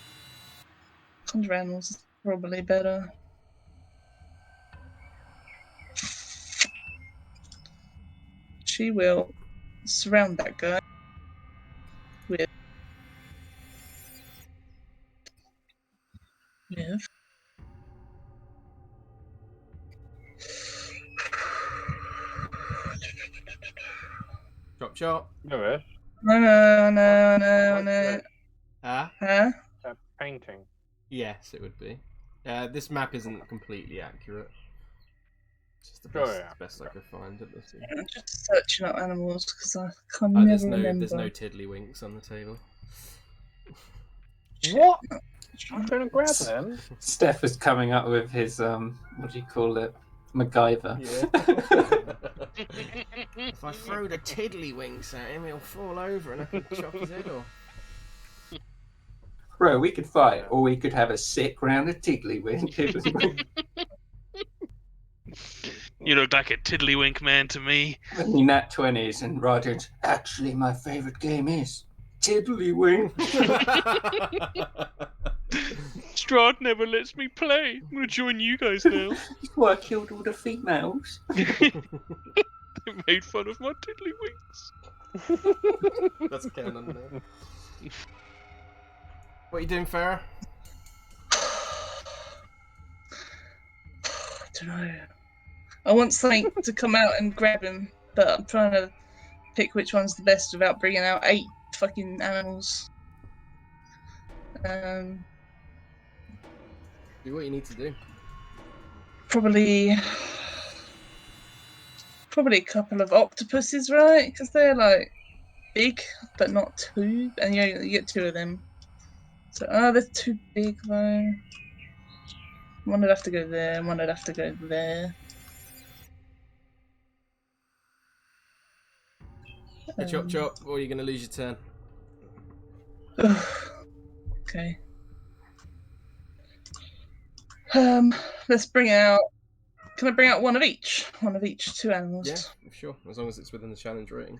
Conjure animals is probably better. She will surround that guy with Chop. No, no. Ah? Huh? a painting. Yes, it would be. This map isn't completely accurate. It's just the Oh, best, yeah. best I could find at this. I'm just searching up animals because I can Oh, never remember. there's no tiddlywinks on the table. What? I'm gonna grab them. Steph is coming up with his what do you call it? MacGyver. Yeah. If I throw the tiddlywinks at him, he'll fall over and I can chop his head off. Bro, we could fight, or we could have a sick round of tiddlywink. You look like a tiddlywink man to me. Only nat 20s and Roger's. Actually, my favourite game is Tiddlywink. Strahd never lets me play. I'm gonna join you guys now. That's why I killed all the females. Don't made fun of my tiddlywinks. That's canon now. What are you doing, Farrah? I don't know. I want something to come out and grab him, but I'm trying to pick which one's the best without bringing out 8 fucking animals. Do what you need to do. Probably a couple of octopuses, right? Because they're like big, but not too. And you get 2 of them. So, they're too big though. One would have to go there, and one would have to go there. Hey, Chop Chop, or are you going to lose your turn? Okay. Let's bring out. Can I bring out one of each? One of each, 2 animals. Yeah, sure. As long as it's within the challenge rating.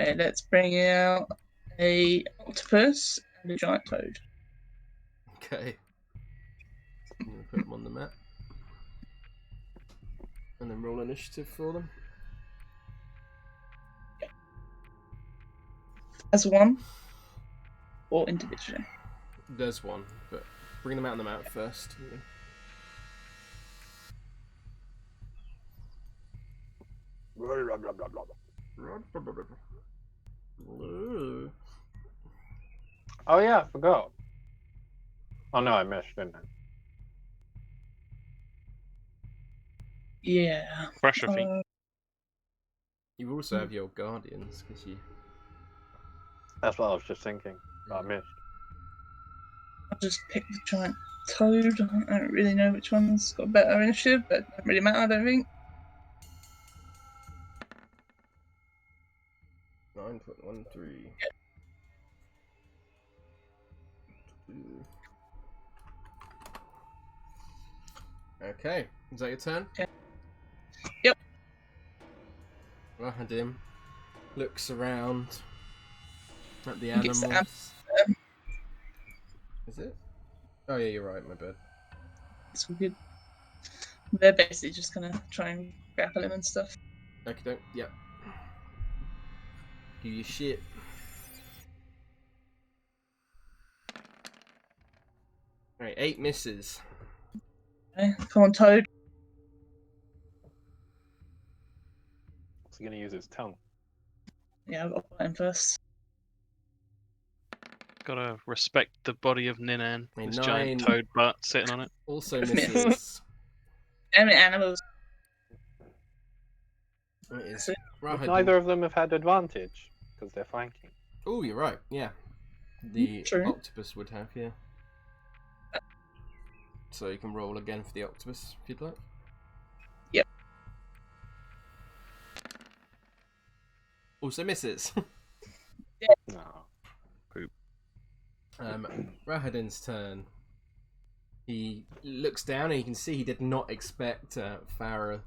Okay, let's bring out a octopus and a giant toad. Okay. I'm going to put them on the map. And then roll initiative for them. As one, or individually. There's one, but bring them out on the map first. Oh yeah, I forgot. Oh no, I missed, didn't I? Yeah. Pressure feet. You also have your guardians, because you... That's what I was just thinking, but I missed. I'll just pick the giant toad. I don't really know which one's got better initiative, but it doesn't really matter, I don't think. 9.13. Okay, is that your turn? Okay. Yep. Rahadim looks around at the Gets the animals. Is it? Oh yeah, you're right, my bad. It's all good. They're basically just gonna try and grapple him and stuff. Okay, don't. Yep. Do your shit. Alright, 8 misses. Okay, come on, toad. Is he going to use his tongue? Yeah, I've got to fight him first. Gotta respect the body of Ninan. I mean, This 9 giant toad butt sitting on it. also misses. How many animals? It is Would Rahadim. neither of them have had advantage because they're flanking. Oh, you're right. Yeah, the True. octopus would have. Yeah. So you can roll again for the octopus if you'd like. Yep. Also misses. No. Rahadin's turn. He looks down and you can see he did not expect Farrah's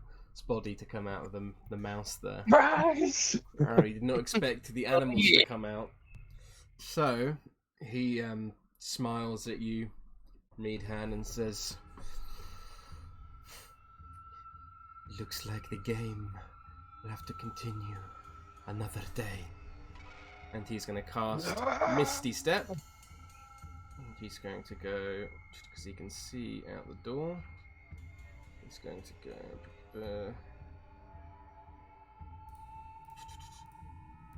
body to come out of the mouse there. Rise! He did not expect the animals to come out. So he smiles at you, Meadhan, and says, "Looks like the game will have to continue another day." And he's going to cast Misty Step. And he's going to go, because he can see out the door, he's going to go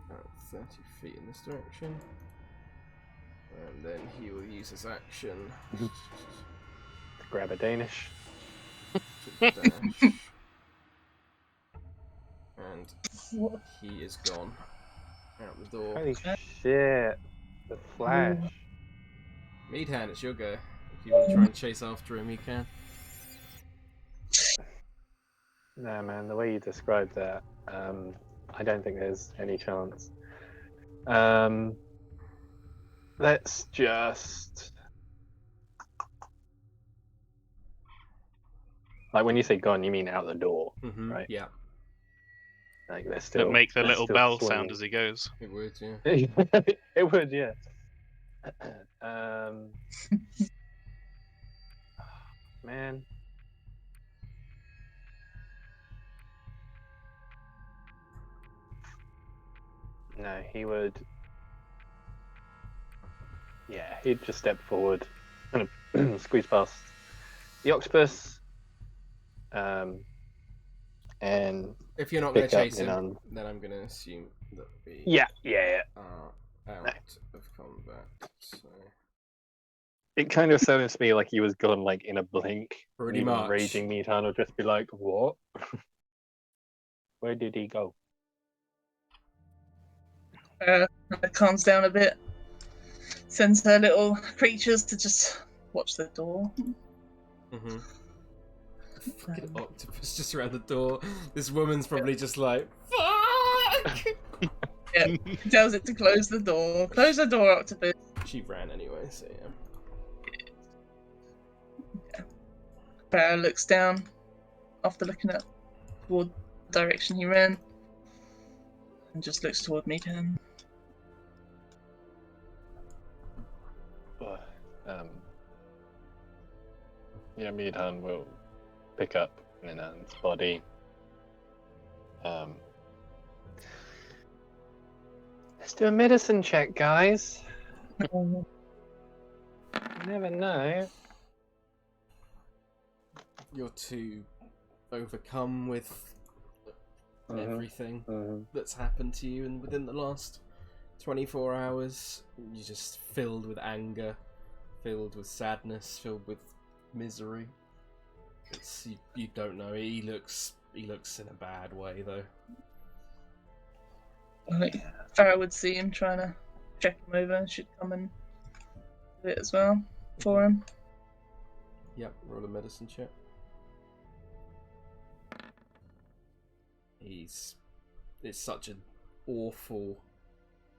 about 30 feet in this direction. And then he will use his action To grab a Danish. to dash. And What? he is gone out the door. Holy shit. The flash. Meadhan, it's your go. If you want to try and chase after him, you can. No, man, the way you described that, I don't think there's any chance. Let's just... Like, when you say gone, you mean out the door, right? Yeah, Like, they're still... That make the they're little still bell swinging. sound as he goes. it would, yeah. It would, yeah. Man. No, he would. Yeah, he'd just step forward and squeeze past the octopus. And If you're not going pick to up chase him, Meadhan. then I'm going to assume that we Yeah. are out of combat. So. It kind of sounded to me like he was gone like in a blink. Pretty Even much. Raging Meadhan would just be like, "What? Where did he go?" Calms down a bit. Sends her little creatures to just watch the door. Mm-hmm. Fucking octopus just around the door. This woman's probably just like, fuck! Yeah, tells it to close the door. Close the door, octopus. She ran anyway, so yeah. Farrah looks down after looking at toward the direction he ran and just looks toward Meadhan. Yeah, Meadhan will pick up Meadhan's body. Let's do a medicine check, guys. You never know. You're too overcome with everything that's happened to you, and within the last 24 hours, you're just filled with anger, filled with sadness, filled with misery. You don't know. He looks in a bad way though. I think Farrah would see him trying to check him over and should come and do it as well for him. Yep, roll a medicine check. It's such an awful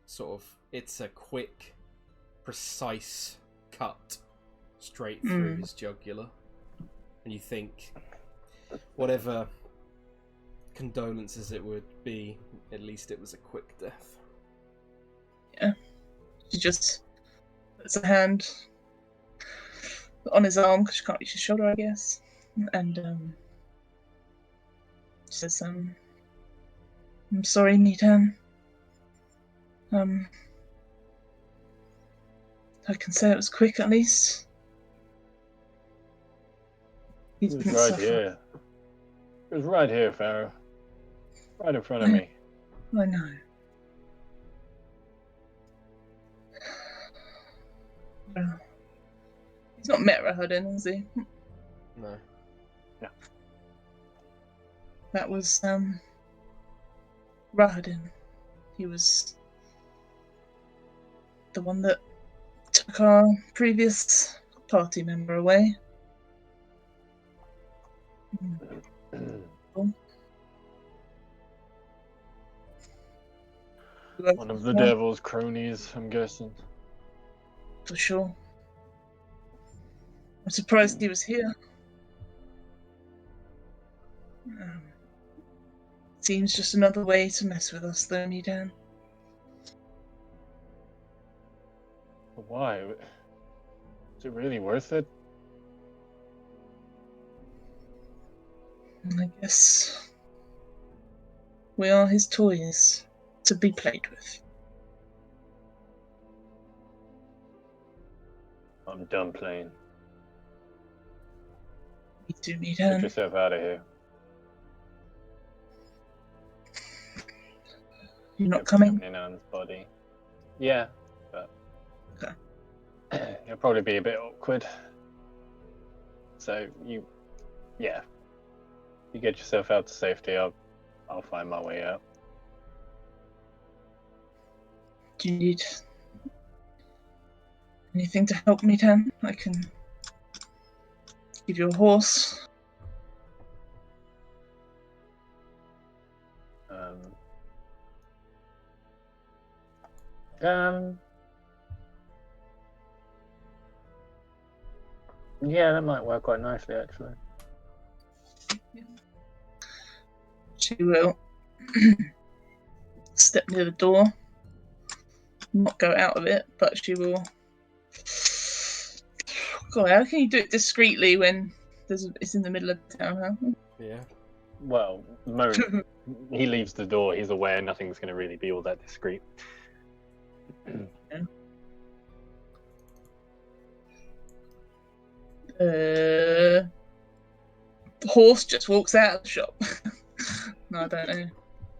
sort of, it's a quick, precise cut straight through his jugular. And you think, whatever condolences it would be, at least it was a quick death. Yeah. She just puts a hand on his arm because she can't reach his shoulder, I guess. And she says, I'm sorry, Meadhan. I can say it was quick at least. He's been right suffering. here. It was right here, Farrah. Right in front of me. I know. Well, he's not met Rahudin, has he? No. No. That was Rahudin. He was the one that took our previous party member away. One of the devil's cronies, I'm guessing. For sure. I'm surprised he was here. Seems just another way to mess with us, though, Meadhan. Why? Is it really worth it? I guess we are his toys to be played with. I'm done playing. Me too, Get Meadhan. yourself out of here. You're not coming? In Anne's body. Yeah, but Okay. it'll probably be a bit awkward. So you get yourself out to safety. I'll find my way out. Do you need anything to help me, Meadhan? I can give you a horse. Yeah, that might work quite nicely, actually. She will step near the door, not go out of it, but she will. God, how can you do it discreetly when it's in the middle of town? Huh? Yeah. Well, the moment he leaves the door, he's aware nothing's going to really be all that discreet. The horse just walks out of the shop. No, I don't know.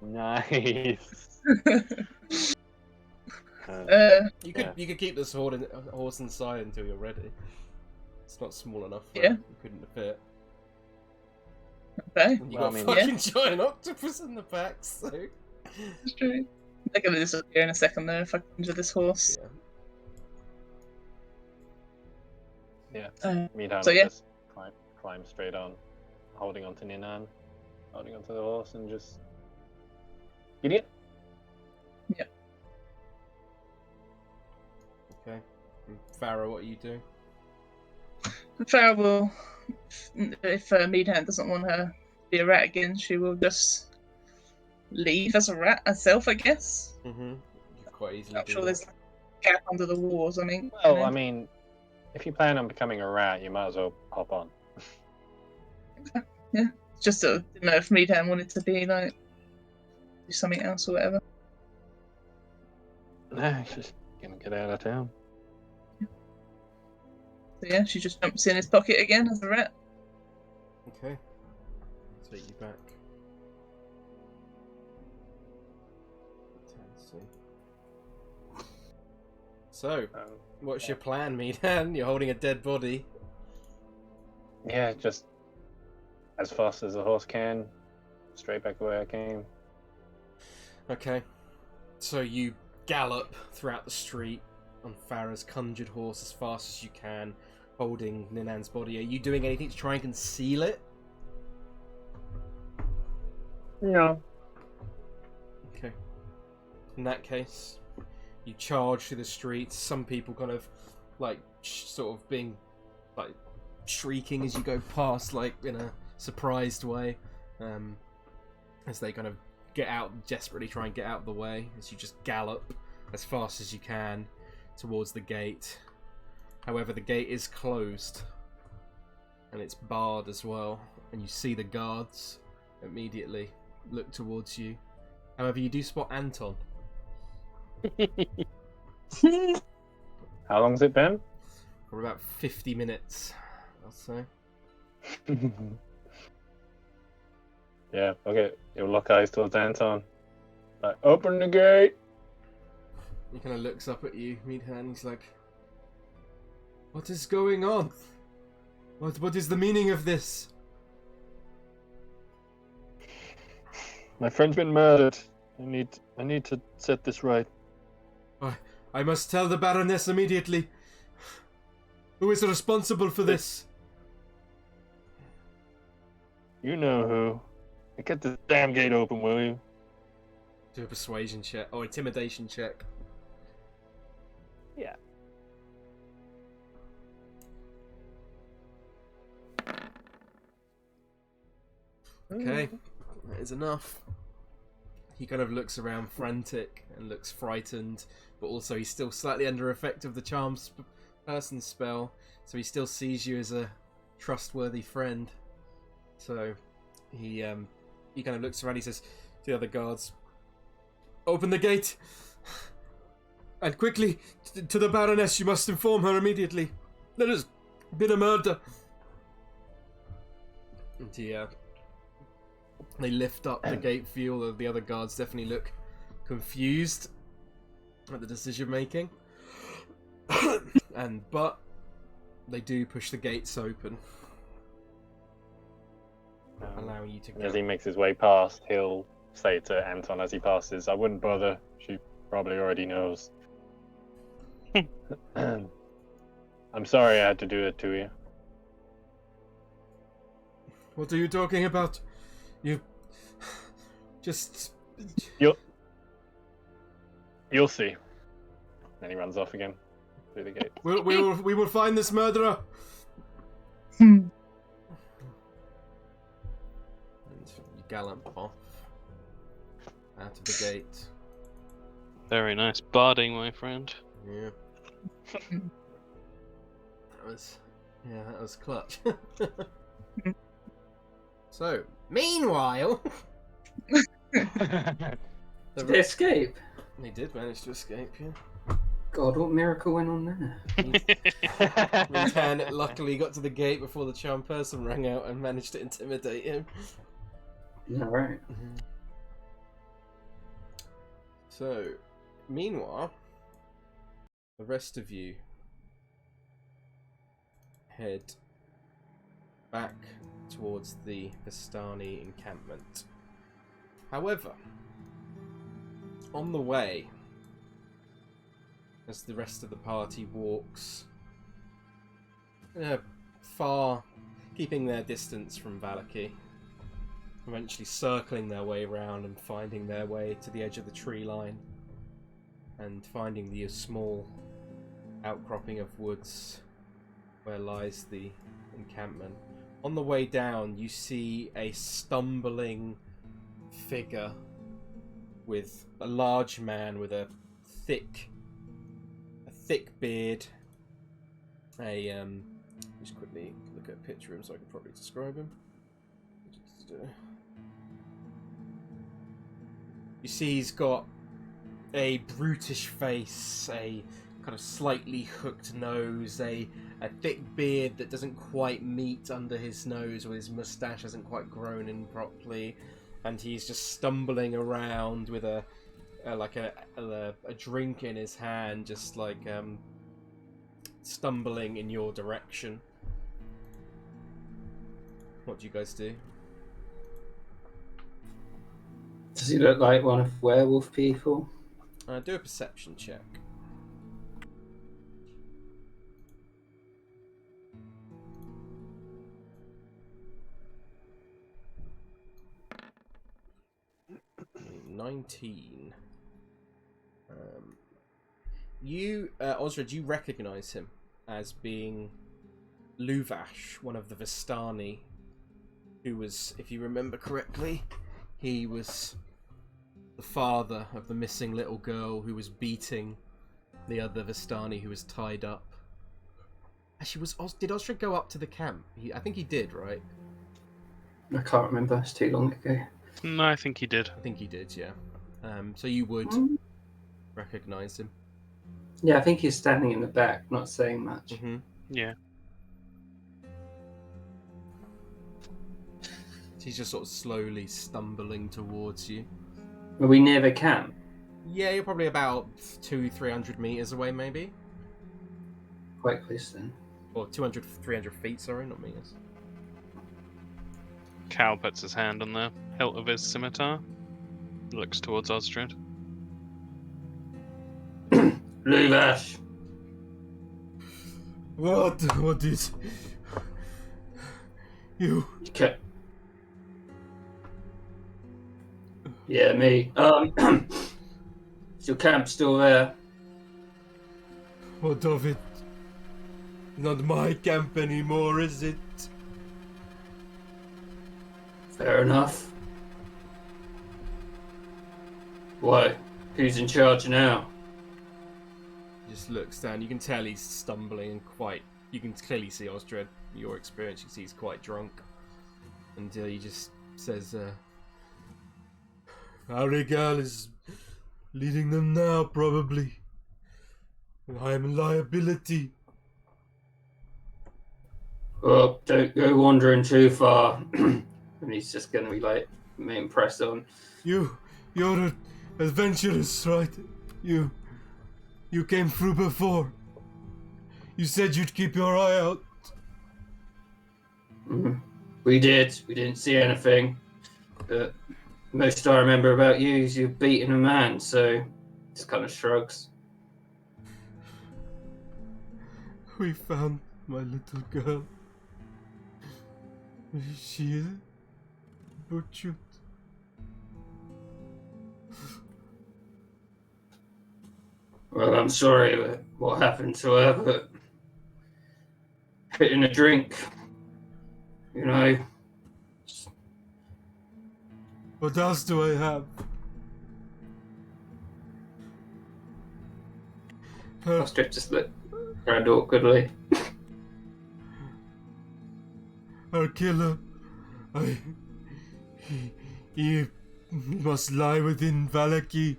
Nice. You could keep this horse inside until you're ready. It's not small enough. Yeah. You couldn't fit. Okay. You Well, got I mean, fucking giant octopus in the back, so. That's true. They're going to disappear in a second though if I conjure this horse. Yeah. Meadhan So, yeah. just climb straight on, holding onto Ninan, holding onto the horse, and just idiot. Okay. And Farrah, what are you doing? Farrah will, if Meadhan doesn't want her to be a rat again, she will just leave as a rat herself, I guess. Mm-hmm. You could quite easily I'm do sure that. there's like a gap under the walls. I mean, Well, I mean, if you plan on becoming a rat, you might as well hop on. just didn't know if Meadhan wanted to be like do something else or whatever. No, she's gonna get out of town. So yeah, she just jumps in his pocket again as a rat. Okay. Take you back. Let's see. So, what's your plan, Meadhan? You're holding a dead body. Yeah, just as fast as the horse can, straight back the way I came. Okay. So you gallop throughout the street on Farrah's conjured horse as fast as you can, holding Ninan's body. Are you doing anything to try and conceal it? No. Okay. In that case, you charge through the streets. Some people kind of, like, sort of being, like, shrieking as you go past, like, in a surprised way. As they kind of get out, desperately try and get out of the way, as you just gallop as fast as you can towards the gate. However, the gate is closed. And it's barred as well. And you see the guards immediately look towards you. However, you do spot Anton. How long's it been? For about 50 minutes, I'll say. Yeah, okay. You'll lock eyes towards Anton. Like, open the gate! He kind of looks up at you, Meadhan. He's like, "What is going on? What is the meaning of this?" My friend's been murdered. I need to set this right. I must tell the Baroness immediately. Who is responsible for this? You know who. Get this damn gate open, will you? Do a persuasion check or intimidation check. Yeah. Okay, that is enough. He kind of looks around frantic and looks frightened, but also he's still slightly under effect of the charm person spell, so he still sees you as a trustworthy friend. So he kind of looks around. He says to the other guards, "Open the gate, and quickly to the Baroness. You must inform her immediately. There has been a murder." And they lift up the gate for you. The other guards definitely look confused at the decision making, but they do push the gates open, allowing you to go. As he makes his way past, he'll say to Anton as he passes, "I wouldn't bother. She probably already knows." I'm sorry I had to do it to you. What are you talking about? You just... You'll see. Then he runs off again through the gate. We will find this murderer. Hmm. And you gallop off out of the gate. Very nice barding, my friend. Yeah. That was clutch. So, meanwhile, Did they escape? they did manage to escape. Yeah. God, what miracle went on there? Meadhan luckily got to the gate before the charm person rang out and managed to intimidate him. Yeah, right. So, meanwhile, the rest of you head back towards the Vistani encampment. However, on the way, as the rest of the party walks far, keeping their distance from Vallaki, eventually circling their way around and finding their way to the edge of the tree line and finding the small outcropping of woods where lies the encampment. On the way down, you see a stumbling figure with a large man with a thick beard. Just quickly look at a picture of him so I can probably describe him. You see he's got a brutish face, a kind of slightly hooked nose, a thick beard that doesn't quite meet under his nose, or his moustache hasn't quite grown in properly, and he's just stumbling around with a drink in his hand, just like stumbling in your direction. What do you guys do? Does he look like one of werewolf people? Do a perception check. Okay, 19. You, Osdred, you recognise him as being Luvash, one of the Vistani, who was, if you remember correctly, he was the father of the missing little girl who was beating the other Vistani who was tied up. Actually, did Osdred go up to the camp? I think he did, right? I can't remember. It's too long ago. No, I think he did. I think he did, yeah. So you would recognise him. Yeah, I think he's standing in the back, not saying much. Mm-hmm. Yeah. He's just sort of slowly stumbling towards you. Are we near the camp? Yeah, you're probably about 200-300 meters away, maybe. Quite close then. Or 200-300 feet, sorry, not meters. Cal puts his hand on the hilt of his scimitar, looks towards Osdred. Luvash! What is... You... Okay. Yeah, me. Is your camp still there? What of it? Not my camp anymore, is it? Fair enough. Why? Who's in charge now? He just looks down. You can tell he's stumbling and quite... You can clearly see Osdred. Your experience, you can see he's quite drunk. And he just says, Arigal is leading them now, probably. I am a liability. Well, don't go wandering too far. And he's just going to be like, main press on. You're an adventurous, right? You came through before. You said you'd keep your eye out. We did. We didn't see anything. But most I remember about you is you beating a man, so just kind of shrugs. We found my little girl. She is butchered. Well, I'm sorry that what happened to her, but hitting a drink, you know. What else do I have? Osdred just looked around awkwardly. Our killer. He must lie within Valaki.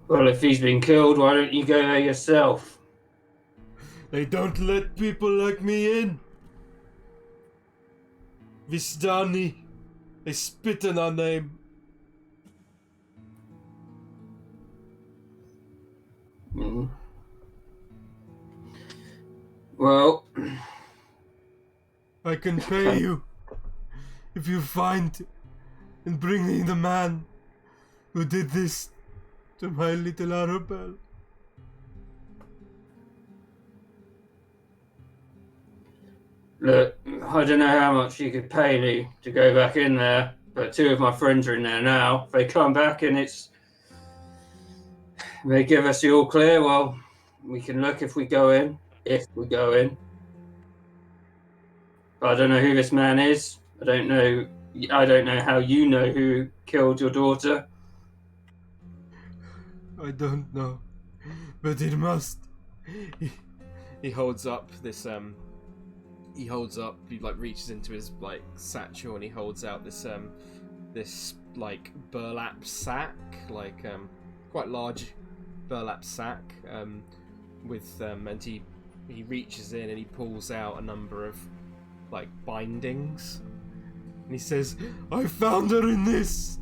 Well, if he's been killed, why don't you go there yourself? They don't let people like me in. Vistani. They spit in our name. Mm. Well, I can pay you if you find and bring me the man who did this to my little Arabelle. look, I don't know how much you could pay me to go back in there, but two of my friends are in there now. If they come back and they give us the all clear, well, we can look if we go in. If we go in. But I don't know who this man is. I don't know how you know who killed your daughter. I don't know, but it must. He holds up this He holds up. He like reaches into his like satchel and he holds out this this like burlap sack, like quite large burlap sack with and he reaches in and he pulls out a number of like bindings and he says, "I found her in this.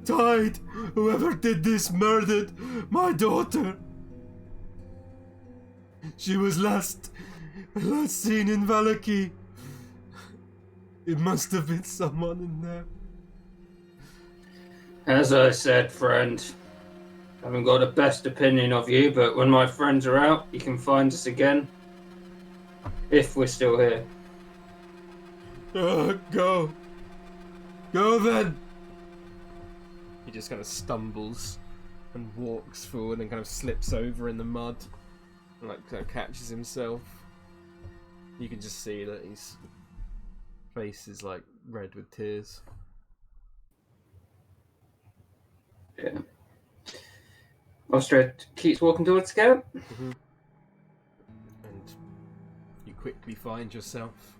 Died. Whoever did this murdered my daughter. She was last seen in Valaki. It must have been someone in there." As I said, friend, I haven't got the best opinion of you, but when my friends are out, you can find us again. If we're still here. Go. Go then. He just kind of stumbles and walks forward and kind of slips over in the mud and like kind of catches himself. You can just see that his face is like red with tears. Yeah. Osdred keeps walking towards the camp. Mm-hmm. And you quickly find yourself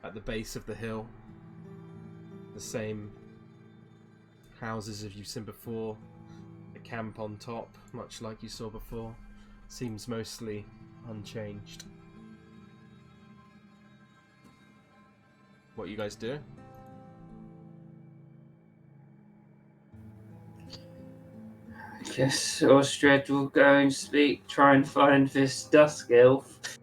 at the base of the hill. The same houses as you've seen before. The camp on top, much like you saw before, seems mostly unchanged. What you guys do? I guess Osdred will go and try and find this dusk elf.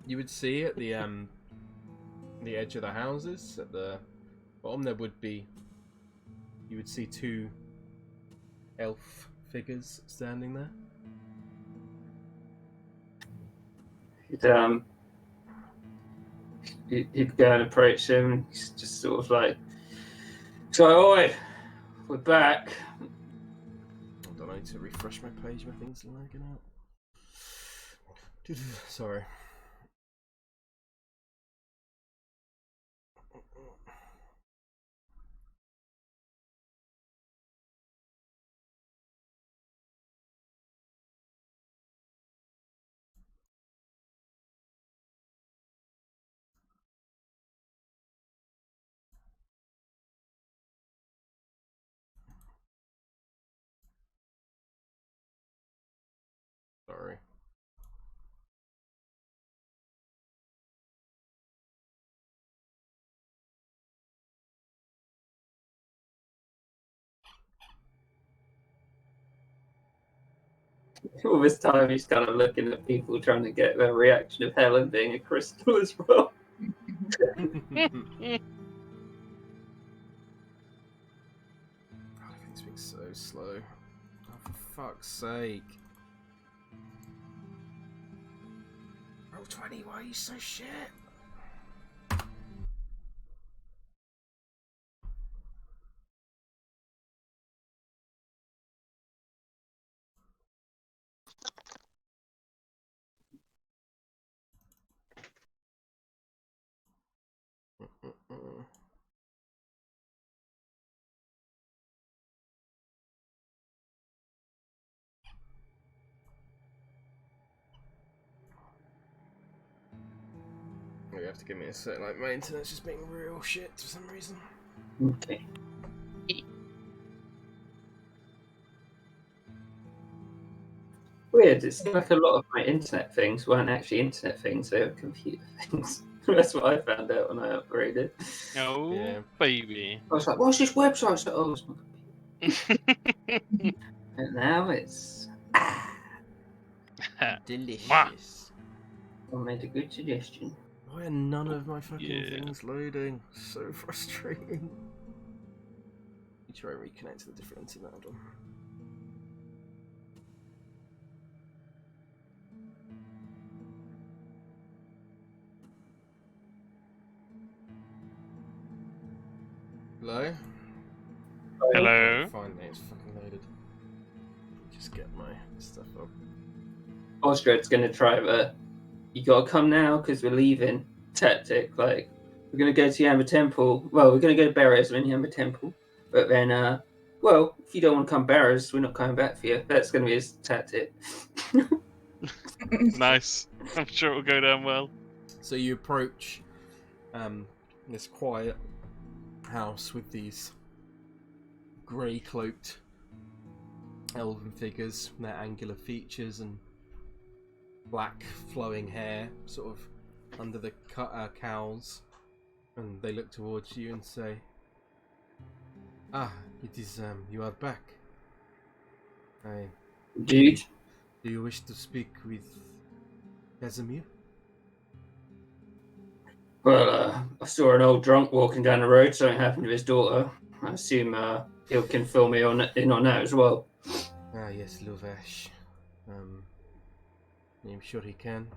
You would see at the edge of the houses, at the bottom, there would be. You would see two elf figures standing there. He'd go and approach him. He's just sort of like, "So, oi, we're back." Hold on, I need to refresh my page. My thing's lagging out. Sorry. Sorry. All this time, he's kind of looking at people, trying to get their reaction of Helen being a crystal as well. Everything's being so slow. Oh, for fuck's sake. Roll 20, why are you so shit? You have to give me a sec. Like my internet's just being real shit for some reason. Okay. Weird, it's like a lot of my internet things weren't actually internet things, they were computer things. That's what I found out when I upgraded. Oh, Yeah. baby. I was like, what's this website? I was like, oh, it's my computer. And now it's... Delicious. I made a good suggestion. Why are none of my fucking Yeah. things loading? So frustrating. Let me try and reconnect to the different internet. Hold on. Hello? Hello. Finally, it's fucking loaded. Just get my stuff up. Osdred's going to try the, you got to come now because we're leaving tactic. Like, we're going to go to Yamba Temple. Well, we're going to go to Barrows in Yamba Temple. But then, well, if you don't want to come Barrows, we're not coming back for you. That's going to be his tactic. Nice. I'm sure it'll go down well. So you approach this quiet house with these grey cloaked elven figures, their angular features and black flowing hair sort of under the cowls, and they look towards you and say, "Ah, it is you are back. Dude. Do you wish to speak with Casimir?" Well, I saw an old drunk walking down the road. Something happened to his daughter. I assume he can fill me in on that as well. Ah, yes, Luvash. I'm sure he can.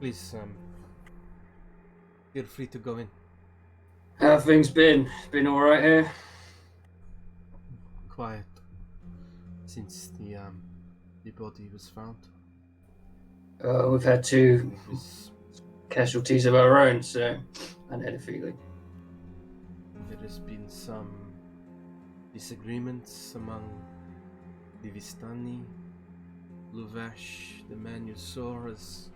Please, feel free to go in. How have things been? Been all right here? Quiet since the body was found. We've had two It was, casualties of our own, so I had a feeling. there has been some disagreements among the Vistani. Luvash, the man you saw, has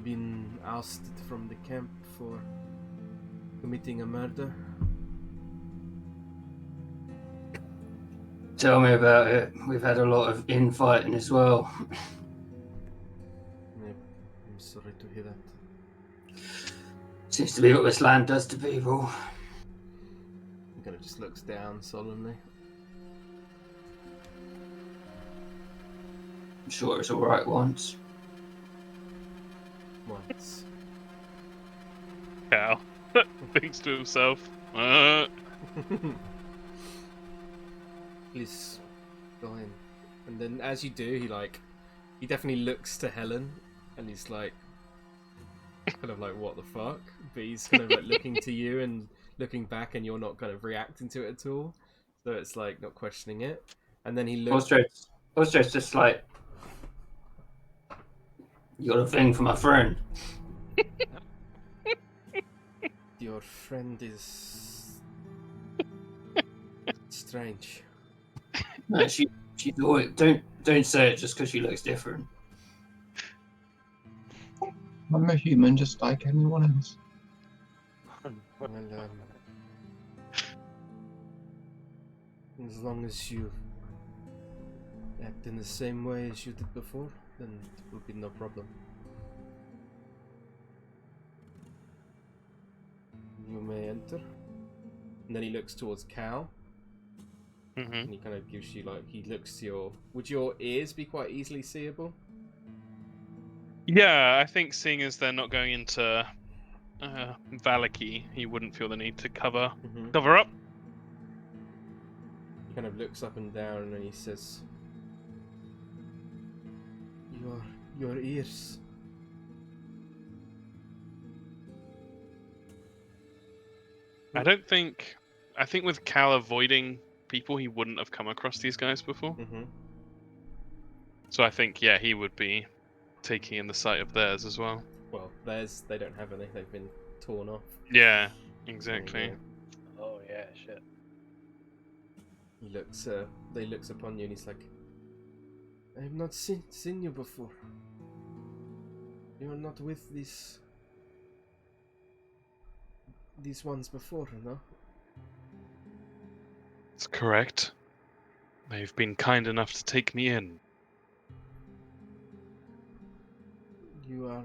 been ousted from the camp for committing a murder. Tell me about it. We've had a lot of infighting as well. Yep, I'm sorry to hear that. Seems to be what this land does to people. He kind of just looks down solemnly. I'm sure it's all right once. Once. Cal thinks to himself. Please go in. And then as you do, he definitely looks to Helen and he's like kind of like, what the fuck? But he's kind of like looking to you and looking back, and you're not kind of reacting to it at all. So it's like not questioning it. And then he looks Osdred's just like, you got a thing for my friend. Your friend is strange. No, she's always, don't say it just because she looks different. I'm a human just like anyone else. Well, as long as you act in the same way as you did before, then it will be no problem. You may enter. And then he looks towards Cal, Mm-hmm. and he kind of gives you he looks to your. Would your ears be quite easily seeable? Yeah, I think seeing as they're not going into Valaki, he wouldn't feel the need to cover up. He kind of looks up and down and he says, Your ears. I think with Cal avoiding people, he wouldn't have come across these guys before. So I think, yeah, he would be taking in the sight of theirs as well. Well, theirs, they don't have any. They've been torn off. Yeah, exactly. Yeah. Oh yeah, shit. He looks. They looks upon you and he's like, I have not seen you before. You are not with this these ones before, no? That's correct. They've been kind enough to take me in. You are,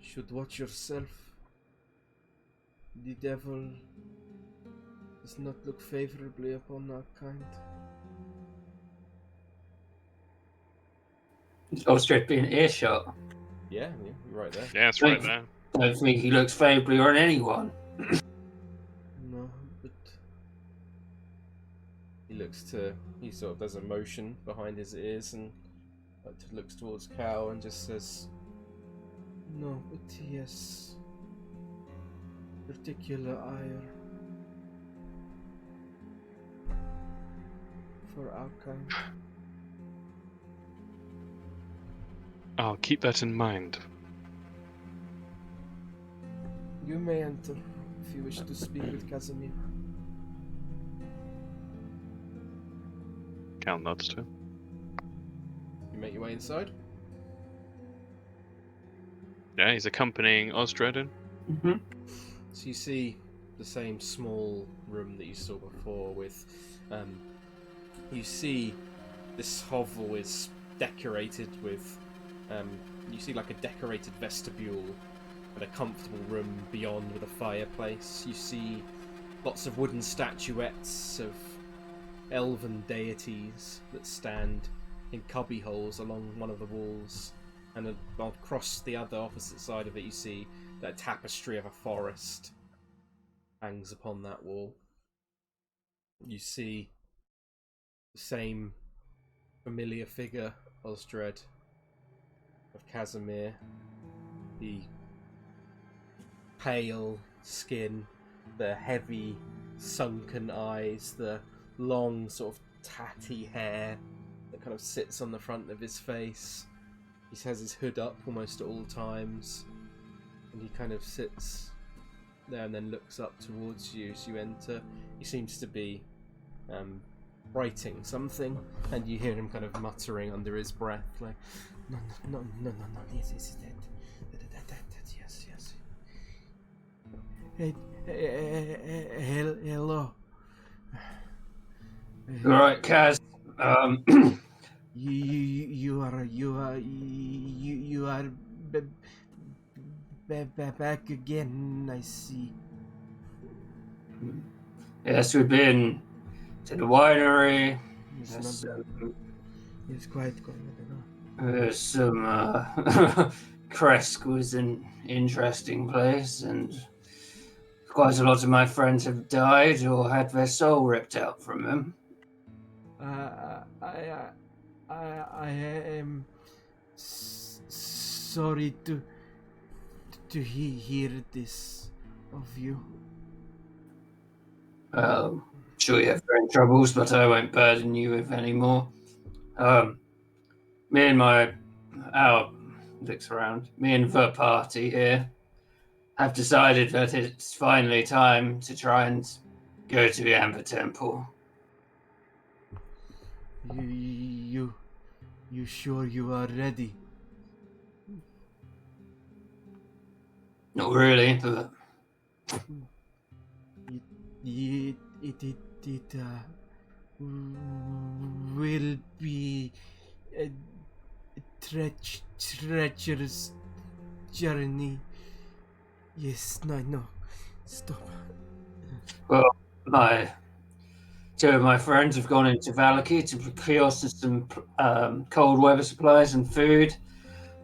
should watch yourself. The devil does not look favorably upon our kind. Osdred being earshot. Yeah, you're right there. Yeah, it's right there. I don't think he looks favourably on anyone. No, but he sort of does a motion behind his ears and looks towards Cal and just says, no, but yes, particular ire for our kind. I'll keep that in mind. You may enter if you wish to speak with Casimir. Cal nods to him. You make your way inside. Yeah, he's accompanying Osdred in. Mm-hmm. So you see the same small room that you saw before with, you see this hovel is decorated with, you see like a decorated vestibule and a comfortable room beyond with a fireplace. You see lots of wooden statuettes of elven deities that stand in cubby holes along one of the walls, and across the other opposite side of it you see that tapestry of a forest hangs upon that wall. You see the same familiar figure, Osdred, of Casimir, the pale skin, the heavy sunken eyes, the long sort of tatty hair that kind of sits on the front of his face. He has his hood up almost at all times, and he kind of sits there and then looks up towards you as you enter. He seems to be writing something, and you hear him kind of muttering under his breath, like, no, yes, yes. Hello. All right, Kaz. You are back again, I see. Yes, we've been to the winery. It's quite There's some Kresk was an interesting place, and quite a lot of my friends have died or had their soul ripped out from them. I am sorry to hear this of you. Sure you have your own troubles, but I won't burden you with any more. Me and looks around, me and the party here have decided that it's finally time to try and go to the Amber Temple. You sure you are ready? Not really, but It will be a treacherous journey. Yes, no, stop. well, two of my friends have gone into Valaki to procure some cold weather supplies and food.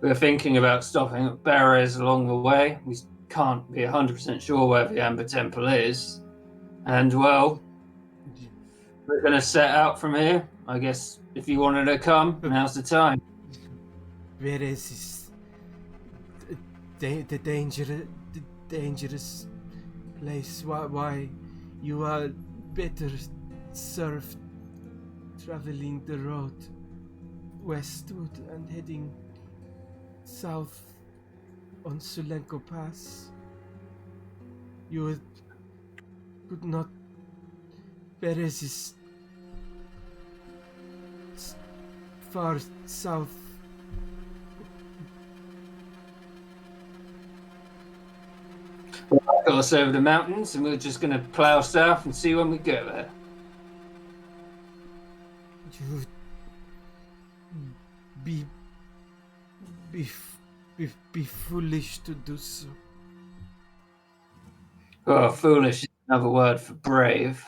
We're thinking about stopping at Beres along the way. We can't be 100% sure where the Amber Temple is. And, well, we're going to set out from here. I guess if you wanted to come, now's the time. Beres is the dangerous place. Why you are better served traveling the road westward and heading south on Sulenko Pass. You could not. Beres is far south. Got us over the mountains, and we're just going to plough south and see when we get there. You be foolish to do so. Well, foolish is another word for brave.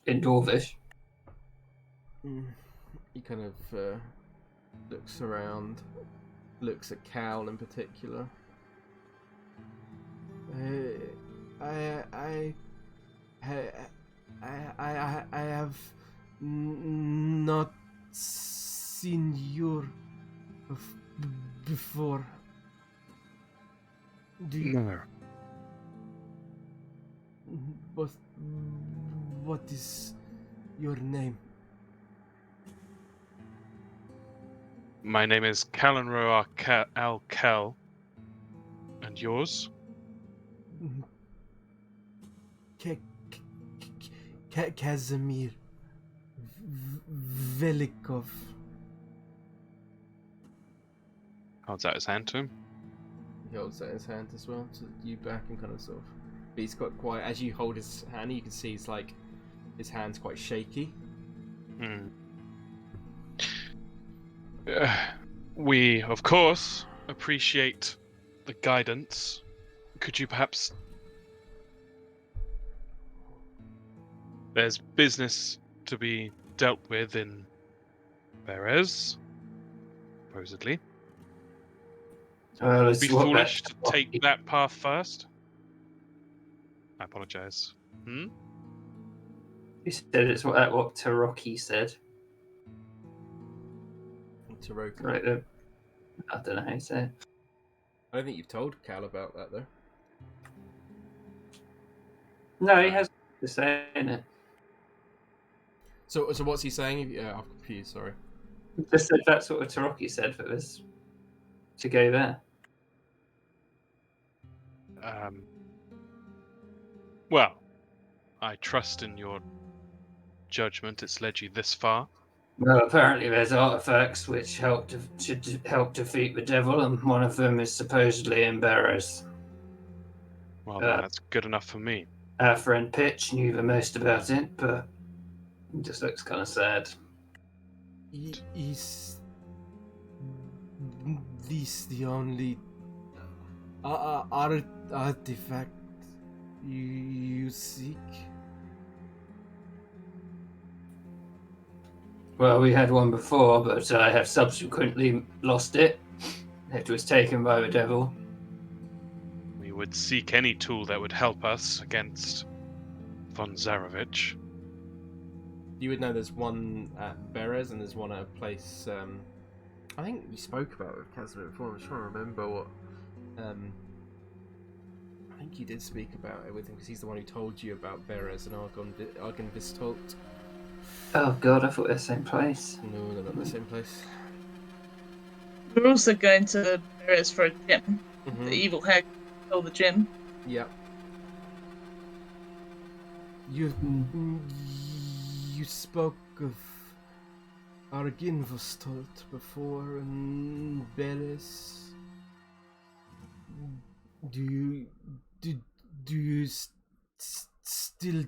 In Dwarvish. He kind of looks around, looks at Cal in particular. I have not seen you before. Do you? No. What is your name? My name is Calanro Al-Kel. And yours? Casimir Velikov. Holds out his hand to him. He holds out his hand as well to you back and kind of sort of. But he's got quite. As you hold his hand, you can see it's like his hand's quite shaky. We, of course, appreciate the guidance. Could you perhaps... There's business to be dealt with in Perez, supposedly. Well, Would it's be what foolish that- to take that path first. I apologise. You said it's what Taroki said. Taroki. Right. I don't know how you say it. I don't think you've told Cal about that though. No, he has to say it. So what's he saying? I'm confused. Sorry. He just said that's what Taroki said for us to go there. Well, I trust in your judgment. It's led you this far. Well, apparently there's artifacts which should help defeat the devil, and one of them is supposedly in Barrows. Well, that's good enough for me. Our friend Pitch knew the most about it, but he just looks kind of sad. Is this the only artifact you seek? Well, we had one before, but I have subsequently lost it. It was taken by the devil. We would seek any tool that would help us against von Zarevich. You would know there's one at Berez and there's one at a place. I think you spoke about it with Casimir before. I'm trying to remember what. I think you did speak about it with him because he's the one who told you about Berez and Argon Vistolt. Oh god, I thought they were the same place. No, they're not the same place. We're also going to Paris for a gym. Mm-hmm. The evil hag stole the gym. Yep. You spoke of Argon Vistolt before and Berez. Do you still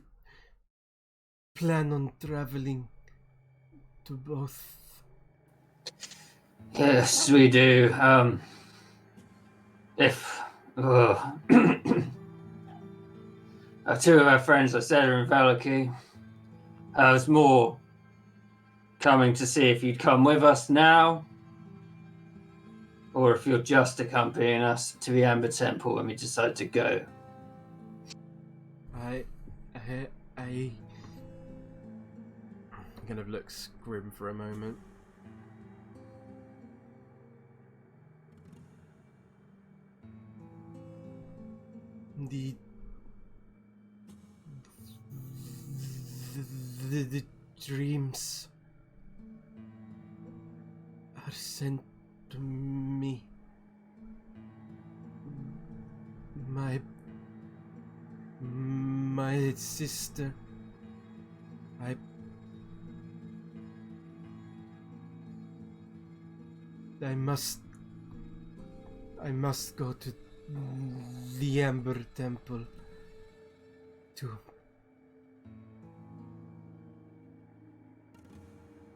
plan on traveling to both? Yes, we do. Two of our friends, I said, are in Valaki. I was more coming to see if you'd come with us now, or if you're just accompanying us to the Amber Temple when we decide to go. I kind of looks grim for a moment. The dreams are sent to me. My sister. I I must go to the Amber Temple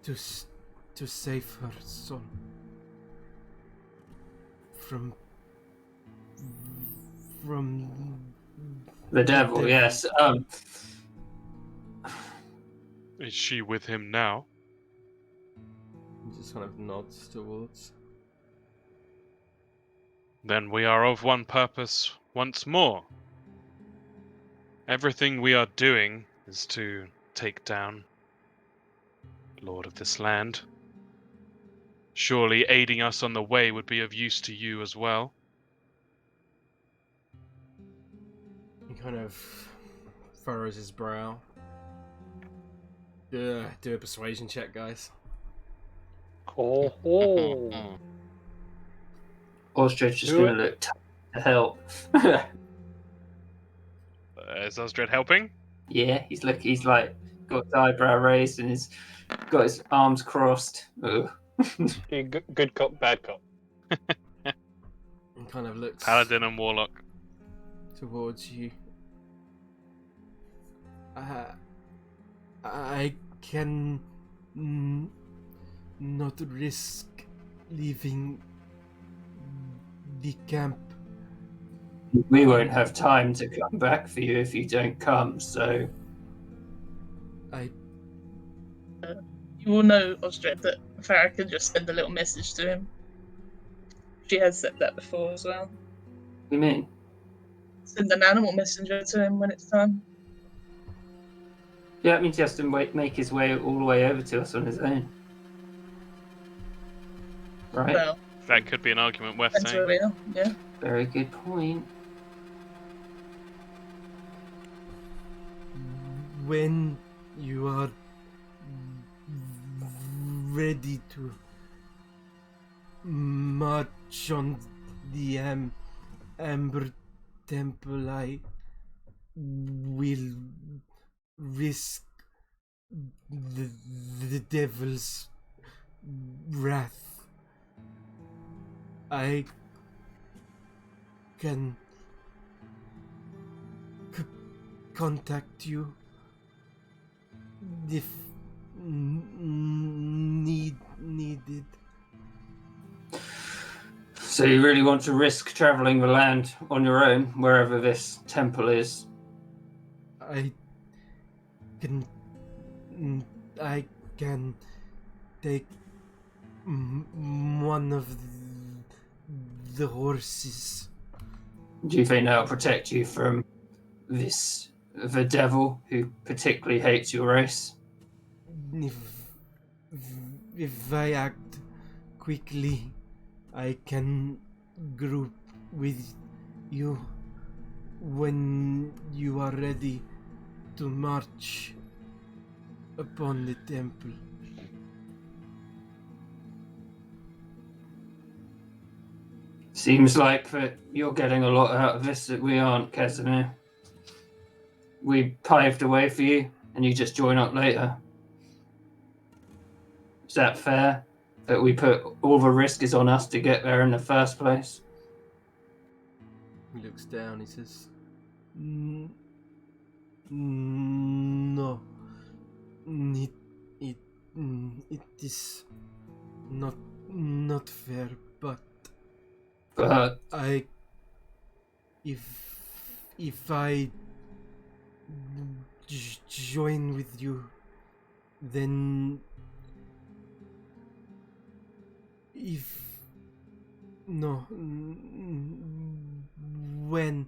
to save her soul from The devil, yes. Is she with him now? He just kind of nods towards. Then we are of one purpose once more. Everything we are doing is to take down Lord of this land. Surely aiding us on the way would be of use to you as well. He kind of furrows his brow. Do a persuasion check, guys. Oh, oh. Osdred's just Do going it. to look to help. Is Osdred helping? Yeah, he's like got his eyebrow raised and he's got his arms crossed. Ugh. Okay, good cop, bad cop. And kind of looks Paladin and Warlock. towards you. I can not risk leaving the camp. We won't have time to come back for you if you don't come, so... You will know, Osdred, that Farrah can just send a little message to him. She has said that before as well. What do you mean? Send an animal messenger to him when it's time. Yeah, that means he has to make his way all the way over to us on his own. Right? Well, That could be an argument worth depends where saying. we are, yeah. Very good point. When you are ready to march on the Amber Temple, I will risk the devil's wrath. I can contact you if needed. So you really want to risk travelling the land on your own, wherever this temple is? I can take one of the horses. Do you think that'll protect you from the devil who particularly hates your race? If I act quickly, I can group with you when you are ready to march upon the temple. Seems like that you're getting a lot out of this that we aren't, Casimir. We paved the way for you, and you just join up later. Is that fair? That we put all the risk is on us to get there in the first place? He looks down, he says, No. It is not fair, but if I join with you, then when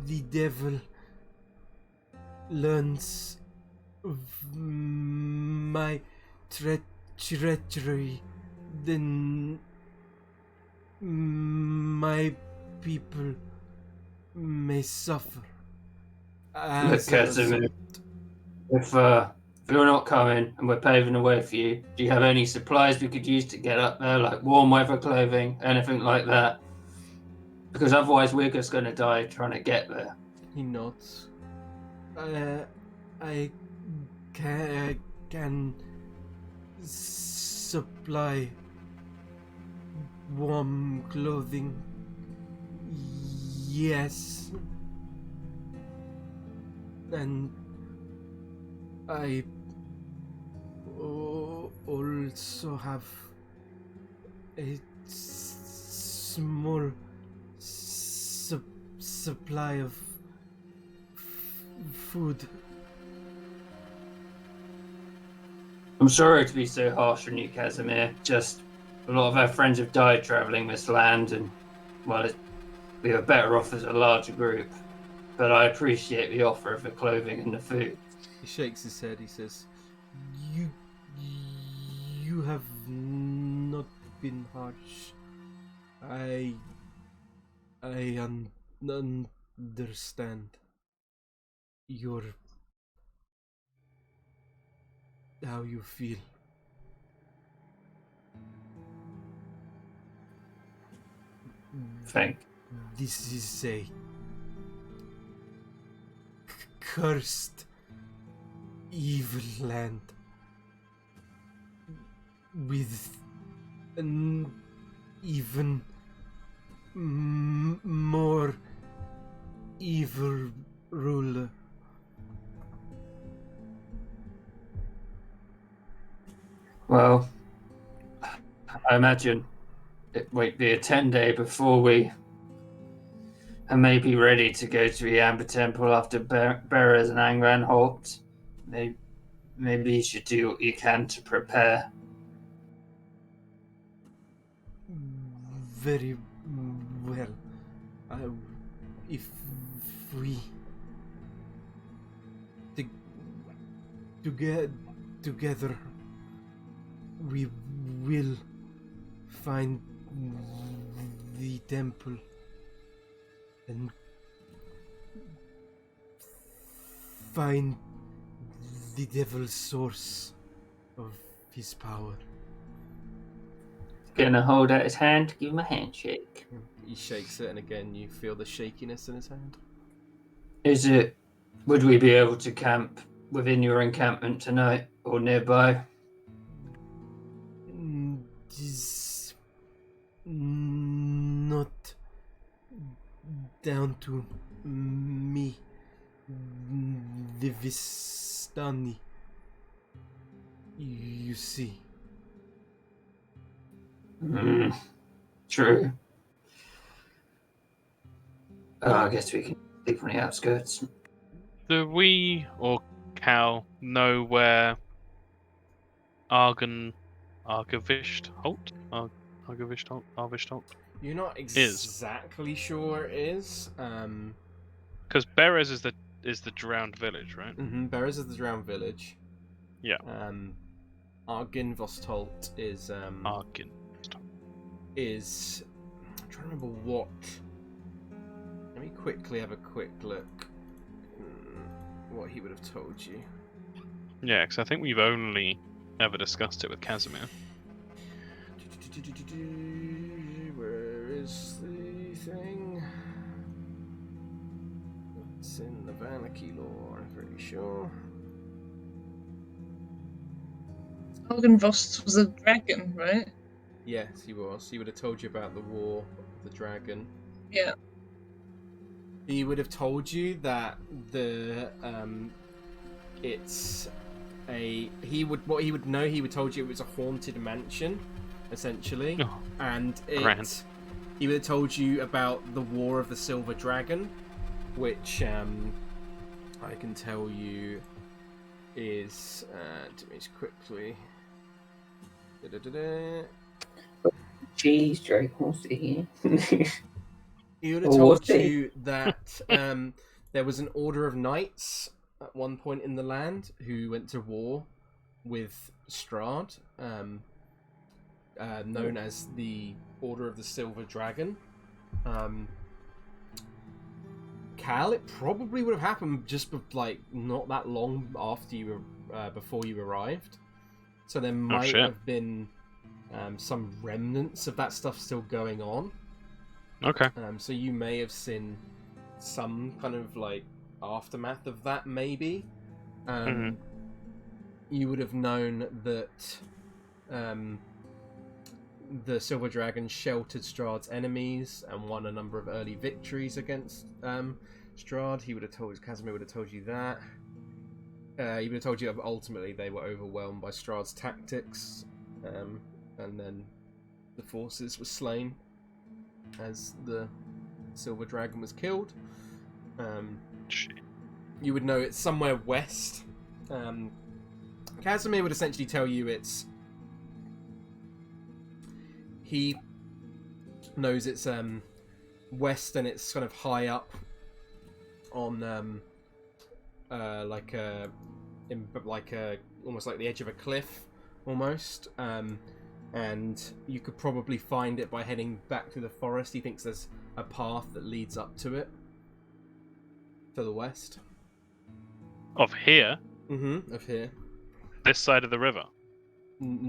the devil learns of my treachery, then my people may suffer. Look, Casimir, if you're not coming and we're paving the way for you, do you have any supplies we could use to get up there, like warm weather clothing, anything like that? Because otherwise we're just going to die trying to get there. He nods. I can supply warm clothing. Yes. And I also have a small supply of food. I'm sorry to be so harsh on you, Casimir. Just a lot of our friends have died travelling this land, and well, we were better off as a larger group. But I appreciate the offer of the clothing and the food. He shakes his head. He says, "You have not been harsh. I understand how you feel." Thank. This is a cursed, evil land with an even more evil ruler. Well, I imagine it might be a 10-day before we may be ready to go to the Amber Temple after Bearers and Angran halt. Maybe you should do what you can to prepare. Very well. If we together, we will find the temple and find the devil's source of his power. Gonna hold out his hand, give him a handshake. He shakes it, and again you feel the shakiness in his hand. Would we be able to camp within your encampment tonight or nearby? Is not down to me. The Vistani, you see. True. I guess we can sleep on the outskirts. Do we or Cal know where Arvisht Holt? You're not exactly sure it is. Because Beres is the drowned village, right? Beres is the drowned village. Yeah. Arginvostholt is is I'm trying to remember what. Let me quickly have a quick look. What he would have told you. Yeah, because I think we've only ever discussed it with Casimir. Where is the thing? It's in the Valaki lore, I'm pretty sure. Argenvost was a dragon, right? Yes, he was. He would have told you about the war of the dragon. Yeah. He would have told you that it's a he would told you it was a haunted mansion, essentially, and he would have told you about the War of the Silver Dragon, which I can tell you is let me just quickly. Jeez, Drake wants to hear. He would have told you that there was an order of knights at one point in the land who went to war with Strahd, known as the Order of the Silver Dragon. Cal, it probably would have happened just not that long after you were before you arrived, so there might have been some remnants of that stuff still going on. Okay. So you may have seen some kind of aftermath of that, maybe. You would have known that the Silver Dragon sheltered Strahd's enemies and won a number of early victories against Strahd. He would have told Casimir would have told you that. He would have told you that ultimately they were overwhelmed by Strahd's tactics, and then the forces were slain as the Silver Dragon was killed. You would know it's somewhere west. Casimir would essentially tell you he knows it's west, and it's kind of high up on almost like the edge of a cliff, almost. And you could probably find it by heading back through the forest. He thinks there's a path that leads up to it, to the west. Of here? Of here. This side of the river?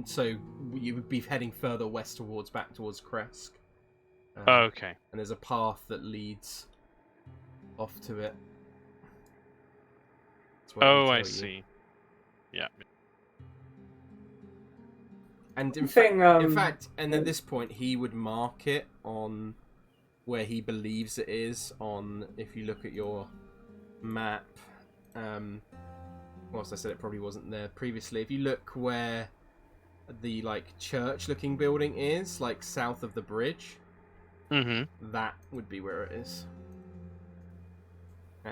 So you would be heading further west back towards Kresk. Okay. And there's a path that leads off to it. Oh, I see. Yeah. And in fact, and at this point, he would mark it on where he believes it is. If you look at your map, whilst I said it probably wasn't there previously, if you look where the church-looking building is, south of the bridge, that would be where it is.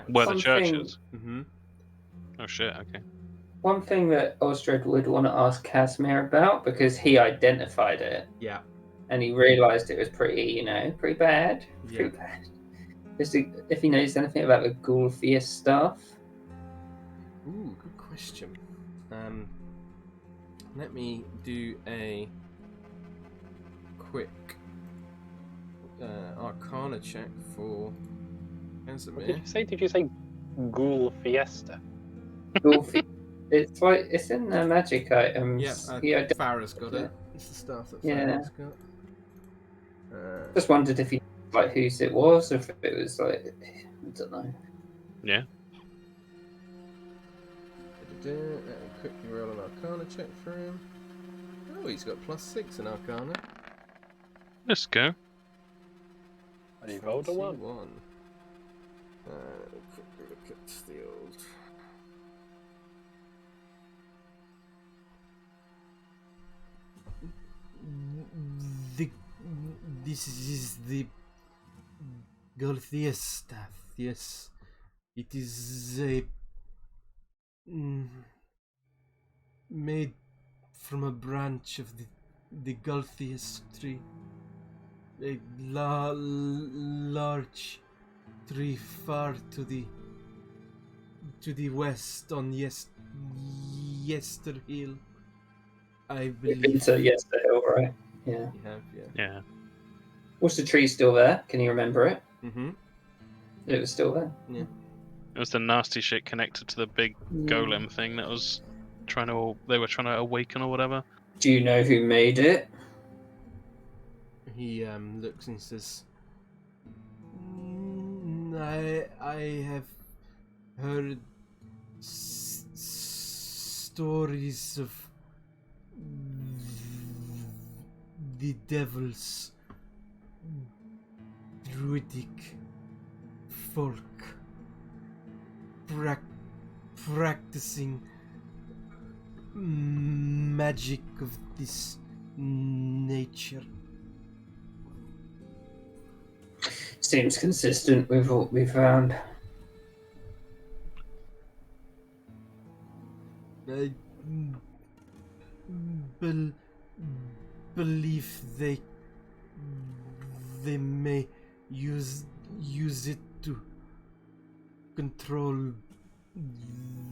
Where the church is. Oh shit. Okay. One thing that Osdred would want to ask Casimir about, because he identified it. Yeah. And he realised it was pretty bad. Pretty bad. Just if he knows anything about the Gulfius stuff. Ooh, good question. Let me do a quick Arcana check for Casimir. What did you say? Did you say Ghoul Fiesta? It's in the magic items. Yeah, Farrah's got it. It's the stuff that Farrah's got. Just wondered if he whose it was, or if it was I don't know. Yeah. Quickly roll an Arcana check for him. Oh, he's got +6 in Arcana. Let's go. And he rolled a 1. Quickly look at the old. This is the Gulfius staff. Yes, it is made from a branch of the Gulfius tree. A large tree far to the west on Yester Hill. I believe. You've been to Yester Hill, right? Yeah. You have, Yeah. Was the tree still there? Can you remember it? Mm-hmm. It was still there. Yeah. It was the nasty shit connected to the big golem thing that was they were trying to awaken or whatever. Do you know who made it? He looks and says, I have heard stories of the devil's druidic folk practicing magic of this nature. Seems consistent with what we found. I believe they may use it to control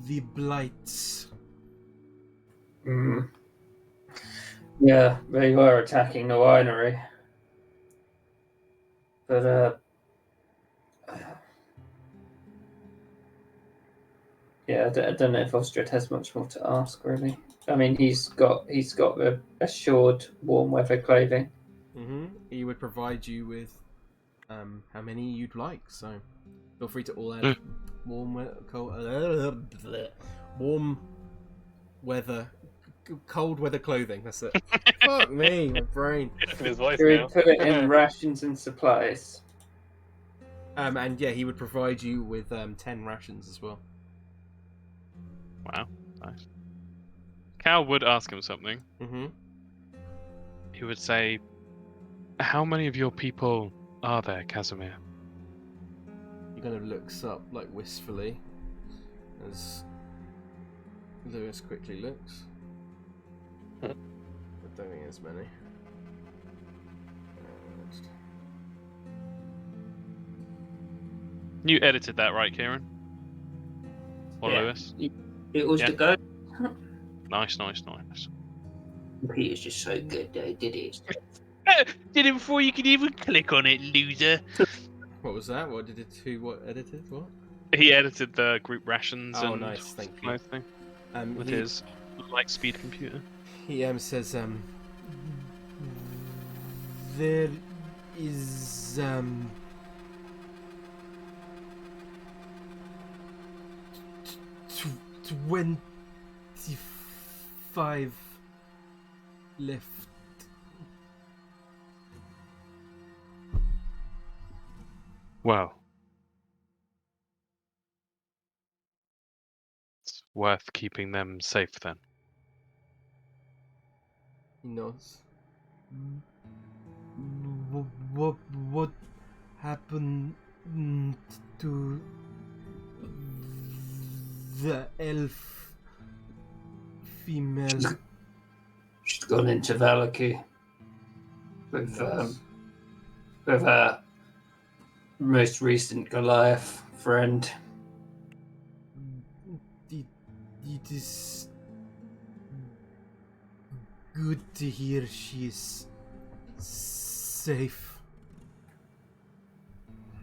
the blights. Yeah, they were attacking the winery. But yeah, I don't know if Osdred has much more to ask, really. I mean, he's got the assured warm weather clothing. He would provide you with how many you'd like, so feel free to all add warm weather cold weather clothing. That's it. Fuck me, my brain. In his voice Should we now. put it in rations and supplies? And yeah, he would provide you with 10 rations as well. Wow, nice. Cal would ask him something. Mm-hmm. He would say, "How many of your people are there, Casimir?" He kind of looks up like wistfully as Lewis quickly looks. I don't think there's many. You edited that, right, Kieran? Or Yeah. Lewis? It was Yeah. the go. Nice. Peter's just so good, though, did he? Did it before you could even click on it, loser. What was that? What did it? Who edited? What? He edited the group rations Oh, and nice, thank you. supplies thing with He, his light-speed computer. he says there is 25 left. Well, it's worth keeping them safe then. He nods. What happened to the elf female? She's gone into Valaki with her most recent Goliath friend. It is good to hear she is safe.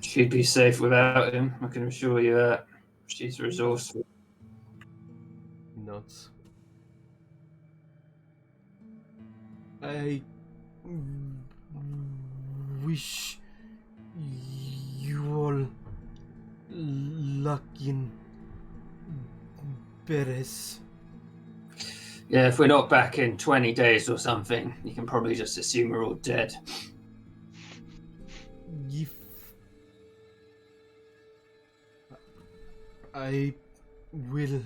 She'd be safe without him, I can assure you that. She's resourceful. Nods. I wish you all luck in Perez. Yeah, if we're not back in 20 days or something, you can probably just assume we're all dead. If I will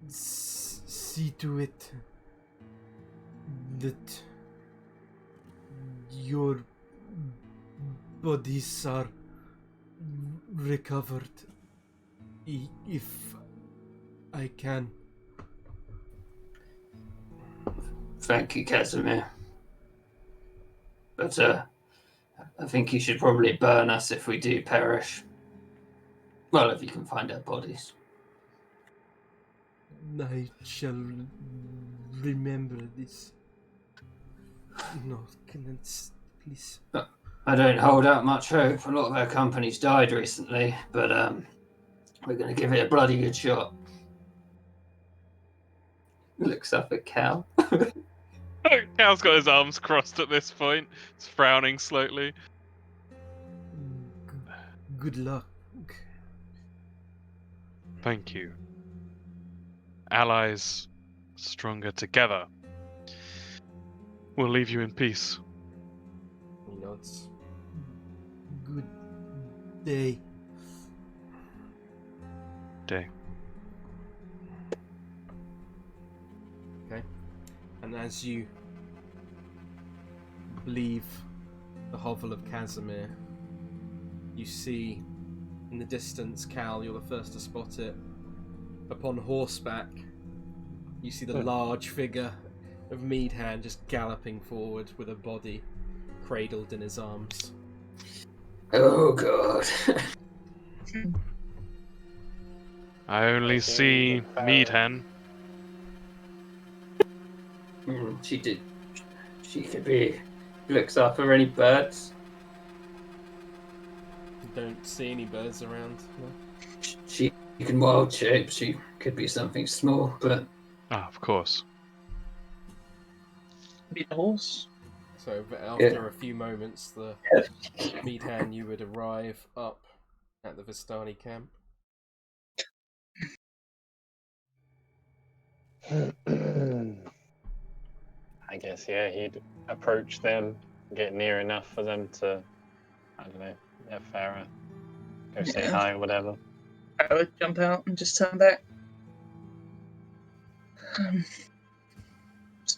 see to it that your bodies are recovered if I can. Thank you, Casimir. But I think you should probably burn us if we do perish. Well, if you can find our bodies. I shall remember this. No, please. I don't hold out much hope. A lot of our companies died recently, but we're going to give it a bloody good shot. Looks up at Cal. Cal's got his arms crossed at this point. He's frowning slightly. Good luck. Thank you. Allies stronger together. We'll leave you in peace. He nods. Good day. Day. Okay. And as you leave the hovel of Casimir, you see in the distance, Cal, you're the first to spot it. Upon horseback, you see the large figure of Meadhan just galloping forward with a body cradled in his arms. Oh, God. I only see Meadhan. She could be. Looks up. Are any birds? You don't see any birds around. No? She can wild shape. She could be something small, but Ah, of course. Be a horse. So after a few moments, the Meadhan, you would arrive up at the Vistani camp. I guess, yeah, he'd approach them, get near enough for them to, I don't know, Farrah, go say Yeah. hi or whatever. I would jump out and just turn back.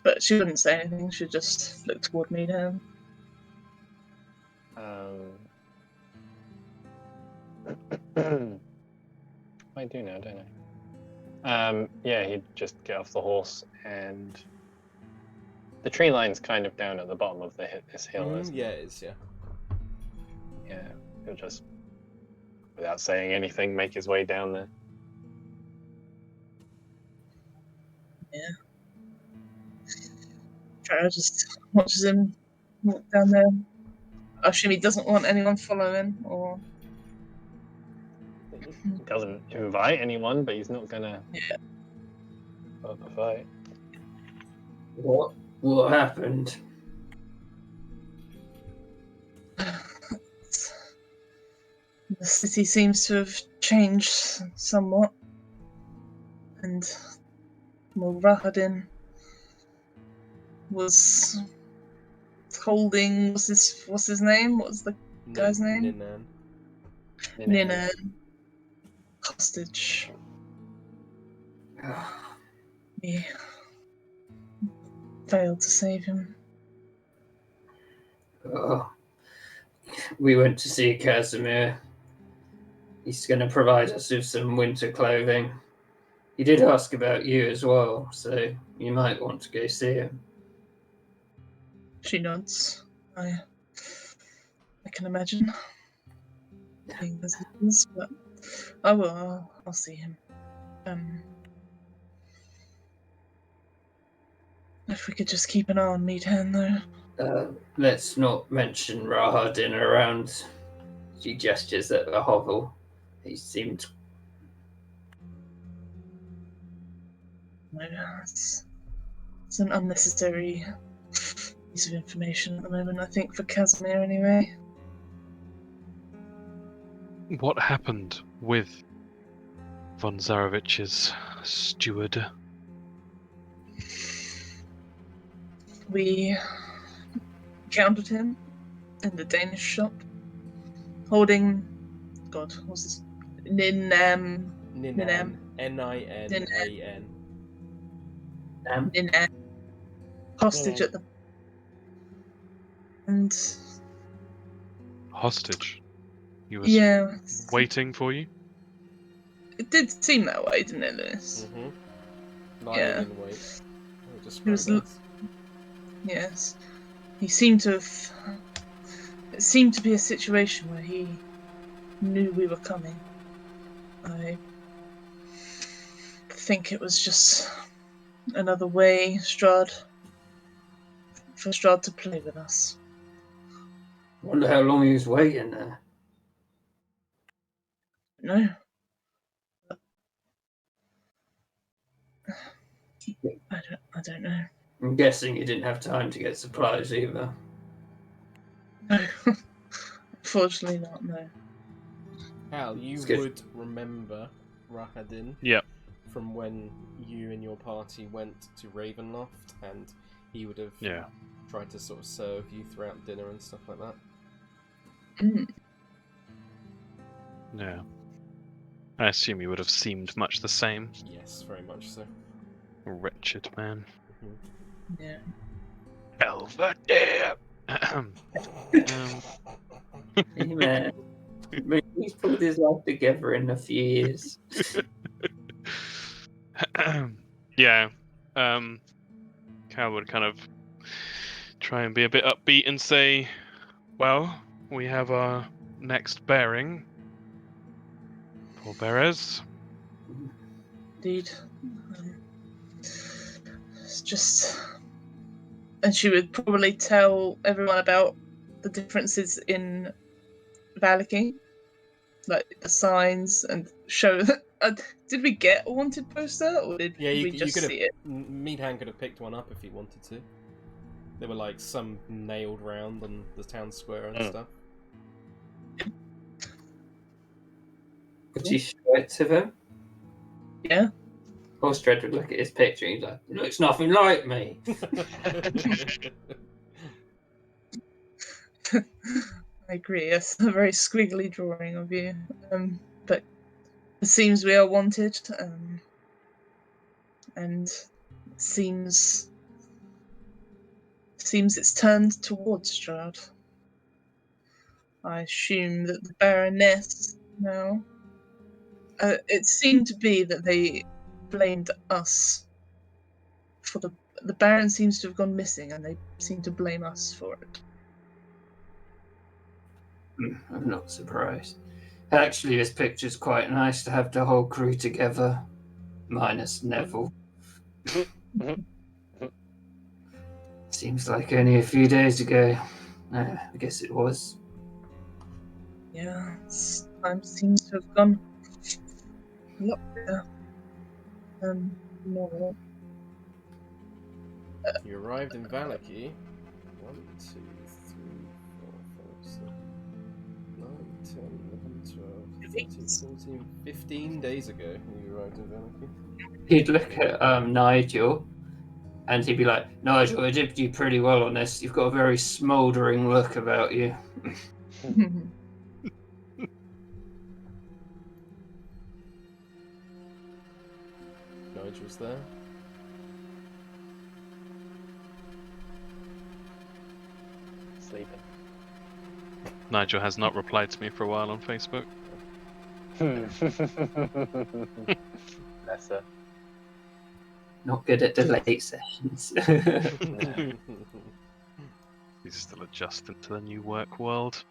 But she wouldn't say anything, she'd just look toward Meadhan. I do know, don't I? Yeah, he'd just get off the horse, and the tree line's kind of down at the bottom of this hill, isn't Yeah, it is, yeah. Yeah, he'll just, without saying anything, make his way down there. Yeah. Farrah just watches him walk down there. I assume he doesn't want anyone following, or... He doesn't invite anyone, but he's not gonna start the fight. What happened? The city seems to have changed somewhat. And well, Rahadin was holding what's his name? What's the guy's name? Ninan hostage. We failed to save him. We went to see Casimir. He's going to provide us with some winter clothing. He did ask about you as well, so you might want to go see him. She nods. I can imagine. Being as it is, but I will. I'll see him. If we could just keep an eye on Meadhan, though. Let's not mention Rahadin around. She gestures at the hovel. He seemed... No, it's an unnecessary piece of information at the moment, I think, for Casimir anyway. What happened with von Zarovich's steward? We encountered him in the Danish shop, holding... God, what's this? Ninan. Ninan. Ninan. Hostage at the... And... Hostage? He was waiting for you? It did seem that way, didn't it, Lewis? Mm-hmm. Lying in wait. He was... Yes. He seemed to have... It seemed to be a situation where he knew we were coming. I think it was just another way for Strahd to play with us. Wonder how long he was waiting there. No. I don't know. I'm guessing he didn't have time to get supplies either. No. Unfortunately not, no. Hal, you would remember Rahadin from when you and your party went to Ravenloft, and he would have tried to sort of serve you throughout dinner and stuff like that. Yeah. I assume he would have seemed much the same. Yes, very much so. A wretched man. Yeah. Belvedere! Hey, man. He's put his life together in a few years. Yeah. Cal would kind of try and be a bit upbeat and say, well, we have our next bearing. Poor Bearers. Indeed. It's just... And she would probably tell everyone about the differences in Valaki, like the signs, and show that. Did we get a wanted poster, or did we just see it? Meadhan could have picked one up if he wanted to. There were like some nailed round on the town square and stuff. Could you show it to them? Yeah. Osdred would look at his picture and he's like, "It looks nothing like me." I agree. It's a very squiggly drawing of you. But it seems we are wanted. And it seems it's turned towards Strahd. I assume that the Baroness now. It seemed to be that they blamed us for the Baron seems to have gone missing, and they seem to blame us for it. I'm not surprised. Actually, this picture's quite nice to have the whole crew together, minus Neville. Seems like only a few days ago. I guess it was. Yeah, time seems to have gone a lot better. Normal. You arrived in Valaki. 1, 2, 3, 4, 5, 6, 9, 10, 11, 12, 13, 14, 15 days ago you arrived in Valaki. He'd look at Nigel, and he'd be like, "Nigel, I did you pretty well on this. You've got a very smouldering look about you." Nigel's there. Sleeping. Nigel has not replied to me for a while on Facebook. Bless her. Not good at the late sessions. He's still adjusting to the new work world.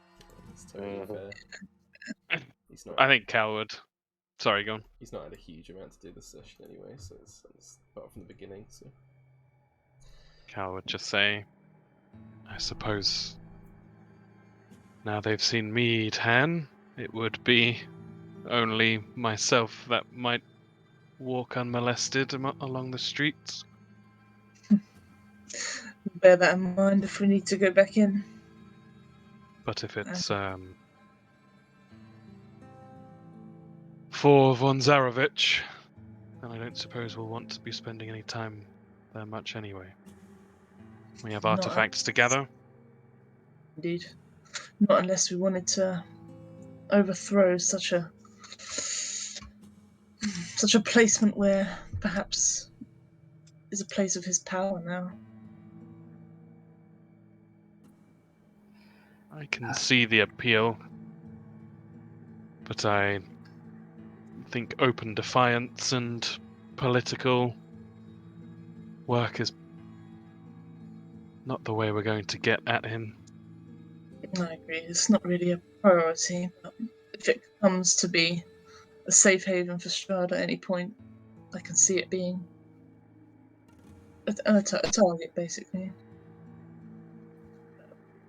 That's totally fair. He's not. I think coward. Sorry, go on. He's not had a huge amount to do this session anyway, so it's apart from the beginning. So Cal would just say, I suppose now they've seen Meadhan, it would be only myself that might walk unmolested along the streets. Bear that in mind if we need to go back in. But if it's for von Zarovich, then I don't suppose we'll want to be spending any time there much anyway. We have artifacts to gather. Indeed. Not unless we wanted to overthrow such a placement where perhaps is a place of his power now. I can see the appeal, but I think open defiance and political work is not the way we're going to get at him. I agree. It's not really a priority, but if it comes to be a safe haven for Strahd at any point, I can see it being a target, basically.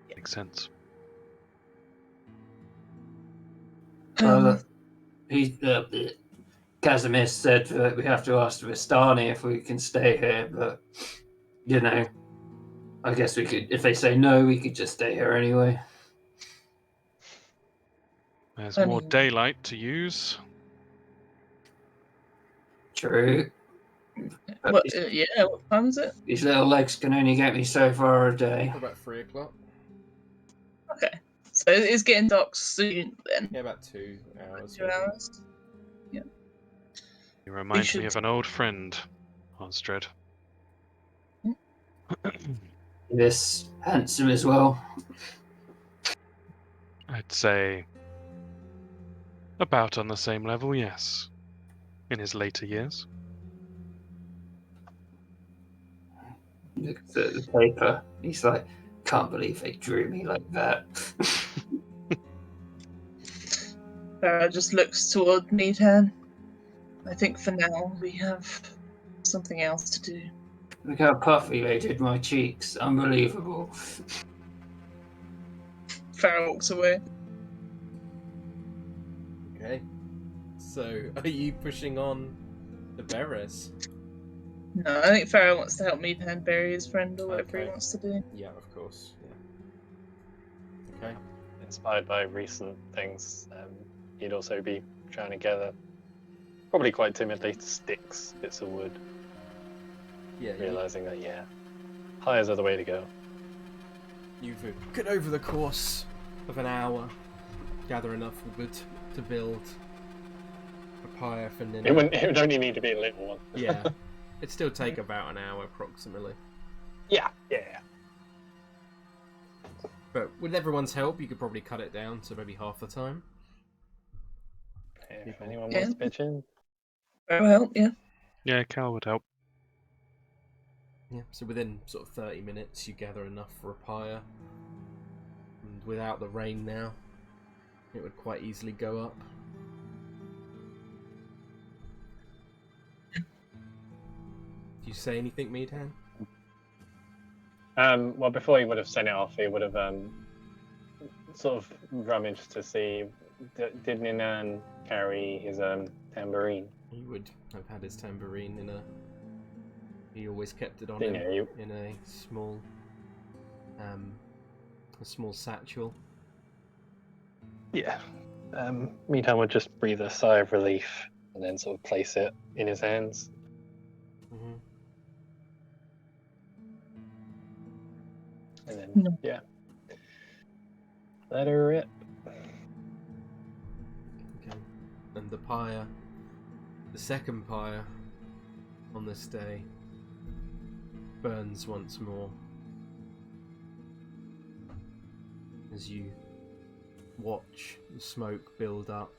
Makes sense. Casimir said that we have to ask the Vistani if we can stay here, but I guess we could. If they say no, we could just stay here anyway. There's more daylight to use. True. What time is it? These little legs can only get me so far a day. About 3 o'clock. Okay, so it's getting dark soon then. Yeah, about 2 hours. 2 hours. Yeah. You remind me of an old friend, Osdred. This handsome as well. I'd say about on the same level, yes. In his later years. Looks at the paper. He's like, can't believe they drew me like that. Farrah just looks toward Meadhan. I think for now we have something else to do. Look how puffy they did my cheeks. Unbelievable. Farrah walks away. Okay. So, are you pushing on the bearers? No, I think Farrah wants to help Meadhan bury his friend or whatever he wants to do. Yeah, of course. Yeah. Okay. Inspired by recent things, he'd also be trying to gather probably quite timidly sticks bits of wood, Yeah, realizing that pyres are the way to go. you've got over the course of an hour, gather enough wood to build a pyre for Nina. It would only need to be a little one. Yeah, it'd still take about an hour approximately. Yeah. But with everyone's help, you could probably cut it down to maybe half the time. If anyone wants to pitch in. Very well, yeah. Yeah, Cal would help. Yeah, so within sort of 30 minutes, you gather enough for a pyre. And without the rain now, it would quite easily go up. Do you say anything, Meadhan? Well, before he would have sent it off, he would have sort of rummaged to see, did Ninan carry his tambourine? He would have had his tambourine in a... He always kept it on Didn't him you? in a small satchel. Yeah. Meadhan would just breathe a sigh of relief and then sort of place it in his hands. Mm-hmm. And then, No. yeah. Let her rip. Okay. And the pyre, the second pyre on this day, burns once more as you watch the smoke build up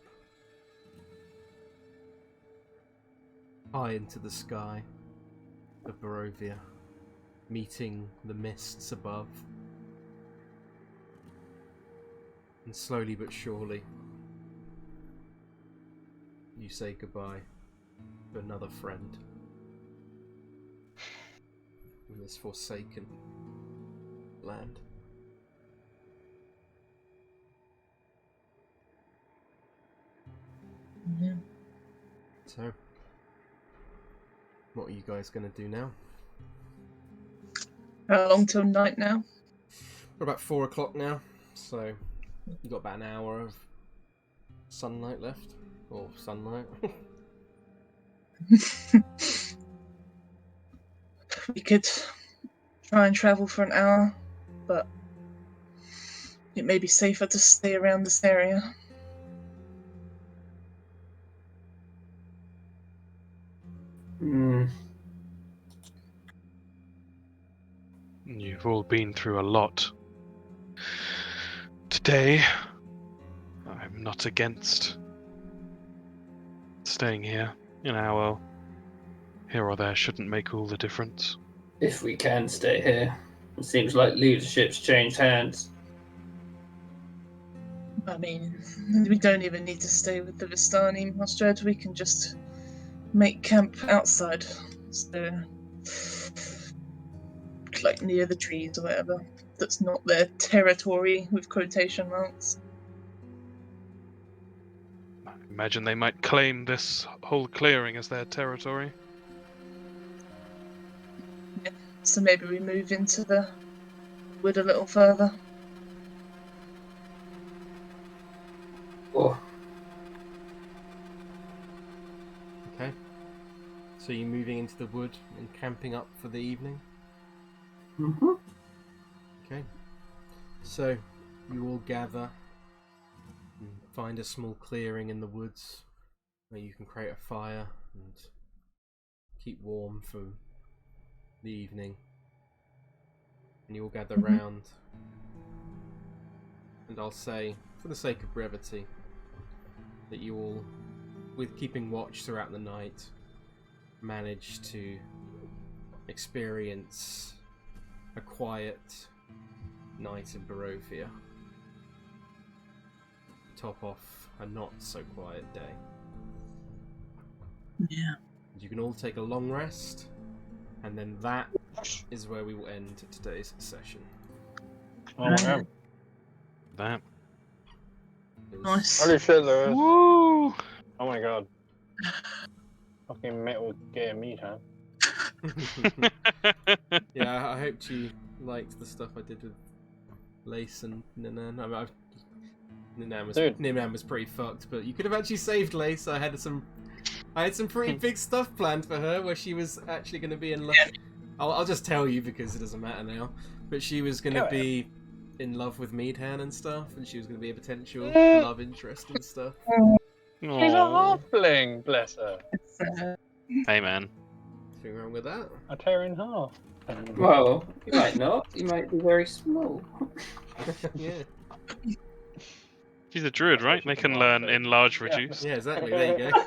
high into the sky of Barovia, meeting the mists above. And slowly but surely, you say goodbye to another friend in this forsaken land. Yeah. So, what are you guys going to do now? How long till night now? We're about 4 o'clock now, so you've got about an hour of sunlight left. Or sunlight. We could try and travel for an hour, but it may be safer to stay around this area. You've all been through a lot. Today, I'm not against staying here. An hour here or there shouldn't make all the difference. If we can stay here. It seems like leadership's changed hands. I mean, we don't even need to stay with the Vistani, Osdred. We can just make camp outside. So, like near the trees or whatever. That's not their territory, with quotation marks. I imagine they might claim this whole clearing as their territory. So maybe we move into the wood a little further. Oh, Okay. So you're moving into the wood and camping up for the evening? mm-hmm. Okay. So you all gather and find a small clearing in the woods where you can create a fire and keep warm for the evening. And you all gather round. And I'll say, for the sake of brevity, that you all, with keeping watch throughout the night, manage to experience a quiet night in Barovia. Top off a not so quiet day. Yeah. You can all take a long rest, and then that is where we will end today's session. Oh my god. That. It was- Nice. Holy shit, Lewis. Woo! Oh my god. Fucking metal gear meat, huh? Yeah, I hoped you liked the stuff I did with Lace and Ninan. I mean, Ninan was Dude. pretty fucked, but you could have actually saved Lace. I had some I had some pretty big stuff planned for her, where she was actually going to be in love. I'll just tell you because it doesn't matter now. But she was going to be in love with Meadhan and stuff, and she was going to be a potential love interest and stuff. She's a halfling, bless her. Hey, man. Nothing wrong with that. I tear her in half. Well, you might not. You might be very small. Yeah. She's a druid, right? They can learn enlarge, reduce. Yeah, exactly. There you go.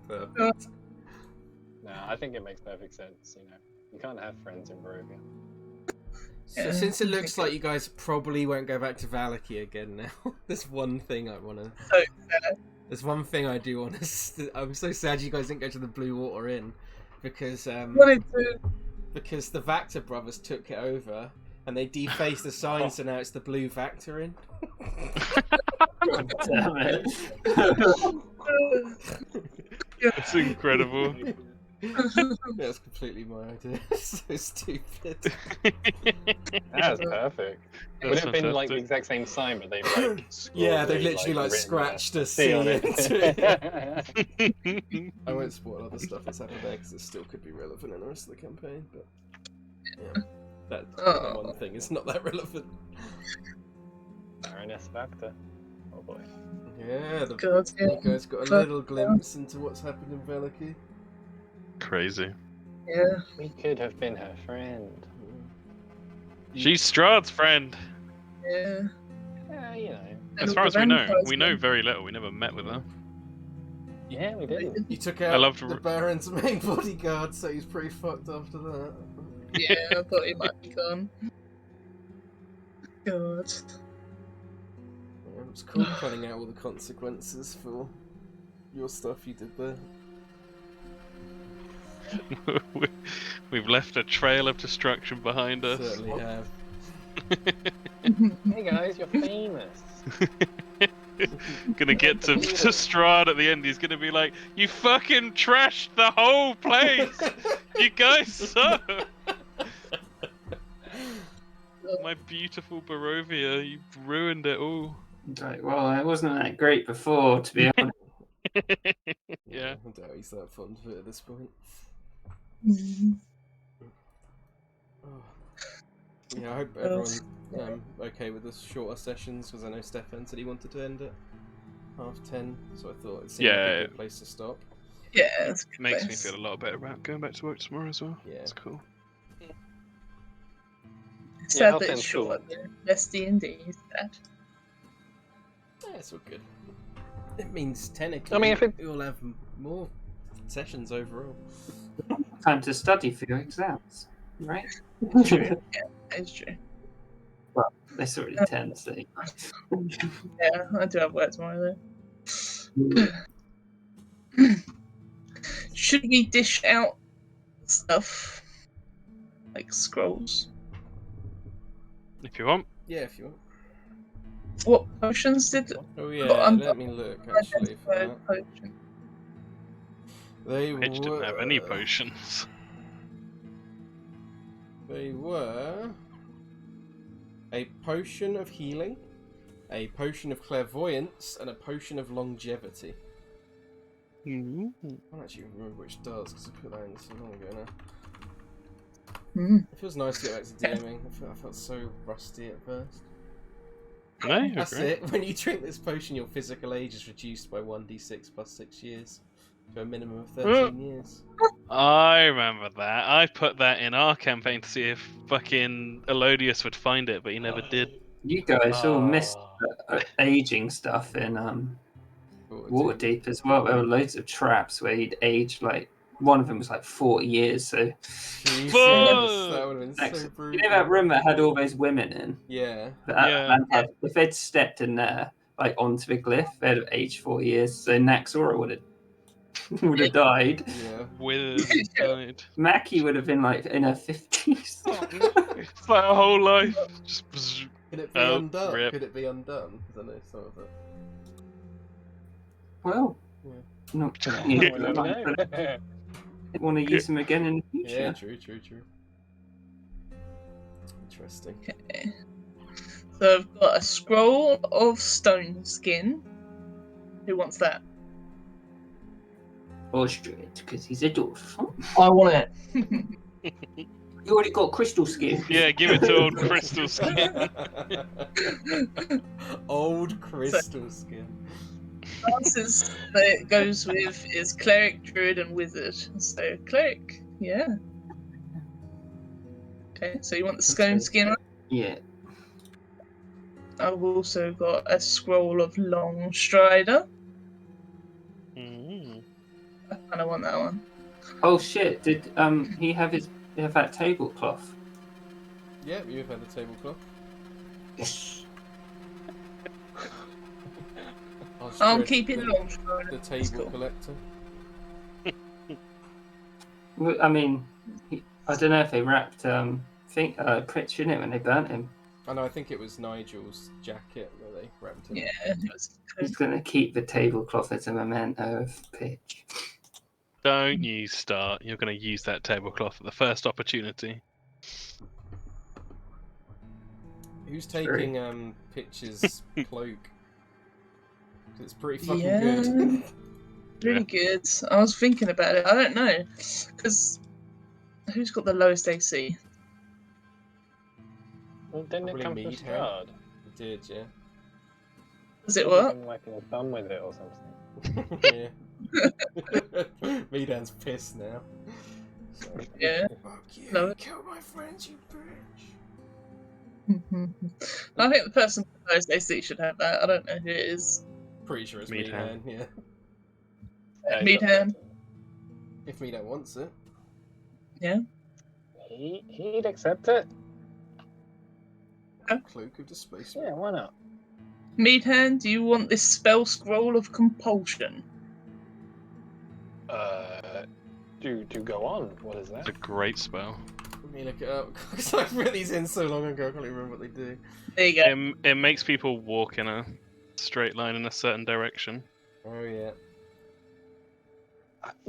Perfect. No, I think it makes perfect sense. You know, you can't have friends in Barovia. So since it looks like you guys probably won't go back to Vallaki again now, there's one thing I want to... So sad. There's one thing I do want to... I'm so sad you guys didn't go to the Blue Water Inn, because because the Vactor brothers took it over, and they defaced the sign, so now it's the Blue Vactor Inn. God damn it. That's incredible. That's completely my idea. So stupid. That's perfect. It would have been like the exact same sign, but they like they literally like scratched a C on into it. it. I won't spoil other stuff that's happened there because it still could be relevant in the rest of the campaign. But yeah, that one thing is not that relevant. Baroness Vactor. Oh boy. Yeah, God, you guys got a little glimpse into what's happened in Vallaki. Crazy. Yeah. We could have been her friend. She's Strahd's friend. Yeah. You know. As far as we know very little. We never met with her. Yeah, we did. You took out the Baron's main bodyguard, so he's pretty fucked after that. Yeah, I thought he might be gone. God. Yeah, it was cool planning out all the consequences for your stuff you did there. We've left a trail of destruction behind us. Certainly have. Hey guys, you're famous. Gonna get to Strahd at the end. He's gonna be like, "You fucking trashed the whole place. You guys suck. My beautiful Barovia, you ruined it all." Right, well, it wasn't that great before, to be honest. Yeah. I doubt he's that fond of it at this point. Yeah, I hope everyone's okay with the shorter sessions, because I know Stefan said he wanted to end at 10:30, so I thought it seemed like a good place to stop. Yeah, it makes me feel a lot better about going back to work tomorrow as well. Yeah, it's cool. It's sad that it's short, less D&D, is that? Yeah, it's all good. It means technically, I mean, if we'll have more sessions overall. Time to study for your exams, right? True. Yeah, it's true. Well, it's already 10, so... Yeah, I do have work tomorrow, though. Should we dish out stuff? Like scrolls? If you want. Yeah, if you want. What potions did... Oh yeah, let me look, actually, for that. Potion. Mitch didn't have any potions. They were a potion of healing, a potion of clairvoyance, and a potion of longevity. I don't actually remember which does, because I put that in so long ago now. It feels nice to get back to DMing. I felt so rusty at first. No, that's it. When you drink this potion, your physical age is reduced by 1d6 plus 6 years. To a minimum of 13 years. I remember that. I put that in our campaign to see if fucking Elodius would find it, but he never did. You guys all missed aging stuff in Waterdeep as well. There were loads of traps where he'd age, like, one of them was like 40 years, so... Jesus, that would have been so brutal. You know that room that had all those women in? Yeah. If they'd stepped in there, like, onto the glyph, they'd have aged 40 years, so Naxora would have died. Yeah. Would have died. Mackie would have been, like, in her 50s. It's like a whole life. Just... Could it be undone? Rip. Could it be undone? Because I know some of it. Well, not want to use them again in the future. Yeah, true. Interesting. Okay. So I've got a scroll of stone skin. Who wants that? Osdred, because he's a dwarf. I want it. You already got crystal skin. Yeah, give it to old Crystal Skin. Old crystal skin. Classes that it goes with is cleric, druid, and wizard. So cleric, yeah. Okay, so you want the scone skin? Yeah. I've also got a scroll of long strider. Mm. I kind of want that one. Oh shit! Did he have that tablecloth? Yeah, you've had the tablecloth. Yes. I'm keeping long strider. The table collector. Well, I mean, I don't know if they wrapped Pritch in it when they burnt him. I know. I think it was Nigel's jacket that they wrapped in. Yeah, it was He's going to keep the tablecloth as a memento of Pitch. Don't you start. You're going to use that tablecloth at the first opportunity. Who's taking Pitch's cloak? 'Cause it's pretty fucking Yeah. good. really good. I was thinking about it. I don't know, because who's got the lowest AC? Well, didn't it come Probably from Meadhan. Strahd? It did, yeah. Does it work? Like a thumb with it or something. Yeah. Meadhan's pissed now. So, Yeah. fuck you, No. kill my friends, you bitch. I think the person with the lowest AC should have that. I don't know who it is. Pretty sure it's Meadhan. Meadhan, yeah. Yeah, he's got Meadhan. If Meadhan wants it. Yeah. He'd accept it. Cloak of Displacement. Yeah, why not? Meadhan, do you want this spell scroll of compulsion? Do go on. What is that? It's a great spell. Let me look it up, because I put these in so long ago, I can't even remember what they do. There you go. It makes people walk in a straight line in a certain direction. Oh, yeah. I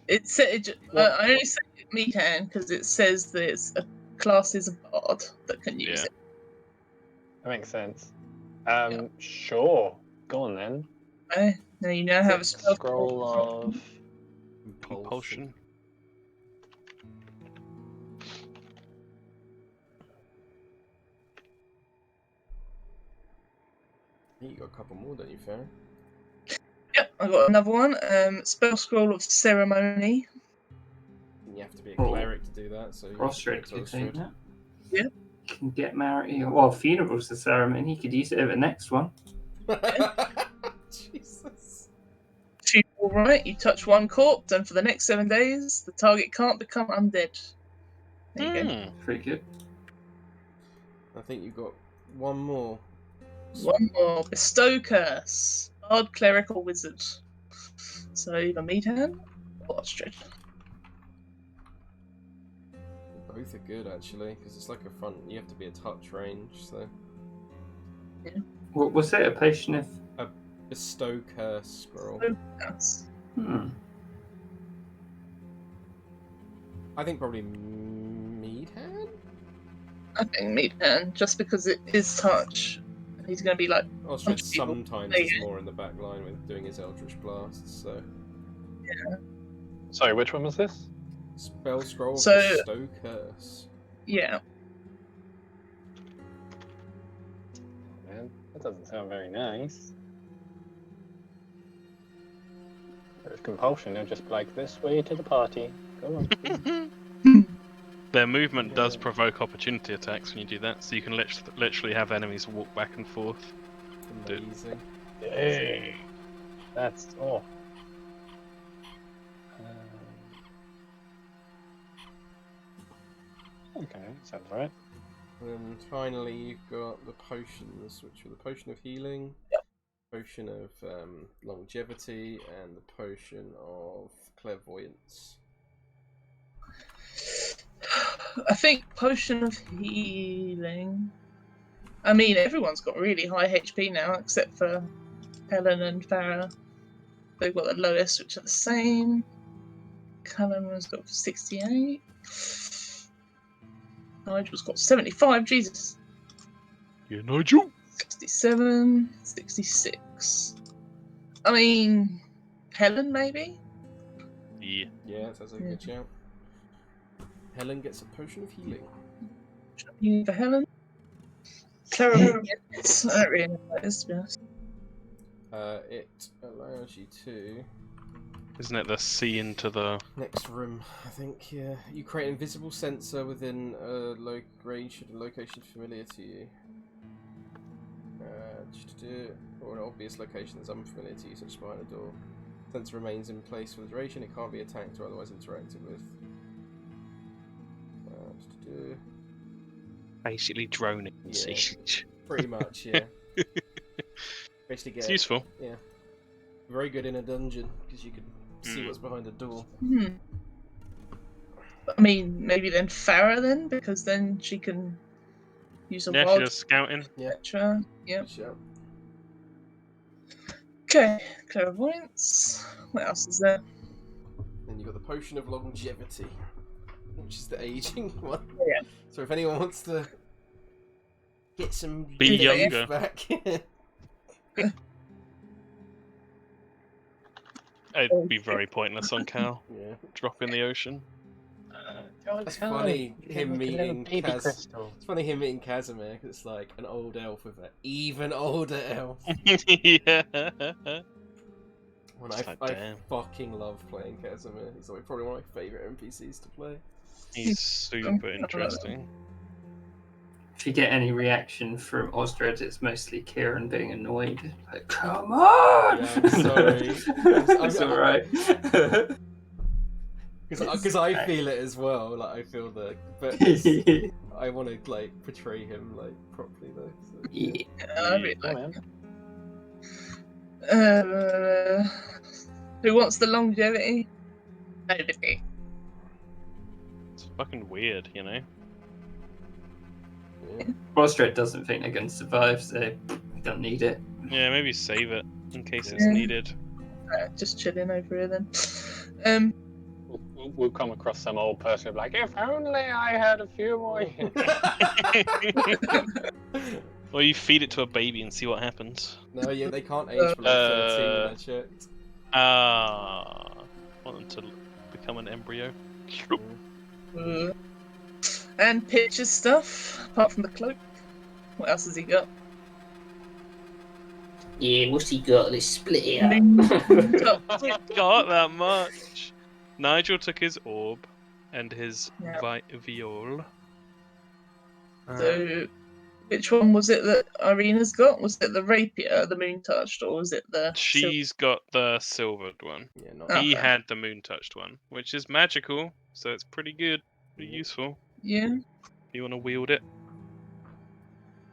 only say Meadhan because it says that it's a class is a bard that can use Yeah. it. That makes sense. Sure. Go on then. Okay. Now you now have a spell Scroll of Compulsion. You got a couple more, don't you, Farrah? Yep, I got another one. Spell scroll of ceremony. And you have to be a Oh. cleric to do that, so you Osdred to could take that. Yeah. You can get married. Well, funeral's the ceremony. He could use it at the next one. Jesus. She's all right. You touch one corpse, and for the next 7 days, the target can't become undead. There you go. Pretty good. I think you've got one more. One more. Bestow curse. Bard, cleric, or wizard. So either Meadhan or Osdred. Both are good, actually, because it's like a front. You have to be a touch range, so. What was it? A potion of... Bestow curse scroll. Yes. I think probably Meadhan? I think Meadhan, just because it is touch. And he's going to be like, Osdred people. sometimes There is you go. more in the back line with doing his Eldritch Blasts, so. Sorry, which one was this? Spell scroll So- Bestow curse. yeah. Man, that doesn't sound very nice. With compulsion, they'll just be like, this way to the party. Go on. please." Their movement does Yeah. provoke opportunity attacks when you do that, so you can literally have enemies walk back and forth. Amazing. Hey, that's oh. Okay, sounds right. And then finally, you've got the potions, which are the potion of healing, potion of longevity, and the potion of clairvoyance. I think potion of healing. I mean, everyone's got really high HP now, except for Helen and Farrah. They've got the lowest, which are the same. Callum has got 68. Nigel's got 75. Jesus. Yeah, Nigel. 67. 66. I mean, Helen, maybe? Yeah. Yeah, that sounds like a good shout. Helen gets a potion of healing. You for Helen? Terrible. Yes, I don't really know what that is, to be honest. It allows you to... Isn't it the C into the... Next room, I think, yeah. You create an invisible sensor within a location familiar to you. Or an obvious location that's unfamiliar to you, such as behind a door. Sensor remains in place for the duration. It can't be attacked or otherwise interacted with. Basically droning Yeah. siege. Pretty much, yeah. Basically, It's useful. Yeah. Very good in a dungeon because you can see what's behind the door. I mean, maybe then Farrah then, because then she can use a Yeah, she wild does scouting. etc. Yep. Sure. Okay, clairvoyance. What else is there? Then you've got the potion of longevity, which is the aging one. Yeah. So if anyone wants to get some Be youth younger. back, It'd be very pointless on Cal. yeah. Drop in the ocean. It's funny him meeting baby Kaz. crystal. It's funny him meeting Casimir because it's like an old elf with an even older elf. Yeah. When It's like, I damn. fucking love playing Casimir. He's like probably one of my favourite NPCs to play. He's super interesting. If you get any reaction from Osdred, it's mostly Kieran being annoyed. Like, come on! Yeah, I'm sorry. It's alright. Because I feel it as well. Like I feel the, but it's, I want to like portray him like properly though. So, Yeah. I really Oh, like man. who wants the longevity? Nobody. It's fucking weird, you know? yeah. Osdred doesn't think they're going to survive, so we don't need it. Yeah, maybe save it in case it's Yeah. needed. Just chilling over here then. We'll come across some old person who'll be like, if only I had a few more years. Or you feed it to a baby and see what happens. No, yeah, they can't age below 13. I checked. Want them to become an embryo. And picture stuff, apart from the cloak. What else has he got? Yeah, what's he got? Let's split it Got that much. Nigel took his orb and his Yeah. viol. So, which one was it that Irina's got? Was it the rapier, the moon touched, or was it the? She's got the silvered one. Yeah, not. He Okay. had the moon touched one, which is magical, so it's pretty good, pretty useful. Yeah. If you want to wield it.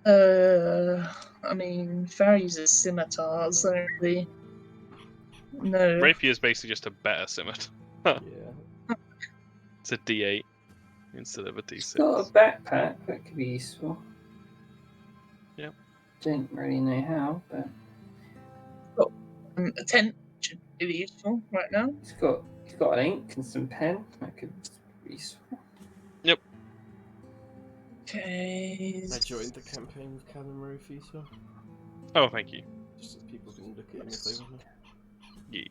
I mean, Farrah uses scimitars. I don't really. No. Rapier is basically just a better scimitar. Yeah. It's a D8 instead of a D6. Got a backpack that could be useful. Yep. Don't really know how, but A tent should be useful right now. he's got an ink and some pen that could be useful. Okay. I joined the campaign with Callum Murphy, so Oh, thank you. just so people can look at him if they want to. Yeah.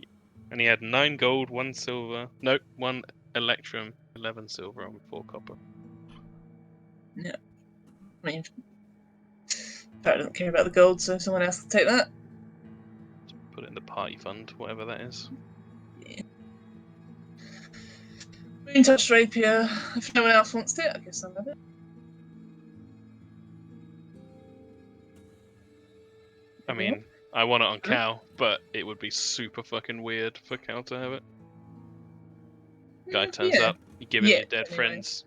And he had 9 gold, 1 silver. Nope, 1 electrum, 11 silver, and 4 copper. I mean, Farrah doesn't care about the gold, so someone else can take that. Put it in the party fund, whatever that is. Yeah. Moon touched rapier. If no one else wants it, I guess I'll have it. I mean, I want it on Cal, but it would be super fucking weird for Cal to have it. Guy turns Yeah. up, you give him Yeah, your dead anyway. friend's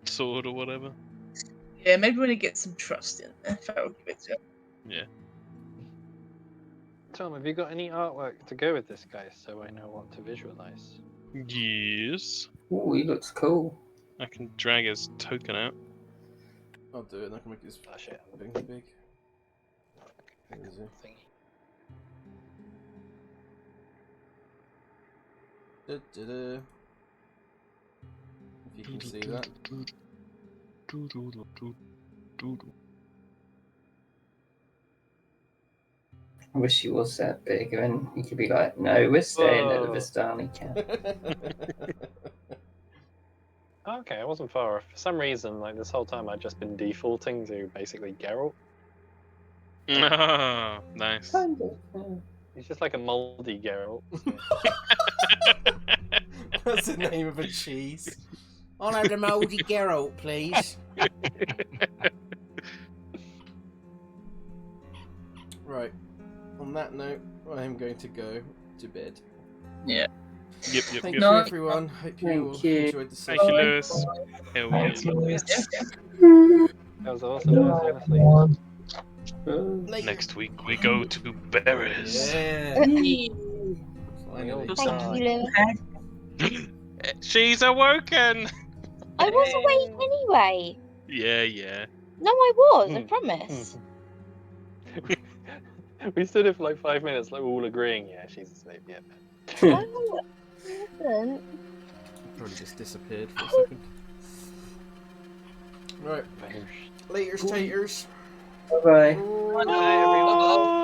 sword or whatever. Yeah, maybe when he gets some trust in there, Farrah will give it to him. Yeah. Tom, have you got any artwork to go with this guy so I know what to visualize? Yes. Oh, he looks cool. I can drag his token out. I'll do it and I can make his Flash it. thing big. Easy. Thingy. Da-da-da. If you can see that. I wish he was that big, and he could be like, "No, we're staying at the Vistani camp." Okay, I wasn't far off. For some reason, like this whole time, I'd just been defaulting to basically Geralt. Oh, nice. Kind of. Yeah. He's just like a moldy Geralt. That's the name of a cheese. I'll have the mouldy Geralt, please. Right. On that note, I am going to go to bed. Yeah. Yep. Thank you, No. everyone. Hope you all Thank you. enjoyed the Thank you, session. Lewis. Hell yeah. That was awesome. Honestly. Later. Next week we go to Barris. Yeah. Finally. Thank you, Lewis. She's awoken. I was awake anyway. Yeah. No, I was. I promise. We stood there for like 5 minutes, like all agreeing. Yeah, she's asleep. Yeah. No, I wasn't. Probably just disappeared for a second. Right. Later, taters. Bye bye. Good night, everyone.